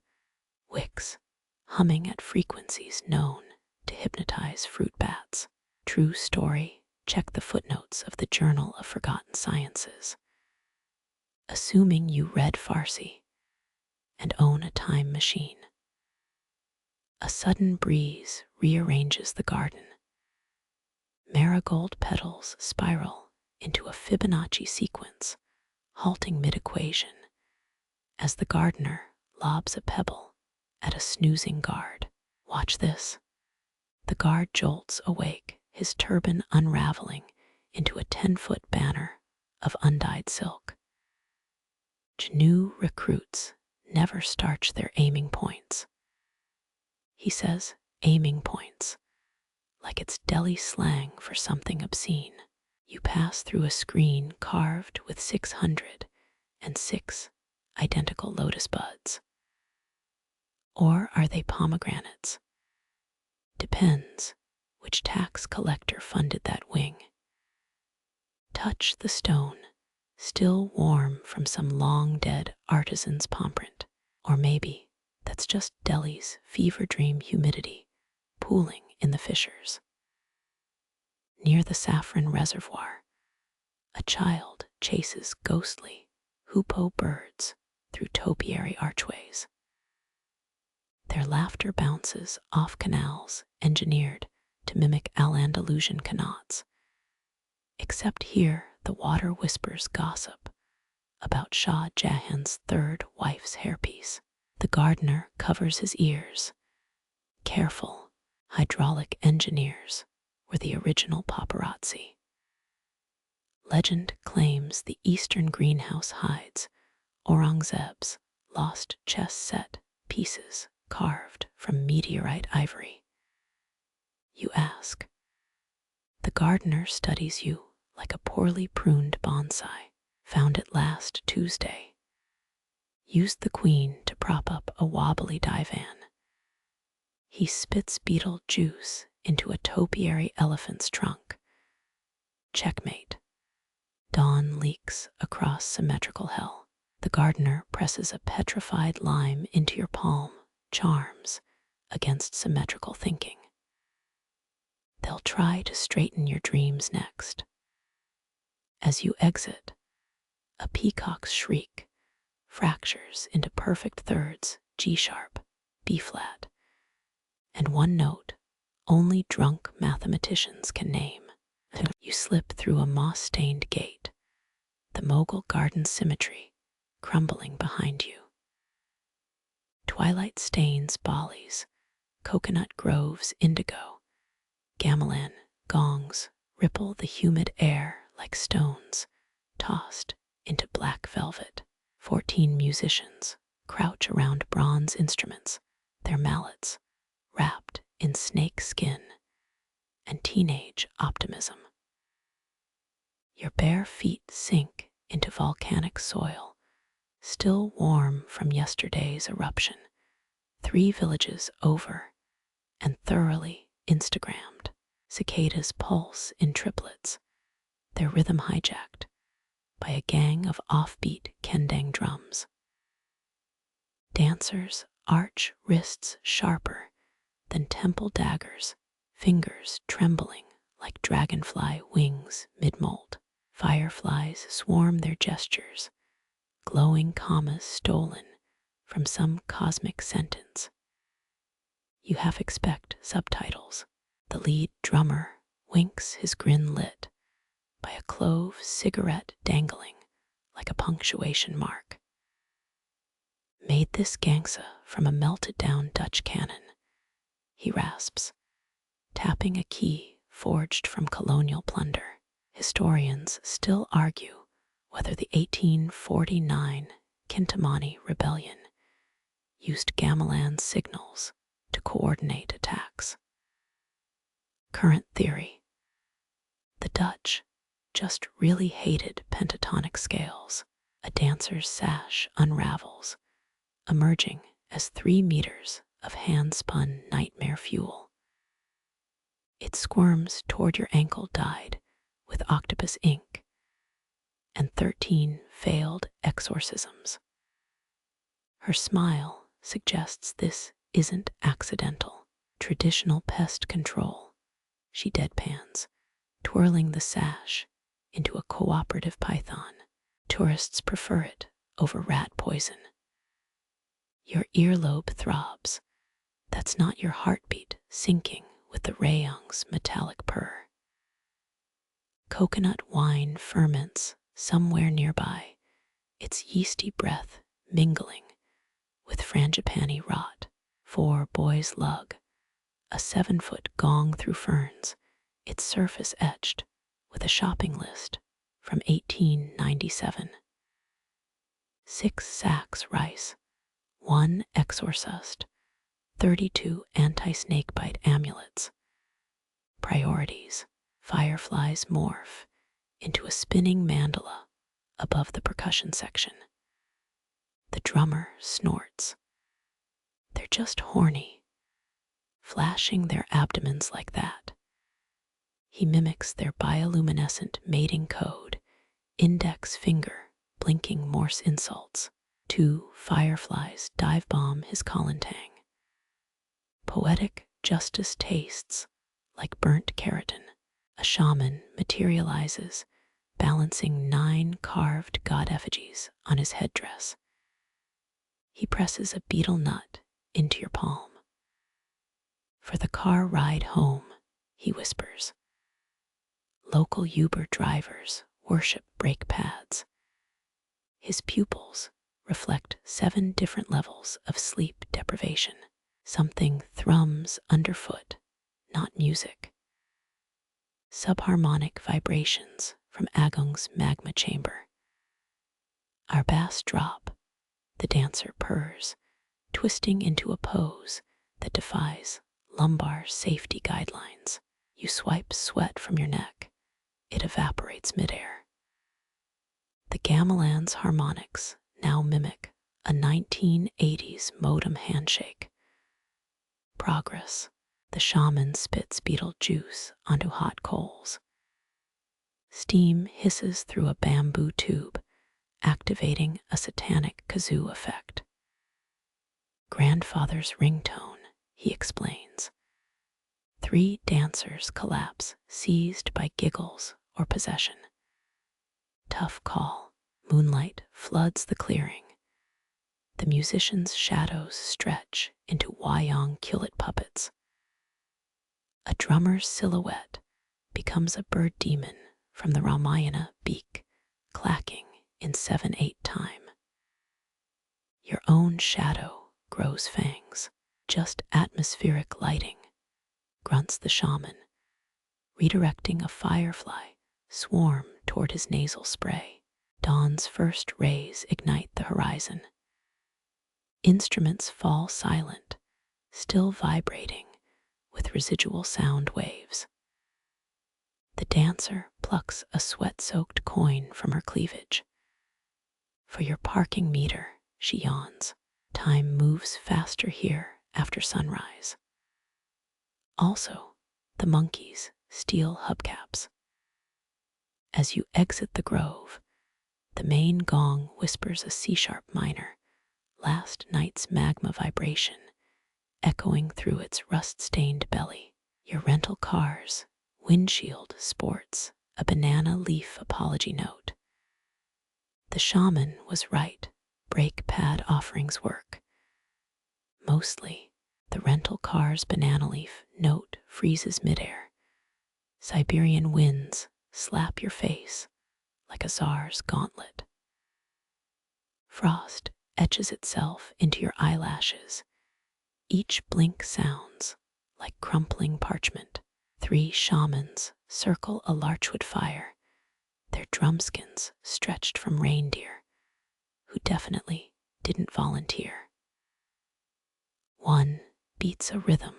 wicks humming at frequencies known to hypnotize fruit bats. True story, check the footnotes of the Journal of Forgotten Sciences. Assuming you read Farsi and own a time machine. A sudden breeze rearranges the garden. Marigold petals spiral into a Fibonacci sequence, halting mid-equation as the gardener lobs a pebble at a snoozing guard. Watch this. The guard jolts awake, his turban unraveling into a 10-foot banner of undyed silk. New recruits never starch their aiming points. He says aiming points, like it's Delhi slang for something obscene. You pass through a screen carved with 606 identical lotus buds. Or are they pomegranates? Depends which tax collector funded that wing. Touch the stone, still warm from some long-dead artisan's palm print. Or maybe that's just Delhi's fever dream humidity pooling in the fissures. Near the saffron reservoir, a child chases ghostly hoopoe birds through topiary archways. Their laughter bounces off canals engineered to mimic Al-Andalusian canals. Except here, the water whispers gossip about Shah Jahan's 3rd wife's hairpiece. The gardener covers his ears. Careful, hydraulic engineers were the original paparazzi. Legend claims the eastern greenhouse hides Aurangzeb's lost chess set pieces carved from meteorite ivory. You ask. The gardener studies you like a poorly pruned bonsai, found it last Tuesday. Used the queen to prop up a wobbly divan. He spits beetle juice into a topiary elephant's trunk. Checkmate. Dawn leaks across symmetrical hell. The gardener presses a petrified lime into your palm, charms against symmetrical thinking. They'll try to straighten your dreams next. As you exit, a peacock's shriek fractures into perfect thirds, G-sharp, B-flat, and one note only drunk mathematicians can name. You slip through a moss-stained gate, the Mogul garden symmetry crumbling behind you. Twilight stains Bali's, coconut groves indigo, gamelan gongs ripple the humid air like stones tossed into black velvet. 14 musicians crouch around bronze instruments, their mallets wrapped in snake skin and teenage optimism. Your bare feet sink into volcanic soil, still warm from yesterday's eruption, 3 villages over and thoroughly Instagrammed. Cicadas pulse in triplets, their rhythm hijacked by a gang of offbeat kendang drums. Dancers arch wrists sharper than temple daggers, fingers trembling like dragonfly wings mid-molt. Fireflies swarm their gestures, glowing commas stolen from some cosmic sentence. You half expect subtitles. The lead drummer winks, his grin lit by a clove cigarette dangling like a punctuation mark. Made this gangsa from a melted-down Dutch cannon, he rasps, tapping a key forged from colonial plunder. Historians still argue whether the 1849 Kintamani Rebellion used gamelan signals to coordinate attacks. Current theory: the Dutch just really hated pentatonic scales. A dancer's sash unravels, emerging as 3 meters of hand-spun nightmare fuel. It squirms toward your ankle dyed with octopus ink and 13 failed exorcisms. Her smile suggests this isn't accidental. Traditional pest control, she deadpans, twirling the sash into a cooperative python. Tourists prefer it over rat poison. Your earlobe throbs. That's not your heartbeat syncing with the rayong's metallic purr. Coconut wine ferments somewhere nearby, its yeasty breath mingling with frangipani rot. 4 boys lug, a 7-foot gong through ferns, its surface etched with a shopping list from 1897. 6 sacks rice, 1 exorcist, 32 anti-snakebite amulets. Priorities: fireflies morph into a spinning mandala above the percussion section. The drummer snorts. They're just horny, flashing their abdomens like that. He mimics their bioluminescent mating code, index finger blinking Morse insults. 2 fireflies dive bomb his colantang. Poetic justice tastes like burnt keratin. A shaman materializes, balancing 9 carved god effigies on his headdress. He presses a beetle nut into your palm. For the car ride home, he whispers. Local Uber drivers worship brake pads. His pupils reflect 7 different levels of sleep deprivation. Something thrums underfoot, not music. Subharmonic vibrations from Agung's magma chamber. Our bass drop, the dancer purrs, twisting into a pose that defies lumbar safety guidelines. You swipe sweat from your neck. It evaporates midair. The gamelan's harmonics now mimic a 1980s modem handshake. Progress. The shaman spits beetle juice onto hot coals. Steam hisses through a bamboo tube, activating a satanic kazoo effect. Grandfather's ringtone, he explains. 3 dancers collapse, seized by giggles or possession. Tough call. Moonlight floods the clearing. The musicians' shadows stretch into Wyong Killit puppets. A drummer's silhouette becomes a bird demon from the Ramayana beak, clacking in 7/8 time. Your own shadow grows fangs. Just atmospheric lighting, grunts the shaman, redirecting a firefly swarm toward his nasal spray. Dawn's first rays ignite the horizon. Instruments fall silent, still vibrating with residual sound waves. The dancer plucks a sweat-soaked coin from her cleavage. For your parking meter, she yawns. Time moves faster here after sunrise. Also, the monkeys steal hubcaps. As you exit the grove, the main gong whispers a C-sharp minor, last night's magma vibration, echoing through its rust-stained belly. Your rental car's windshield sports a banana leaf apology note. The shaman was right. Brake pad offerings work. Mostly, the rental car's banana leaf note freezes midair. Siberian winds slap your face like a czar's gauntlet. Frost etches itself into your eyelashes. Each blink sounds like crumpling parchment. 3 shamans circle a larchwood fire, their drumskins stretched from reindeer, who definitely didn't volunteer. 1 beats a rhythm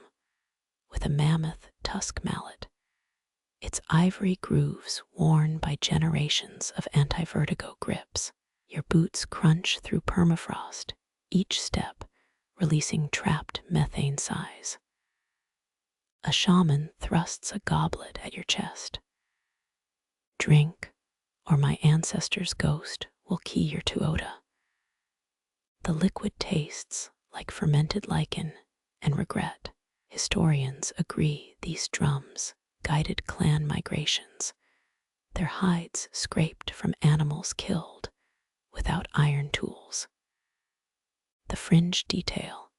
with a mammoth tusk mallet, its ivory grooves worn by generations of anti-vertigo grips. Your boots crunch through permafrost, each step releasing trapped methane sighs. A shaman thrusts a goblet at your chest. Drink, or my ancestor's ghost will key your tuota. The liquid tastes like fermented lichen and regret. Historians agree these drums guided clan migrations, their hides scraped from animals killed without iron tools. The fringe detail,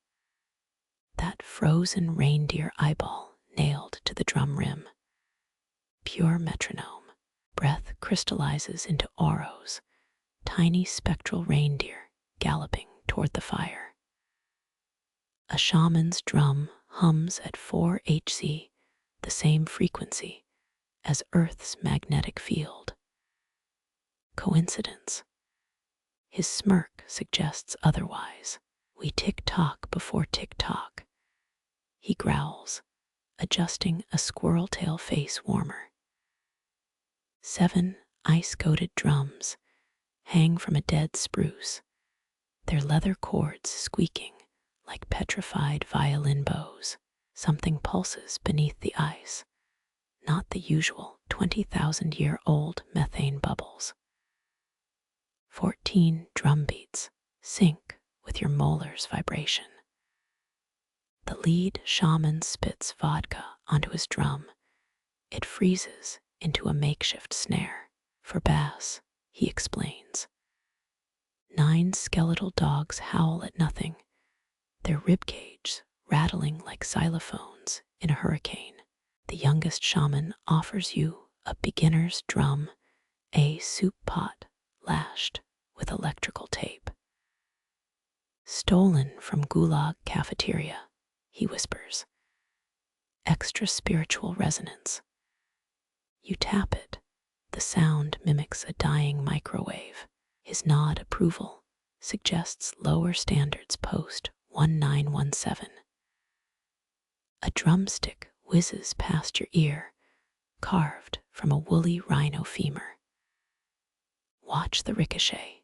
that frozen reindeer eyeball nailed to the drum rim. Pure metronome, breath crystallizes into auros, tiny spectral reindeer galloping toward the fire. A shaman's drum hums at 4 Hz, the same frequency as Earth's magnetic field. Coincidence? His smirk suggests otherwise. We tick-tock before tick-tock. He growls, adjusting a squirrel tail face warmer. 7 ice-coated drums hang from a dead spruce, their leather cords squeaking like petrified violin bows. Something pulses beneath the ice, not the usual 20,000-year-old methane bubbles. 14 drum beats sync with your molars' vibration. The lead shaman spits vodka onto his drum. It freezes into a makeshift snare. For bass, he explains. 9 skeletal dogs howl at nothing, their ribcage rattling like xylophones in a hurricane. The youngest shaman offers you a beginner's drum, a soup pot lashed with electrical tape. Stolen from Gulag cafeteria, he whispers. Extra spiritual resonance. You tap it. The sound mimics a dying microwave. His nod approval suggests lower standards post 1917. A drumstick whizzes past your ear, carved from a woolly rhino femur. Watch the ricochet,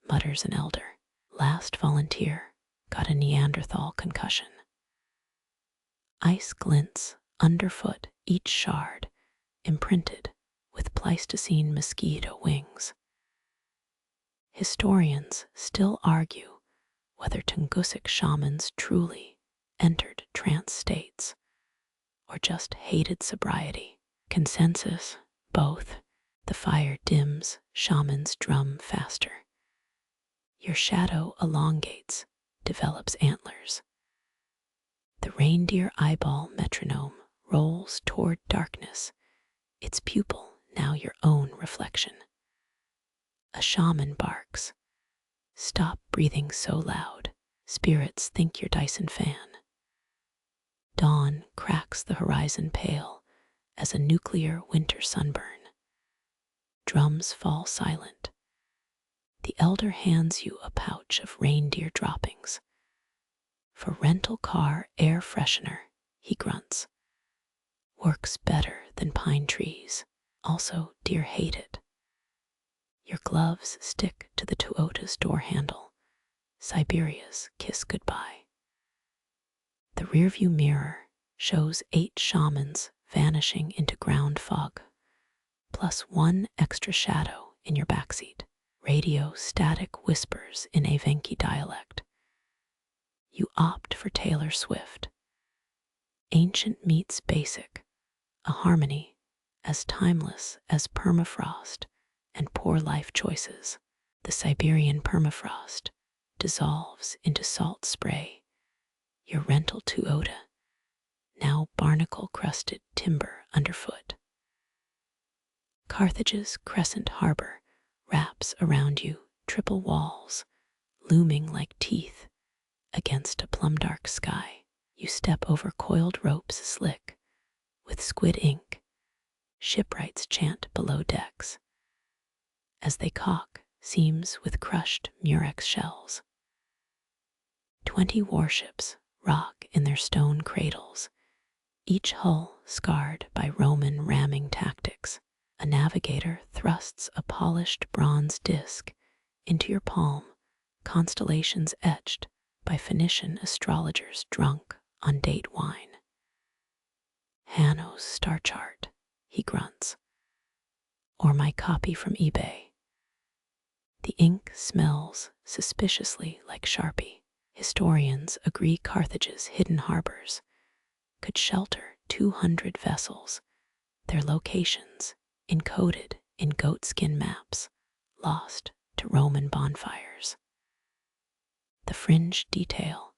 mutters an elder. Last volunteer got a Neanderthal concussion. Ice glints underfoot each shard, imprinted with Pleistocene mosquito wings. Historians still argue whether Tungusic shamans truly entered trance states or just hated sobriety. Consensus, both. The fire dims shaman's drum faster. Your shadow elongates, develops antlers. The reindeer eyeball metronome rolls toward darkness, its pupil now your own reflection. A shaman barks. Stop breathing so loud. Spirits think your Dyson fan. Dawn cracks the horizon pale as a nuclear winter sunburn. Drums fall silent. The elder hands you a pouch of reindeer droppings. For rental car air freshener, he grunts. Works better than pine trees. Also, deer hate it. Your gloves stick to the Toyota's door handle. Siberia's kiss goodbye. The rearview mirror shows 8 shamans vanishing into ground fog, plus 1 extra shadow in your backseat. Radio static whispers in a Venki dialect. You opt for Taylor Swift. Ancient meets basic, a harmony as timeless as permafrost and poor life choices. The Siberian permafrost dissolves into salt spray. Your rental Toyota, now barnacle-crusted timber underfoot. Carthage's crescent harbor wraps around you triple walls looming like teeth against a plum-dark sky. You step over coiled ropes slick with squid ink. Shipwrights chant below decks as they caulk seams with crushed murex shells. 20 warships rock in their stone cradles, each hull scarred by Roman ramming tactics. A navigator thrusts a polished bronze disc into your palm, constellations etched by Phoenician astrologers drunk on date wine. Hanno's star chart, he grunts, or my copy from eBay. The ink smells suspiciously like Sharpie. Historians agree Carthage's hidden harbors could shelter 200 vessels, their locations encoded in goatskin maps lost to Roman bonfires. The fringe detail,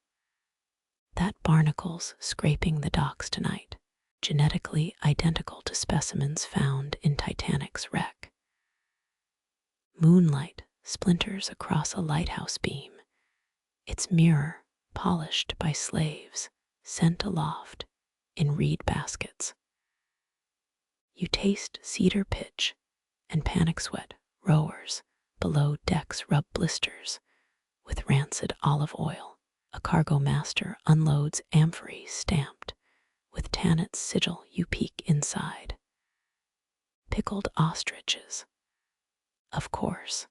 that barnacles scraping the docks tonight, genetically identical to specimens found in Titanic's wreck. Moonlight splinters across a lighthouse beam, its mirror polished by slaves sent aloft in reed baskets. You taste cedar pitch and panic sweat rowers below decks rub blisters with rancid olive oil. A cargo master unloads amphory stamped with Tannet's sigil. You peek inside. Pickled ostriches, of course.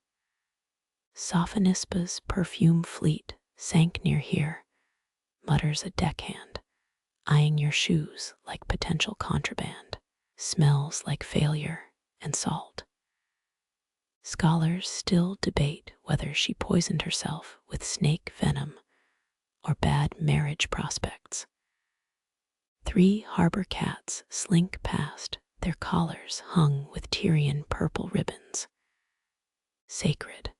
Sophonisba's perfume fleet sank near here, mutters a deckhand, eyeing your shoes like potential contraband. Smells like failure and salt. Scholars still debate whether she poisoned herself with snake venom or bad marriage prospects. 3 harbor cats slink past, their collars hung with Tyrian purple ribbons. Sacred,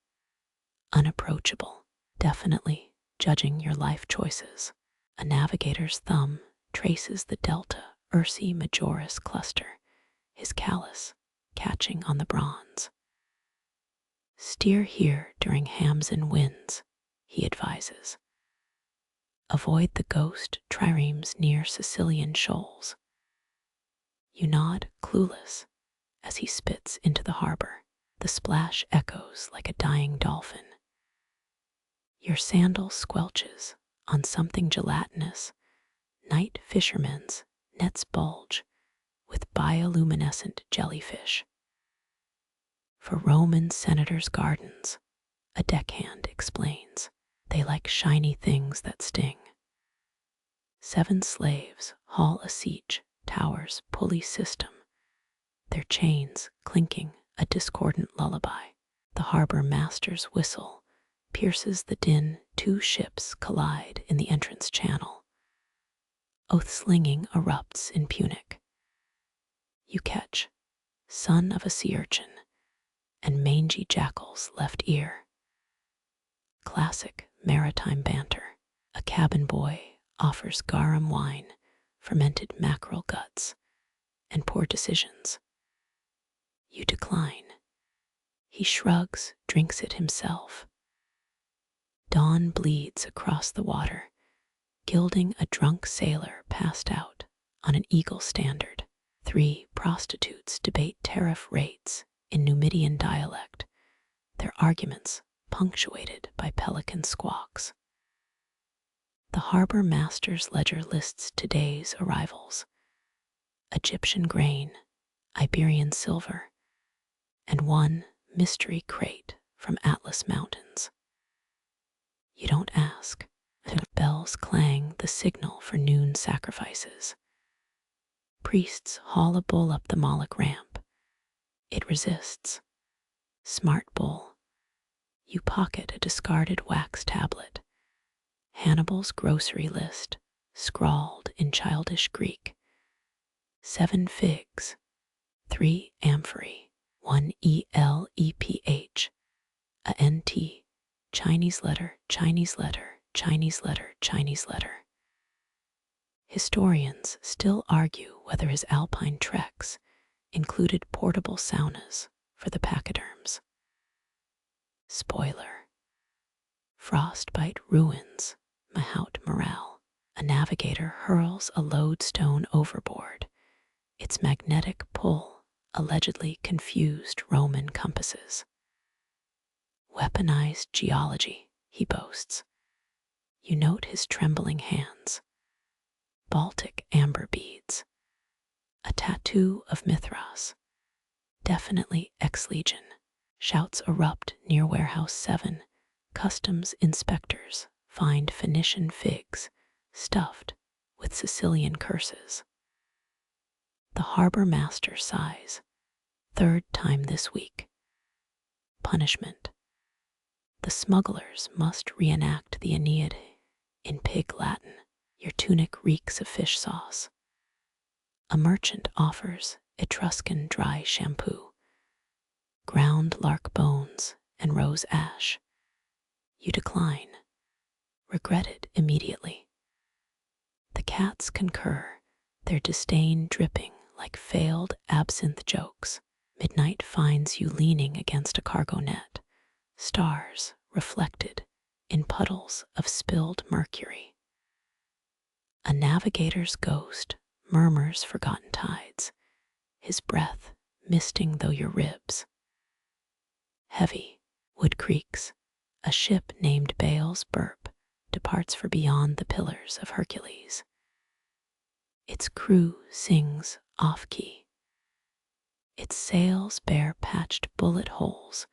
unapproachable, definitely judging your life choices. A navigator's thumb traces the Delta Ursae Majoris cluster, his callus catching on the bronze. Steer here during hams and winds, he advises. Avoid the ghost triremes near Sicilian shoals. You nod, clueless, as he spits into the harbor. The splash echoes like a dying dolphin. Your sandal squelches on something gelatinous. Night fishermen's nets bulge with bioluminescent jellyfish. For Roman senators' gardens, a deckhand explains, they like shiny things that sting. 7 slaves haul a siege tower's pulley system, their chains clinking a discordant lullaby. The harbor master's whistle pierces the din. 2 ships collide in the entrance channel. Oath-slinging erupts in Punic. You catch son of a sea urchin and mangy jackal's left ear. Classic maritime banter. A cabin boy offers garum wine, fermented mackerel guts, and poor decisions. You decline. He shrugs, drinks it himself. Dawn bleeds across the water, gilding a drunk sailor passed out on an eagle standard. 3 prostitutes debate tariff rates in Numidian dialect, their arguments punctuated by pelican squawks. The harbor master's ledger lists today's arrivals: Egyptian grain, Iberian silver, and 1 mystery crate from Atlas Mountains. You don't ask. Bells clang the signal for noon sacrifices. Priests haul a bull up the Moloch ramp. It resists. Smart bull. You pocket a discarded wax tablet. Hannibal's grocery list, scrawled in childish Greek. 7 figs, 3 amphory, 1 ELEPH, a NT, Chinese letter, Chinese letter, Chinese letter, Chinese letter. Historians still argue whether his alpine treks included portable saunas for the pachyderms. Spoiler: Frostbite ruins Mahout morale. A navigator hurls a lodestone overboard. Its magnetic pull allegedly confused Roman compasses. Weaponized geology, he boasts. You note his trembling hands. Baltic amber beads. A tattoo of Mithras. Definitely ex-legion. Shouts erupt near Warehouse 7. Customs inspectors find Phoenician figs stuffed with Sicilian curses. The harbor master sighs. Third time this week. Punishment. The smugglers must reenact the Aeneid in pig Latin. Your tunic reeks of fish sauce. A merchant offers Etruscan dry shampoo, ground lark bones, and rose ash. You decline, regretted immediately. The cats concur, their disdain dripping like failed absinthe jokes. Midnight finds you leaning against a cargo net, stars reflected in puddles of spilled mercury. A navigator's ghost murmurs forgotten tides, his breath misting though your ribs. Heavy, wood creaks, a ship named Baal's Burp departs for beyond the pillars of Hercules. Its crew sings off-key. Its sails bear patched bullet holes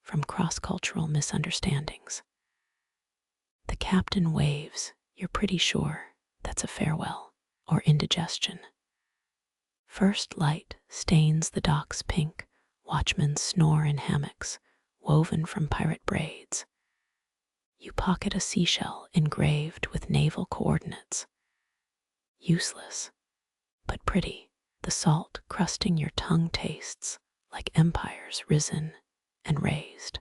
from cross-cultural misunderstandings. The captain waves, you're pretty sure that's a farewell or indigestion. First light stains the docks pink, watchmen snore in hammocks woven from pirate braids. You pocket a seashell engraved with naval coordinates. Useless, but pretty, the salt crusting your tongue tastes like empires risen and raised,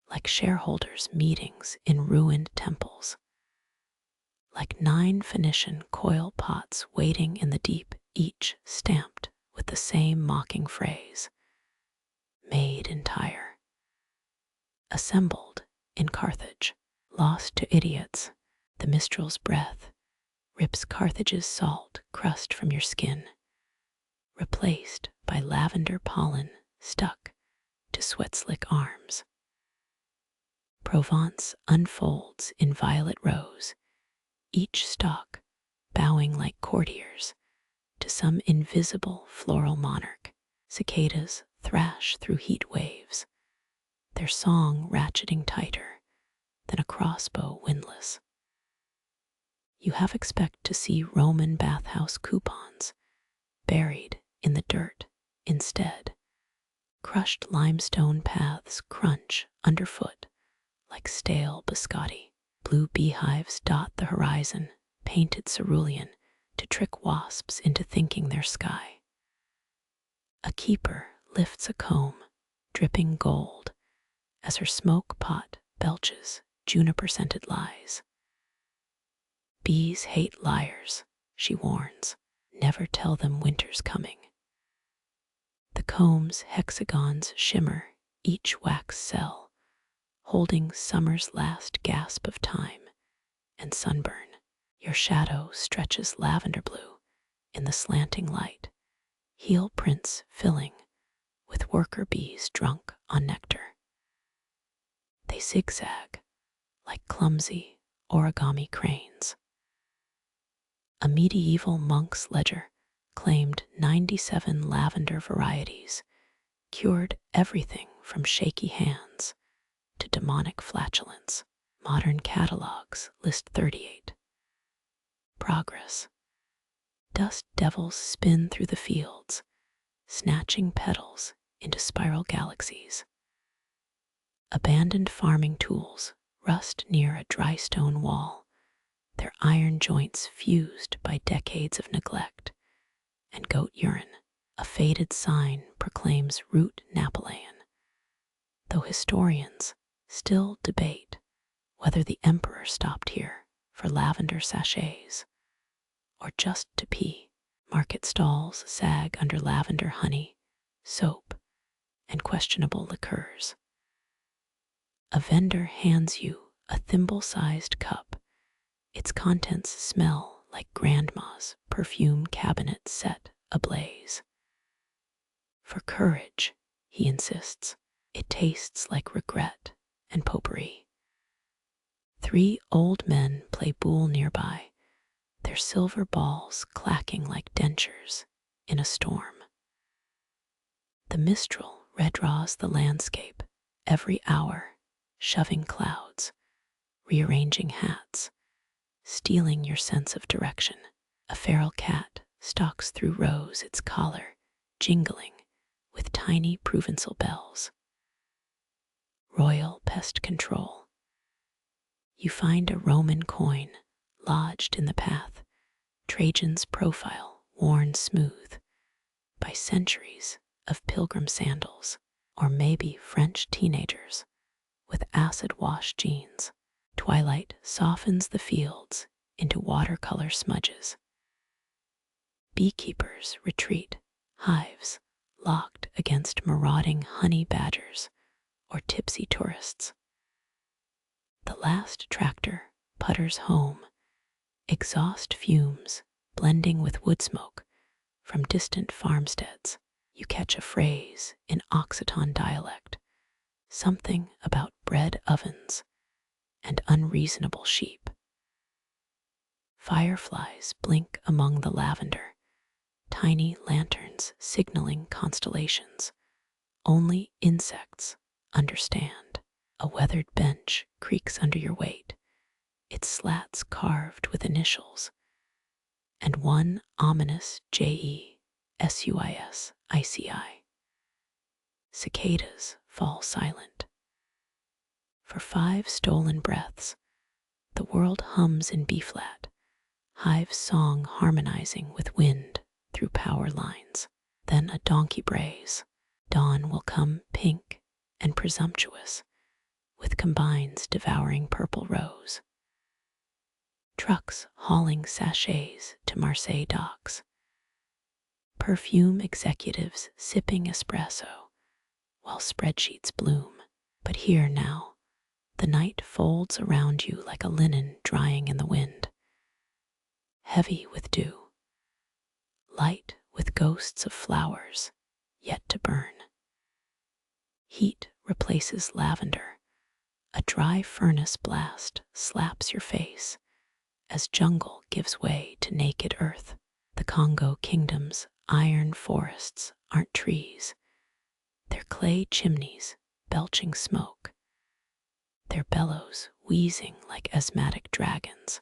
like shareholders' meetings in ruined temples, like 9 Phoenician coil pots waiting in the deep, each stamped with the same mocking phrase, made in Tyre. Assembled in Carthage, lost to idiots, the Mistral's breath rips Carthage's salt crust from your skin, replaced by lavender pollen stuck to sweat-slick arms. Provence unfolds in violet rows, each stalk bowing like courtiers to some invisible floral monarch. Cicadas thrash through heat waves, their song ratcheting tighter than a crossbow windlass. You half expect to see Roman bathhouse coupons buried in the dirt instead. Crushed limestone paths crunch underfoot like stale biscotti. Blue beehives dot the horizon, painted cerulean to trick wasps into thinking they're sky. A keeper lifts a comb, dripping gold, as her smoke pot belches juniper-scented lies. Bees hate liars, she warns. Never tell them winter's coming. The comb's hexagons shimmer each wax cell, holding summer's last gasp of time and sunburn. Your shadow stretches lavender blue in the slanting light, heel prints filling with worker bees drunk on nectar. They zigzag like clumsy origami cranes. A medieval monk's ledger claimed 97 lavender varieties, cured everything from shaky hands to demonic flatulence. Modern catalogs list 38. Progress. Dust devils spin through the fields, snatching petals into spiral galaxies. Abandoned farming tools rust near a dry stone wall, their iron joints fused by decades of neglect. And goat urine, a faded sign, proclaims root Napoleon, though historians still debate whether the emperor stopped here for lavender sachets or just to pee. Market stalls sag under lavender honey, soap, and questionable liqueurs. A vendor hands you a thimble-sized cup. Its contents smell like grandma's perfume cabinet set ablaze. For courage, he insists, it tastes like regret and potpourri. 3 old men play boule nearby, their silver balls clacking like dentures in a storm. The mistral redraws the landscape every hour, shoving clouds, rearranging hats, stealing your sense of direction. A feral cat stalks through rows, its collar jingling with tiny Provençal bells. Royal pest control. You find a Roman coin lodged in the path, Trajan's profile worn smooth by centuries of pilgrim sandals, or maybe French teenagers with acid-wash jeans. Twilight softens the fields into watercolor smudges. Beekeepers retreat, hives locked against marauding honey badgers or tipsy tourists. The last tractor putters home, exhaust fumes blending with wood smoke from distant farmsteads. You catch a phrase in Occitan dialect, something about bread ovens and unreasonable sheep. Fireflies blink among the lavender, tiny lanterns signaling constellations. Only insects understand. A weathered bench creaks under your weight, its slats carved with initials, and one ominous JESUIS ICI. Cicadas fall silent. For 5 stolen breaths, the world hums in B-flat, hive's song harmonizing with wind through power lines. Then a donkey brays. Dawn will come pink and presumptuous, with combines devouring purple rose. Trucks hauling sachets to Marseille docks. Perfume executives sipping espresso while spreadsheets bloom. But here now, the night folds around you like a linen drying in the wind. Heavy with dew, light with ghosts of flowers yet to burn. Heat replaces lavender. A dry furnace blast slaps your face as jungle gives way to naked earth. The Congo Kingdom's iron forests aren't trees. They're clay chimneys belching smoke, their bellows wheezing like asthmatic dragons.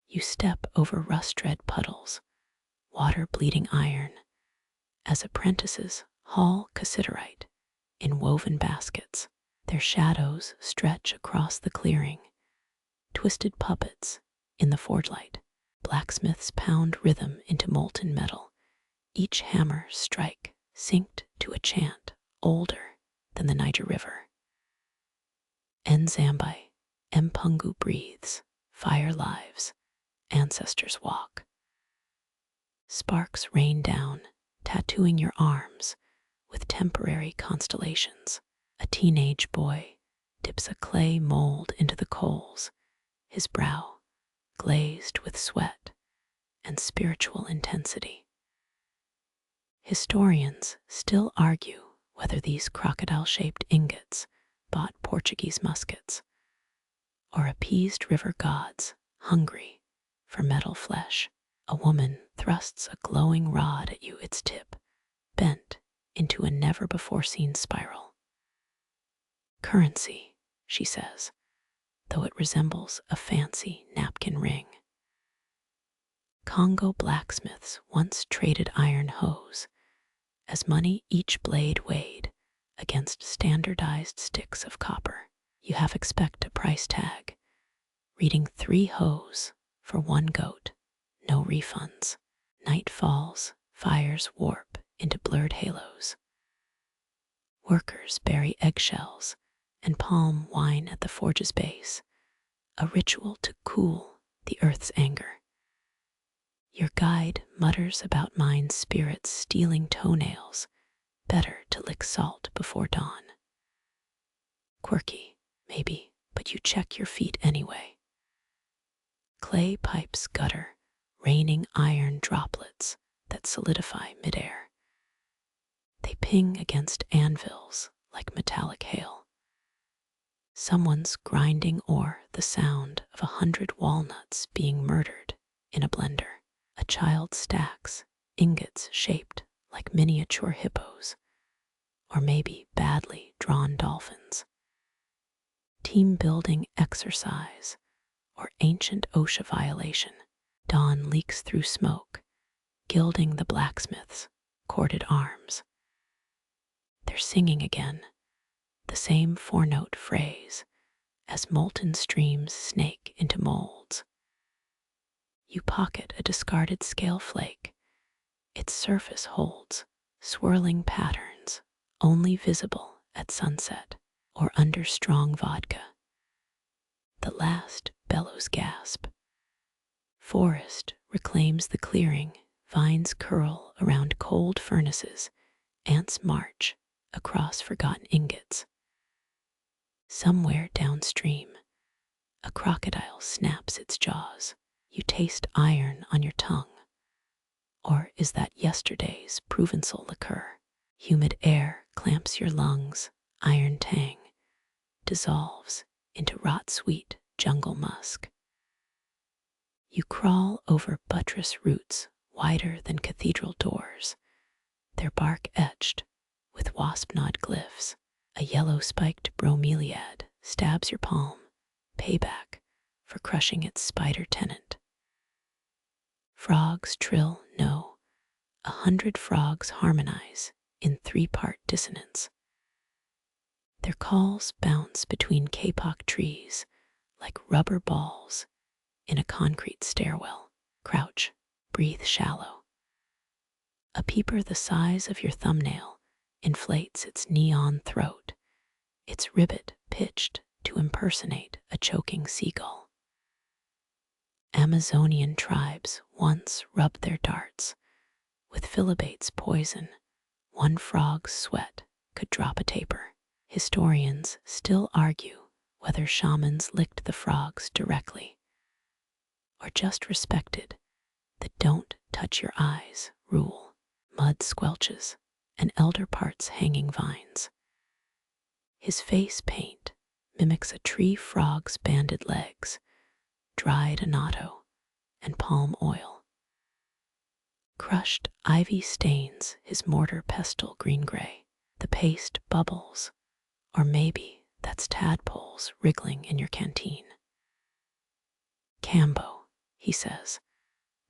You step over rust-red puddles, water bleeding iron, as apprentices haul cassiterite in woven baskets. Their shadows stretch across the clearing, twisted puppets in the forge light. Blacksmiths pound rhythm into molten metal, each hammer strike synced to a chant older than the Niger River. Nzambi, Mpungu breathes, fire lives, ancestors walk. Sparks rain down, tattooing your arms with temporary constellations. A teenage boy dips a clay mold into the coals, his brow glazed with sweat and spiritual intensity. Historians still argue whether these crocodile-shaped ingots bought Portuguese muskets or appeased river gods hungry for metal flesh. A woman thrusts a glowing rod at you, its tip bent into a never-before-seen spiral. Currency, she says, though it resembles a fancy napkin ring. Congo blacksmiths once traded iron hoes as money, each blade weighed against standardized sticks of copper. You half expect a price tag, reading 3 hoes for 1 goat, no refunds. Night falls, fires warp into blurred halos. Workers bury eggshells and palm wine at the forge's base, a ritual to cool the earth's anger. Your guide mutters about mine spirits stealing toenails, better to lick salt before dawn. Quirky, maybe, but you check your feet anyway. Clay pipes gutter, raining iron droplets that solidify midair. They ping against anvils like metallic hail. Someone's grinding ore, the sound of 100 walnuts being murdered in a blender. A child stacks ingots shaped like miniature hippos, or maybe badly drawn dolphins. Team building exercise, or ancient OSHA violation. Dawn leaks through smoke, gilding the blacksmith's corded arms. They're singing again, the same four-note phrase, as molten streams snake into molds. You pocket a discarded scale flake. Its surface holds swirling patterns only visible at sunset or under strong vodka. The last bellows gasp. Forest reclaims the clearing, vines curl around cold furnaces, ants march across forgotten ingots. Somewhere downstream, a crocodile snaps its jaws. You taste iron on your tongue. Or is that yesterday's Provençal liqueur? Humid air clamps your lungs, iron tang dissolves into rot-sweet jungle musk. You crawl over buttress roots wider than cathedral doors, their bark etched with wasp-gnawed glyphs. A yellow-spiked bromeliad stabs your palm, payback for crushing its spider tenant. Frogs trill no. 100 frogs harmonize in three-part dissonance. Their calls bounce between kapok trees like rubber balls in a concrete stairwell. Crouch, breathe shallow. A peeper the size of your thumbnail inflates its neon throat, its ribbit pitched to impersonate a choking seagull. Amazonian tribes once rubbed their darts with Philibate's poison. One frog's sweat could drop a taper. Historians still argue whether shamans licked the frogs directly or just respected the don't touch your eyes rule. Mud squelches and elder parts hanging vines. His face paint mimics a tree frog's banded legs, dried annatto and palm oil. Crushed ivy stains his mortar pestle green-gray. The paste bubbles, or maybe that's tadpoles wriggling in your canteen. Cambo, he says,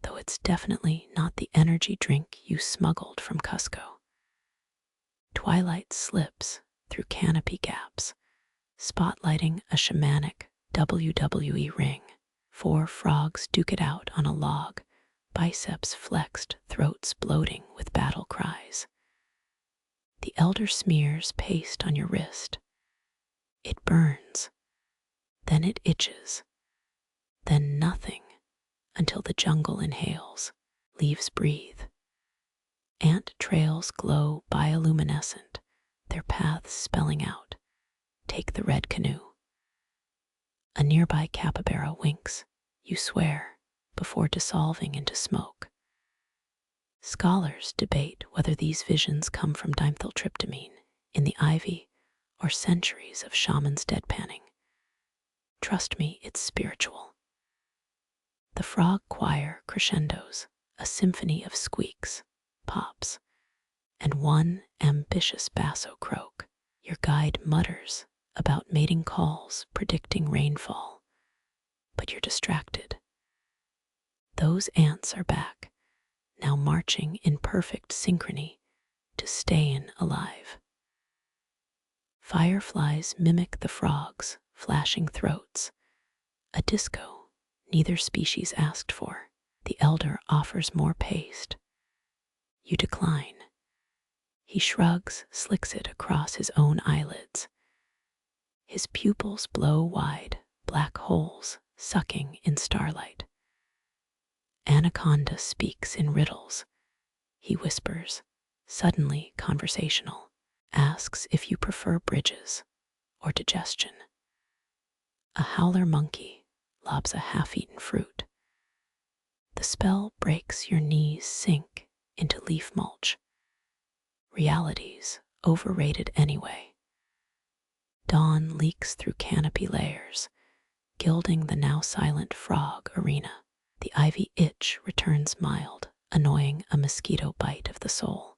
though it's definitely not the energy drink you smuggled from Cusco. Twilight slips through canopy gaps, spotlighting a shamanic WWE ring. 4 frogs duke it out on a log, biceps flexed, throats bloating with battle cries. The elder smears paste on your wrist. It burns, then it itches, then nothing until the jungle inhales, leaves breathe. Ant trails glow bioluminescent, their paths spelling out, take the red canoe. A nearby capybara winks, you swear, before dissolving into smoke. Scholars debate whether these visions come from dimethyltryptamine in the ivy or centuries of shamans deadpanning. Trust me, it's spiritual. The frog choir crescendos, a symphony of squeaks, pops, and one ambitious basso croak. Your guide mutters about mating calls predicting rainfall, but you're distracted. Those ants are back, now marching in perfect synchrony to stay in alive. Fireflies mimic the frogs' flashing throats, a disco neither species asked for. The elder offers more paste. You decline. He shrugs, slicks it across his own eyelids. His pupils blow wide, black holes sucking in starlight. Anaconda speaks in riddles. He whispers, suddenly conversational, asks if you prefer bridges or digestion. A howler monkey lobs a half-eaten fruit. The spell breaks your knees sink into leaf mulch. Reality's overrated anyway. Dawn leaks through canopy layers, gilding the now silent frog arena. The ivy itch returns mild, annoying a mosquito bite of the soul.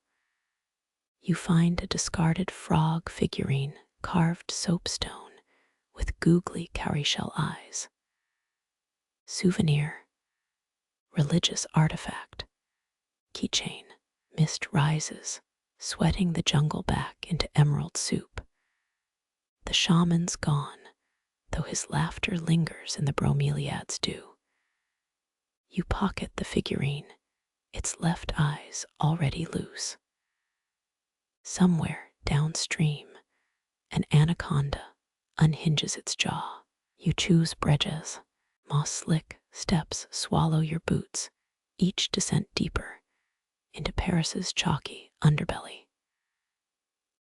You find a discarded frog figurine, carved soapstone, with googly cowrie-shell eyes. Souvenir, religious artifact, keychain. Mist rises, sweating the jungle back into emerald soup. The shaman's gone, though his laughter lingers in the bromeliad's dew. You pocket the figurine, its left eyes already loose. Somewhere downstream, an anaconda unhinges its jaw. You choose bridges. Moss-slick steps swallow your boots, each descent deeper into Paris's chalky underbelly.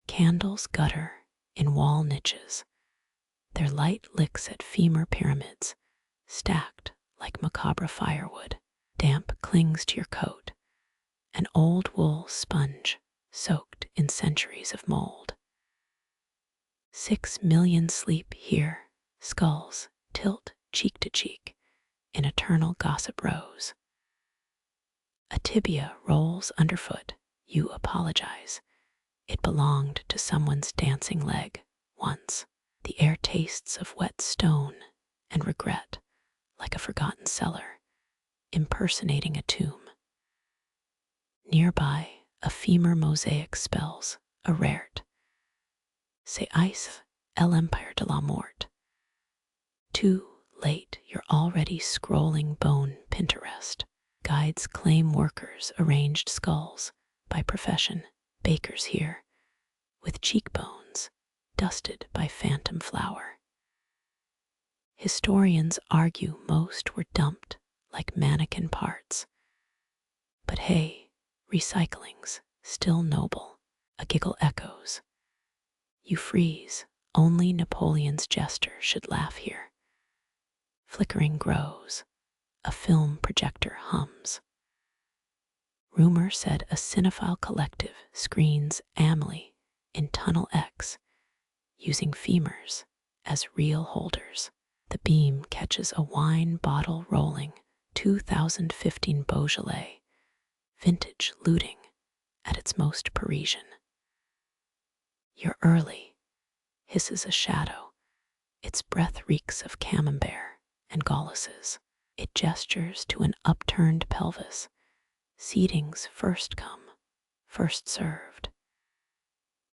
Candles gutter in wall niches. Their light licks at femur pyramids, stacked like macabre firewood. Damp clings to your coat, an old wool sponge soaked in centuries of mold. 6 million sleep here, skulls tilt cheek to cheek in eternal gossip rows. A tibia rolls underfoot. You apologize. It belonged to someone's dancing leg once. The air tastes of wet stone and regret, like a forgotten cellar, impersonating a tomb. Nearby, a femur mosaic spells a rarity. C'est ice, l'empire de la mort. Too late, you're already scrolling bone Pinterest. Guides claim workers arranged skulls by profession. Bakers here, with cheekbones dusted by phantom flour. Historians argue most were dumped like mannequin parts. But hey, recycling's still noble. A giggle echoes. You freeze. Only Napoleon's jester should laugh here. Flickering grows. A film projector hums. Rumor said a cinephile collective screens Amelie in Tunnel X, using femurs as reel holders. The beam catches a wine bottle rolling 2015 Beaujolais, vintage looting at its most Parisian. You're early, hisses a shadow. Its breath reeks of camembert and golosses. It gestures to an upturned pelvis. Seating's first come, first served.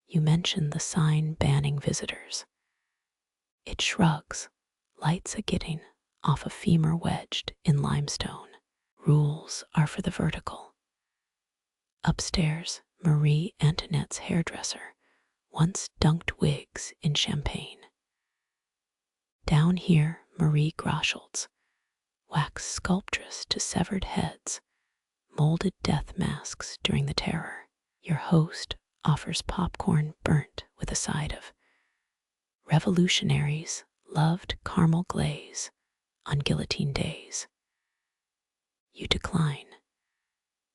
You mention the sign banning visitors. It shrugs, lights a guillotine off a femur wedged in limestone. Rules are for the vertical. Upstairs, Marie Antoinette's hairdresser once dunked wigs in champagne. Down here, Marie Groschelt's wax sculptress to severed heads, molded death masks during the terror. Your host offers popcorn burnt with a side of. Revolutionaries loved caramel glaze on guillotine days. You decline.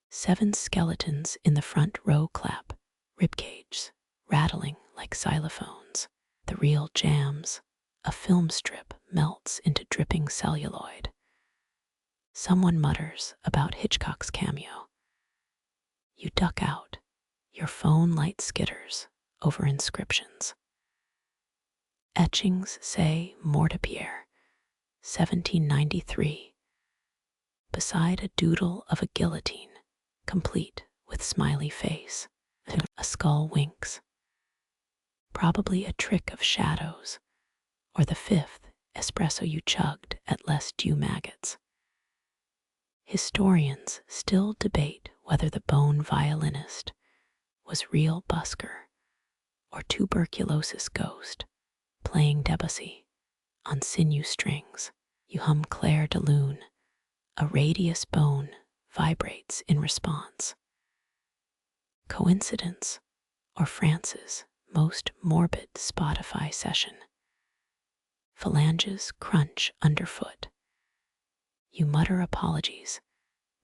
7 skeletons in the front row clap, ribcages rattling like xylophones. The reel jams. A film strip melts into dripping celluloid. Someone mutters about Hitchcock's cameo. You duck out. Your phone light skitters over inscriptions. Etchings say Mortepierre, 1793, beside a doodle of a guillotine, complete with smiley face. A skull winks. Probably a trick of shadows, or the 5th espresso you chugged at less dew maggots. Historians still debate whether the bone violinist was real busker or tuberculosis ghost playing Debussy on sinew strings. You hum Claire de Lune. A radius bone vibrates in response. Coincidence or France's most morbid Spotify session. Phalanges crunch underfoot. You mutter apologies.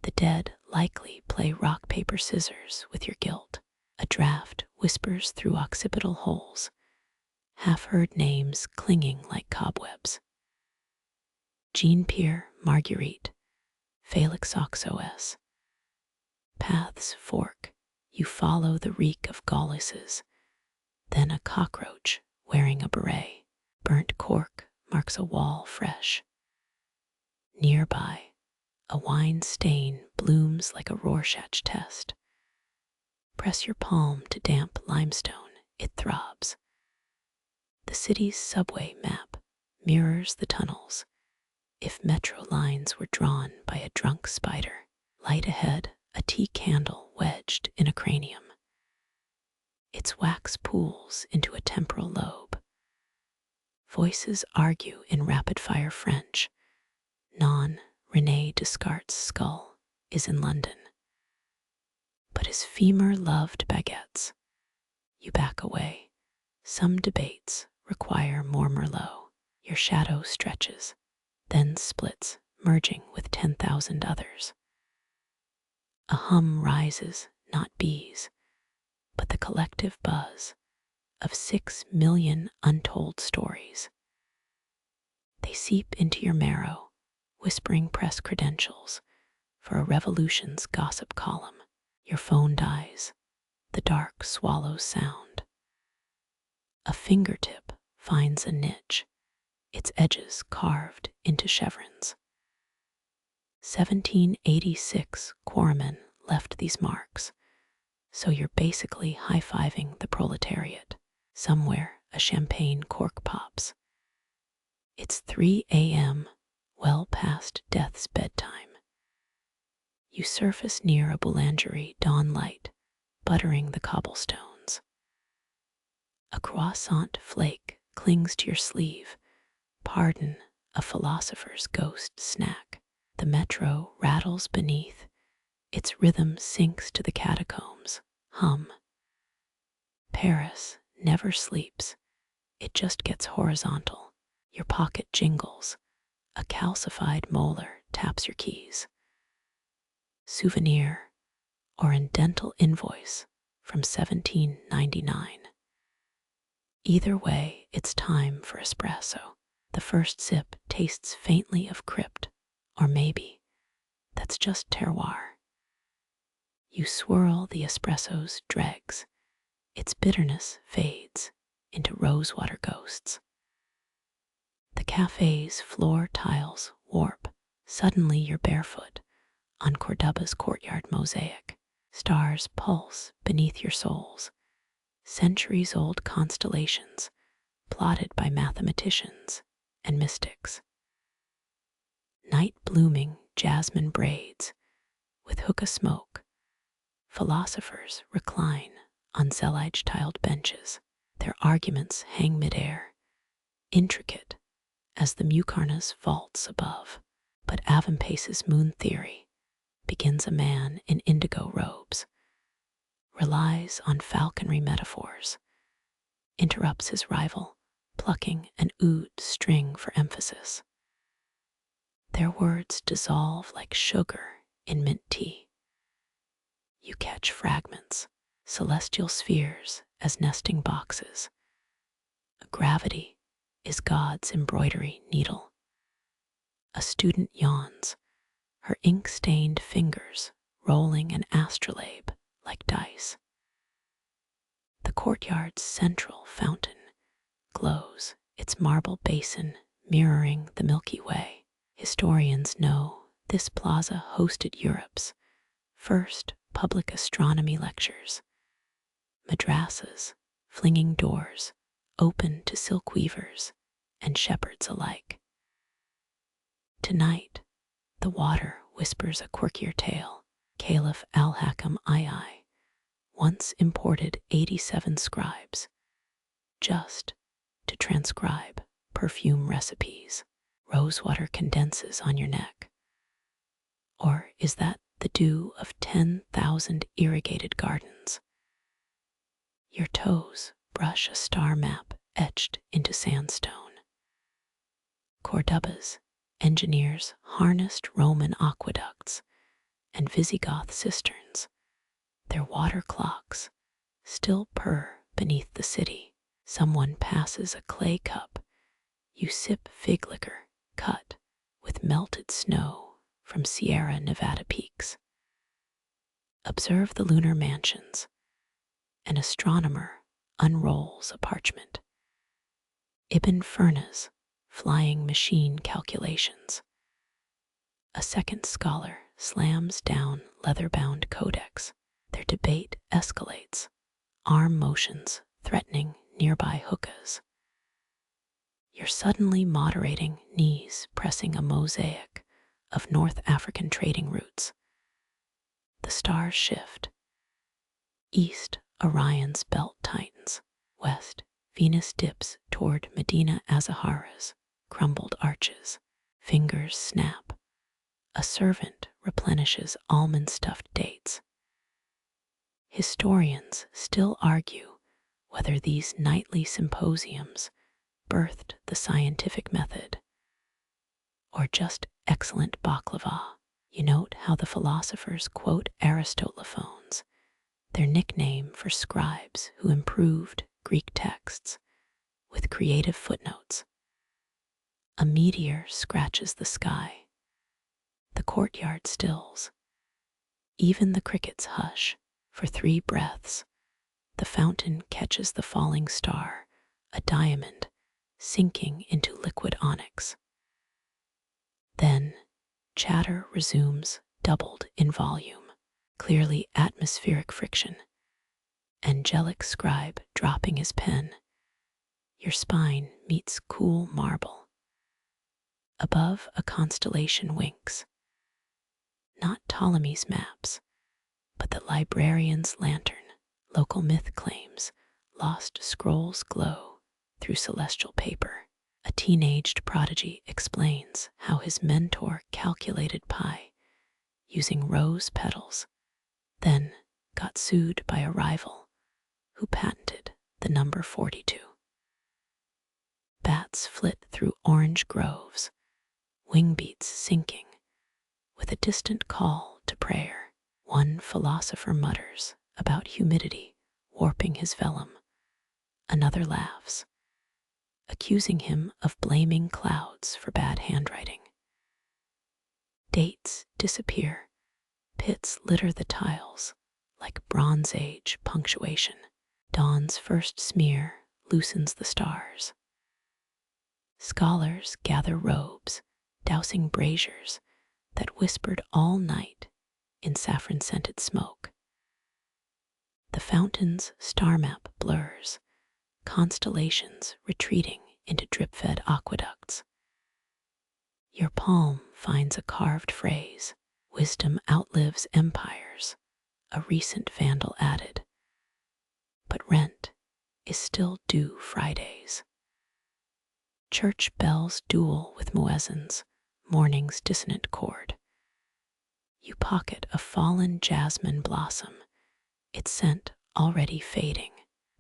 The dead likely play rock, paper, scissors with your guilt. A draft whispers through occipital holes, half-heard names clinging like cobwebs. Jean-Pierre Marguerite, Felix Oxos. Paths fork. You follow the reek of Gauluses. Then a cockroach wearing a beret. Burnt cork marks a wall fresh. Nearby, a wine stain blooms like a Rorschach test. Press your palm to damp limestone, it throbs. The city's subway map mirrors the tunnels. If metro lines were drawn by a drunk spider, light ahead, a tea candle wedged in a cranium. Its wax pools into a temporal lobe. Voices argue in rapid-fire French. René Descartes' skull is in London. But his femur loved baguettes. You back away. Some debates require more Merlot. Your shadow stretches, then splits, merging with 10,000 others. A hum rises, not bees, but the collective buzz of 6 million untold stories. They seep into your marrow, whispering press credentials for a revolution's gossip column. Your phone dies. The dark swallows sound. A fingertip finds a niche, its edges carved into chevrons. 1786 quarrymen left these marks, so you're basically high-fiving the proletariat. Somewhere a champagne cork pops. It's 3 a.m., well past death's bedtime. You surface near a boulangerie dawn light, buttering the cobblestones. A croissant flake clings to your sleeve. Pardon, a philosopher's ghost snack. The metro rattles beneath. Its rhythm sinks to the catacombs. Hum. Paris never sleeps. It just gets horizontal. Your pocket jingles. A calcified molar taps your keys. Souvenir or an dental invoice from 1799. Either way, it's time for espresso. The first sip tastes faintly of crypt, or maybe that's just terroir. You swirl the espresso's dregs. Its bitterness fades into rosewater ghosts. The cafe's floor tiles warp. Suddenly you're barefoot on Cordoba's courtyard mosaic. Stars pulse beneath your soles. Centuries-old constellations plotted by mathematicians and mystics. Night blooming jasmine braids with hookah smoke. Philosophers recline on zellige-tiled benches. Their arguments hang midair, intricate as the Mukarna's vaults above. But Avempace's moon theory begins a man in indigo robes, relies on falconry metaphors, interrupts his rival, plucking an oud string for emphasis. Their words dissolve like sugar in mint tea. You catch fragments, celestial spheres as nesting boxes. Gravity is God's embroidery needle. A student yawns, her ink-stained fingers rolling an astrolabe like dice. The courtyard's central fountain glows, its marble basin mirroring the Milky Way. Historians know this plaza hosted Europe's first public astronomy lectures. Madrasas, flinging doors, open to silk weavers and shepherds alike. Tonight, the water whispers a quirkier tale. Caliph al-Hakam II once imported 87 scribes just to transcribe perfume recipes. Rosewater condenses on your neck. Or is that the dew of 10,000 irrigated gardens? Your toes brush a star map etched into sandstone. Cordoba's engineers harnessed Roman aqueducts and Visigoth cisterns. Their water clocks still purr beneath the city. Someone passes a clay cup. You sip fig liquor cut with melted snow from Sierra Nevada peaks. Observe the lunar mansions. An astronomer unrolls a parchment. Ibn Firna's flying machine calculations. A second scholar slams down leather-bound codex. Their debate escalates, arm motions threatening nearby hookahs. You're suddenly moderating, knees pressing a mosaic of North African trading routes. The stars shift. East, Orion's belt tightens. West, Venus dips toward Medina Azahara's crumbled arches. Fingers snap. A servant replenishes almond-stuffed dates. Historians still argue whether these nightly symposiums birthed the scientific method or just excellent baklava. You note how the philosophers quote Aristotophones, their nickname for scribes who improved Greek texts, with creative footnotes. A meteor scratches the sky. The courtyard stills. Even the crickets hush for 3 breaths. The fountain catches the falling star, a diamond sinking into liquid onyx. Then chatter resumes, doubled in volume, clearly atmospheric friction. Angelic scribe dropping his pen. Your spine meets cool marble. Above, a constellation winks. Not Ptolemy's maps, but the librarian's lantern. Local myth claims lost scrolls glow through celestial paper. A teenaged prodigy explains how his mentor calculated pi using rose petals, then got sued by a rival who patented the number 42. Bats flit through orange groves, wing beats sinking with a distant call to prayer. One philosopher mutters about humidity warping his vellum. Another laughs, accusing him of blaming clouds for bad handwriting. Dates disappear. Pits litter the tiles like Bronze Age punctuation. Dawn's first smear loosens the stars. Scholars gather robes, dousing braziers that whispered all night in saffron-scented smoke. The fountain's star map blurs, constellations retreating into drip-fed aqueducts. Your palm finds a carved phrase, "Wisdom outlives empires," a recent vandal added. But rent is still due Fridays. Church bells duel with muezzins, morning's dissonant chord. You pocket a fallen jasmine blossom, its scent already fading.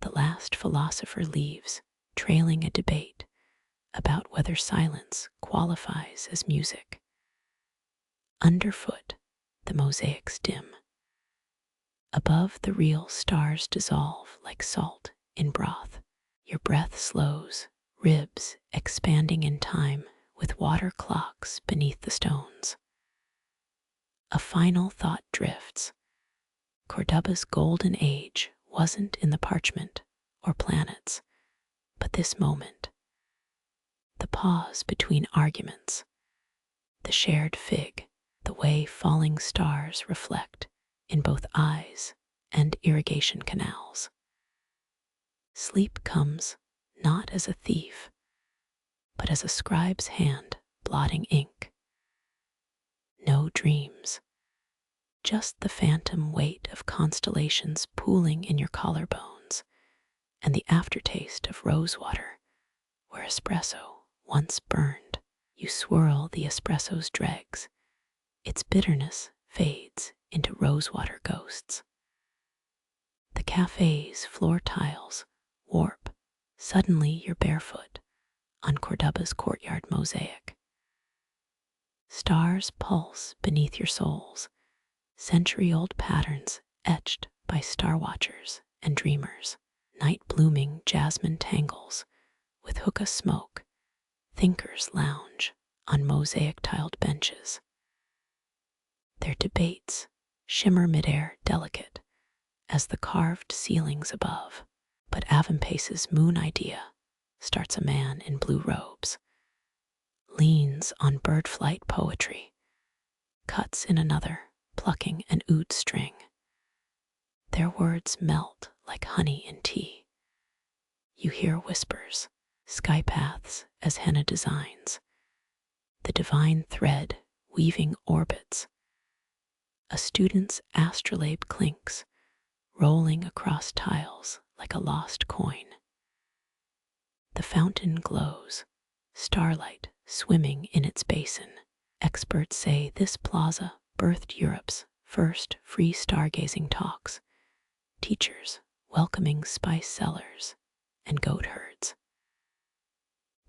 The last philosopher leaves, trailing a debate about whether silence qualifies as music. Underfoot, the mosaics dim. Above, the real stars dissolve like salt in broth. Your breath slows, ribs expanding in time with water clocks beneath the stones. A final thought drifts. Cordoba's golden age wasn't in the parchment or planets, but this moment. The pause between arguments. The shared fig, the way falling stars reflect in both eyes and irrigation canals. Sleep comes not as a thief, but as a scribe's hand blotting ink. No dreams, just the phantom weight of constellations pooling in your collarbones and the aftertaste of rosewater where espresso once burned. You swirl the espresso's dregs. Its bitterness fades into rosewater ghosts. The cafe's floor tiles warp Suddenly you're barefoot on Cordoba's courtyard mosaic. Stars pulse beneath your soles, century-old patterns etched by star watchers and dreamers. Night-blooming jasmine tangles with hookah smoke. Thinkers lounge on mosaic-tiled benches. Their debates shimmer midair delicate as the carved ceilings above. But Avempace's moon idea starts a man in blue robes, leans on bird flight poetry, cuts in another, plucking an oud string. Their words melt like honey in tea. You hear whispers, sky paths as henna designs, the divine thread weaving orbits. A student's astrolabe clinks, rolling across tiles like a lost coin. The fountain glows, starlight swimming in its basin. Experts say this plaza birthed Europe's first free stargazing talks, teachers welcoming spice sellers and goat herds.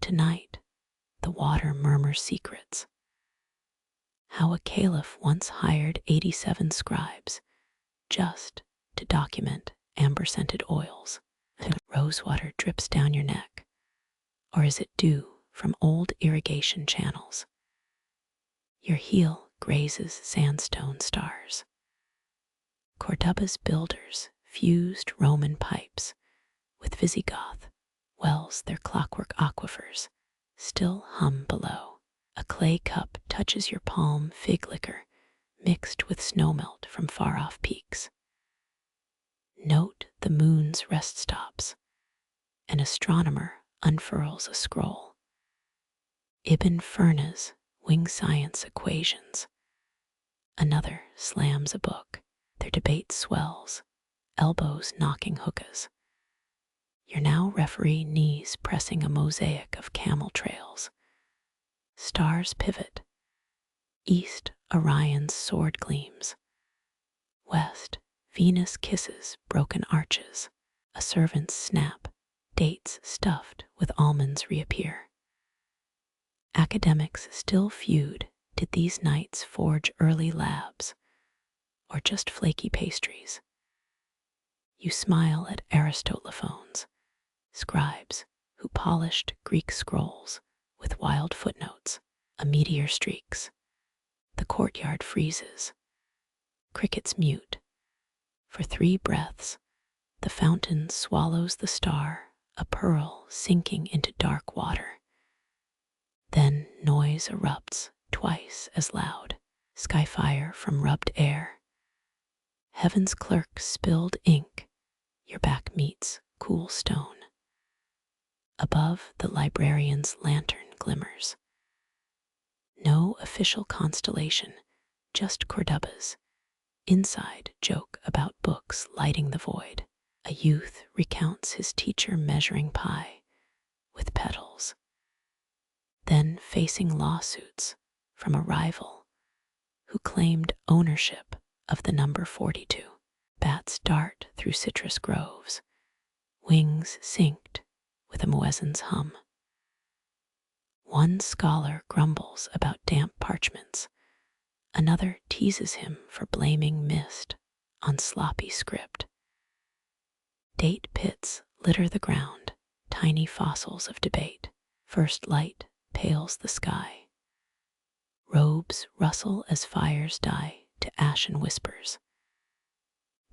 Tonight, the water murmurs secrets. How a caliph once hired 87 scribes just to document amber-scented oils. Rosewater drips down your neck, or is it dew from old irrigation channels? Your heel grazes sandstone stars. Cordoba's builders fused Roman pipes with Visigoth wells. Their clockwork aquifers still hum below. A clay cup touches your palm, fig liquor mixed with snowmelt from far-off peaks. Note the moon's rest stops. An astronomer unfurls a scroll. Ibn Ferna's wing science equations. Another slams a book. Their debate swells, elbows knocking hookahs. Your now referee knees pressing a mosaic of camel trails. Stars pivot. East, Orion's sword gleams. West, Venus kisses broken arches. A servant's snap. Dates stuffed with almonds reappear. Academics still feud. Did these nights forge early labs, or just flaky pastries? You smile at Aristotophones, scribes who polished Greek scrolls with wild footnotes. A meteor streaks. The courtyard freezes. Crickets mute. For 3 breaths, the fountain swallows the star, a pearl sinking into dark water. Then noise erupts, twice as loud. Sky fire from rubbed air. Heaven's clerk spilled ink. Your back meets cool stone. Above, the librarian's lantern glimmers. No official constellation, just Cordoba's. Inside, joke about books lighting the void. A youth recounts his teacher measuring pie with petals. Then facing lawsuits from a rival who claimed ownership of the number 42. Bats dart through citrus groves, wings synced with a muezzin's hum. One scholar grumbles about damp parchments. Another teases him for blaming mist on sloppy script. Date pits litter the ground, tiny fossils of debate. First light pales the sky. Robes rustle as fires die to ashen whispers.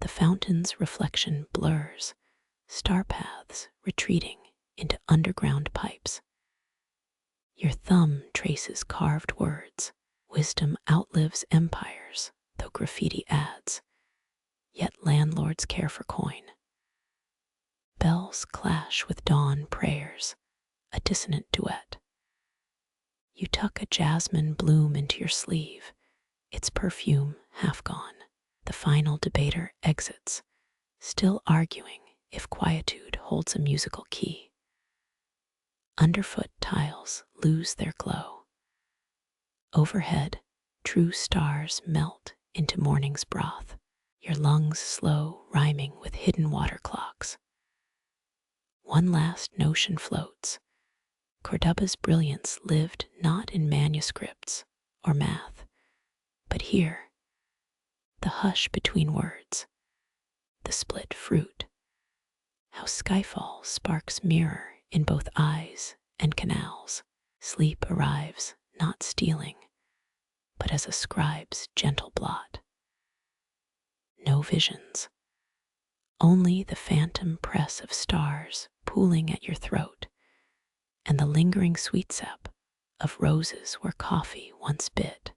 The fountain's reflection blurs, star paths retreating into underground pipes. Your thumb traces carved words. Wisdom outlives empires, though graffiti adds. Yet landlords care for coin. Bells clash with dawn prayers, a dissonant duet. You tuck a jasmine bloom into your sleeve, its perfume half gone. The final debater exits, still arguing if quietude holds a musical key. Underfoot tiles lose their glow. Overhead, true stars melt into morning's broth, your lungs slow, rhyming with hidden water clocks. One last notion floats. Cordoba's brilliance lived not in manuscripts or math, but here, the hush between words, the split fruit, how skyfall sparks mirror in both eyes and canals. Sleep arrives not stealing, but as a scribe's gentle blot. No visions, only the phantom press of stars pooling at your throat, and the lingering sweet sap of roses where coffee once bit.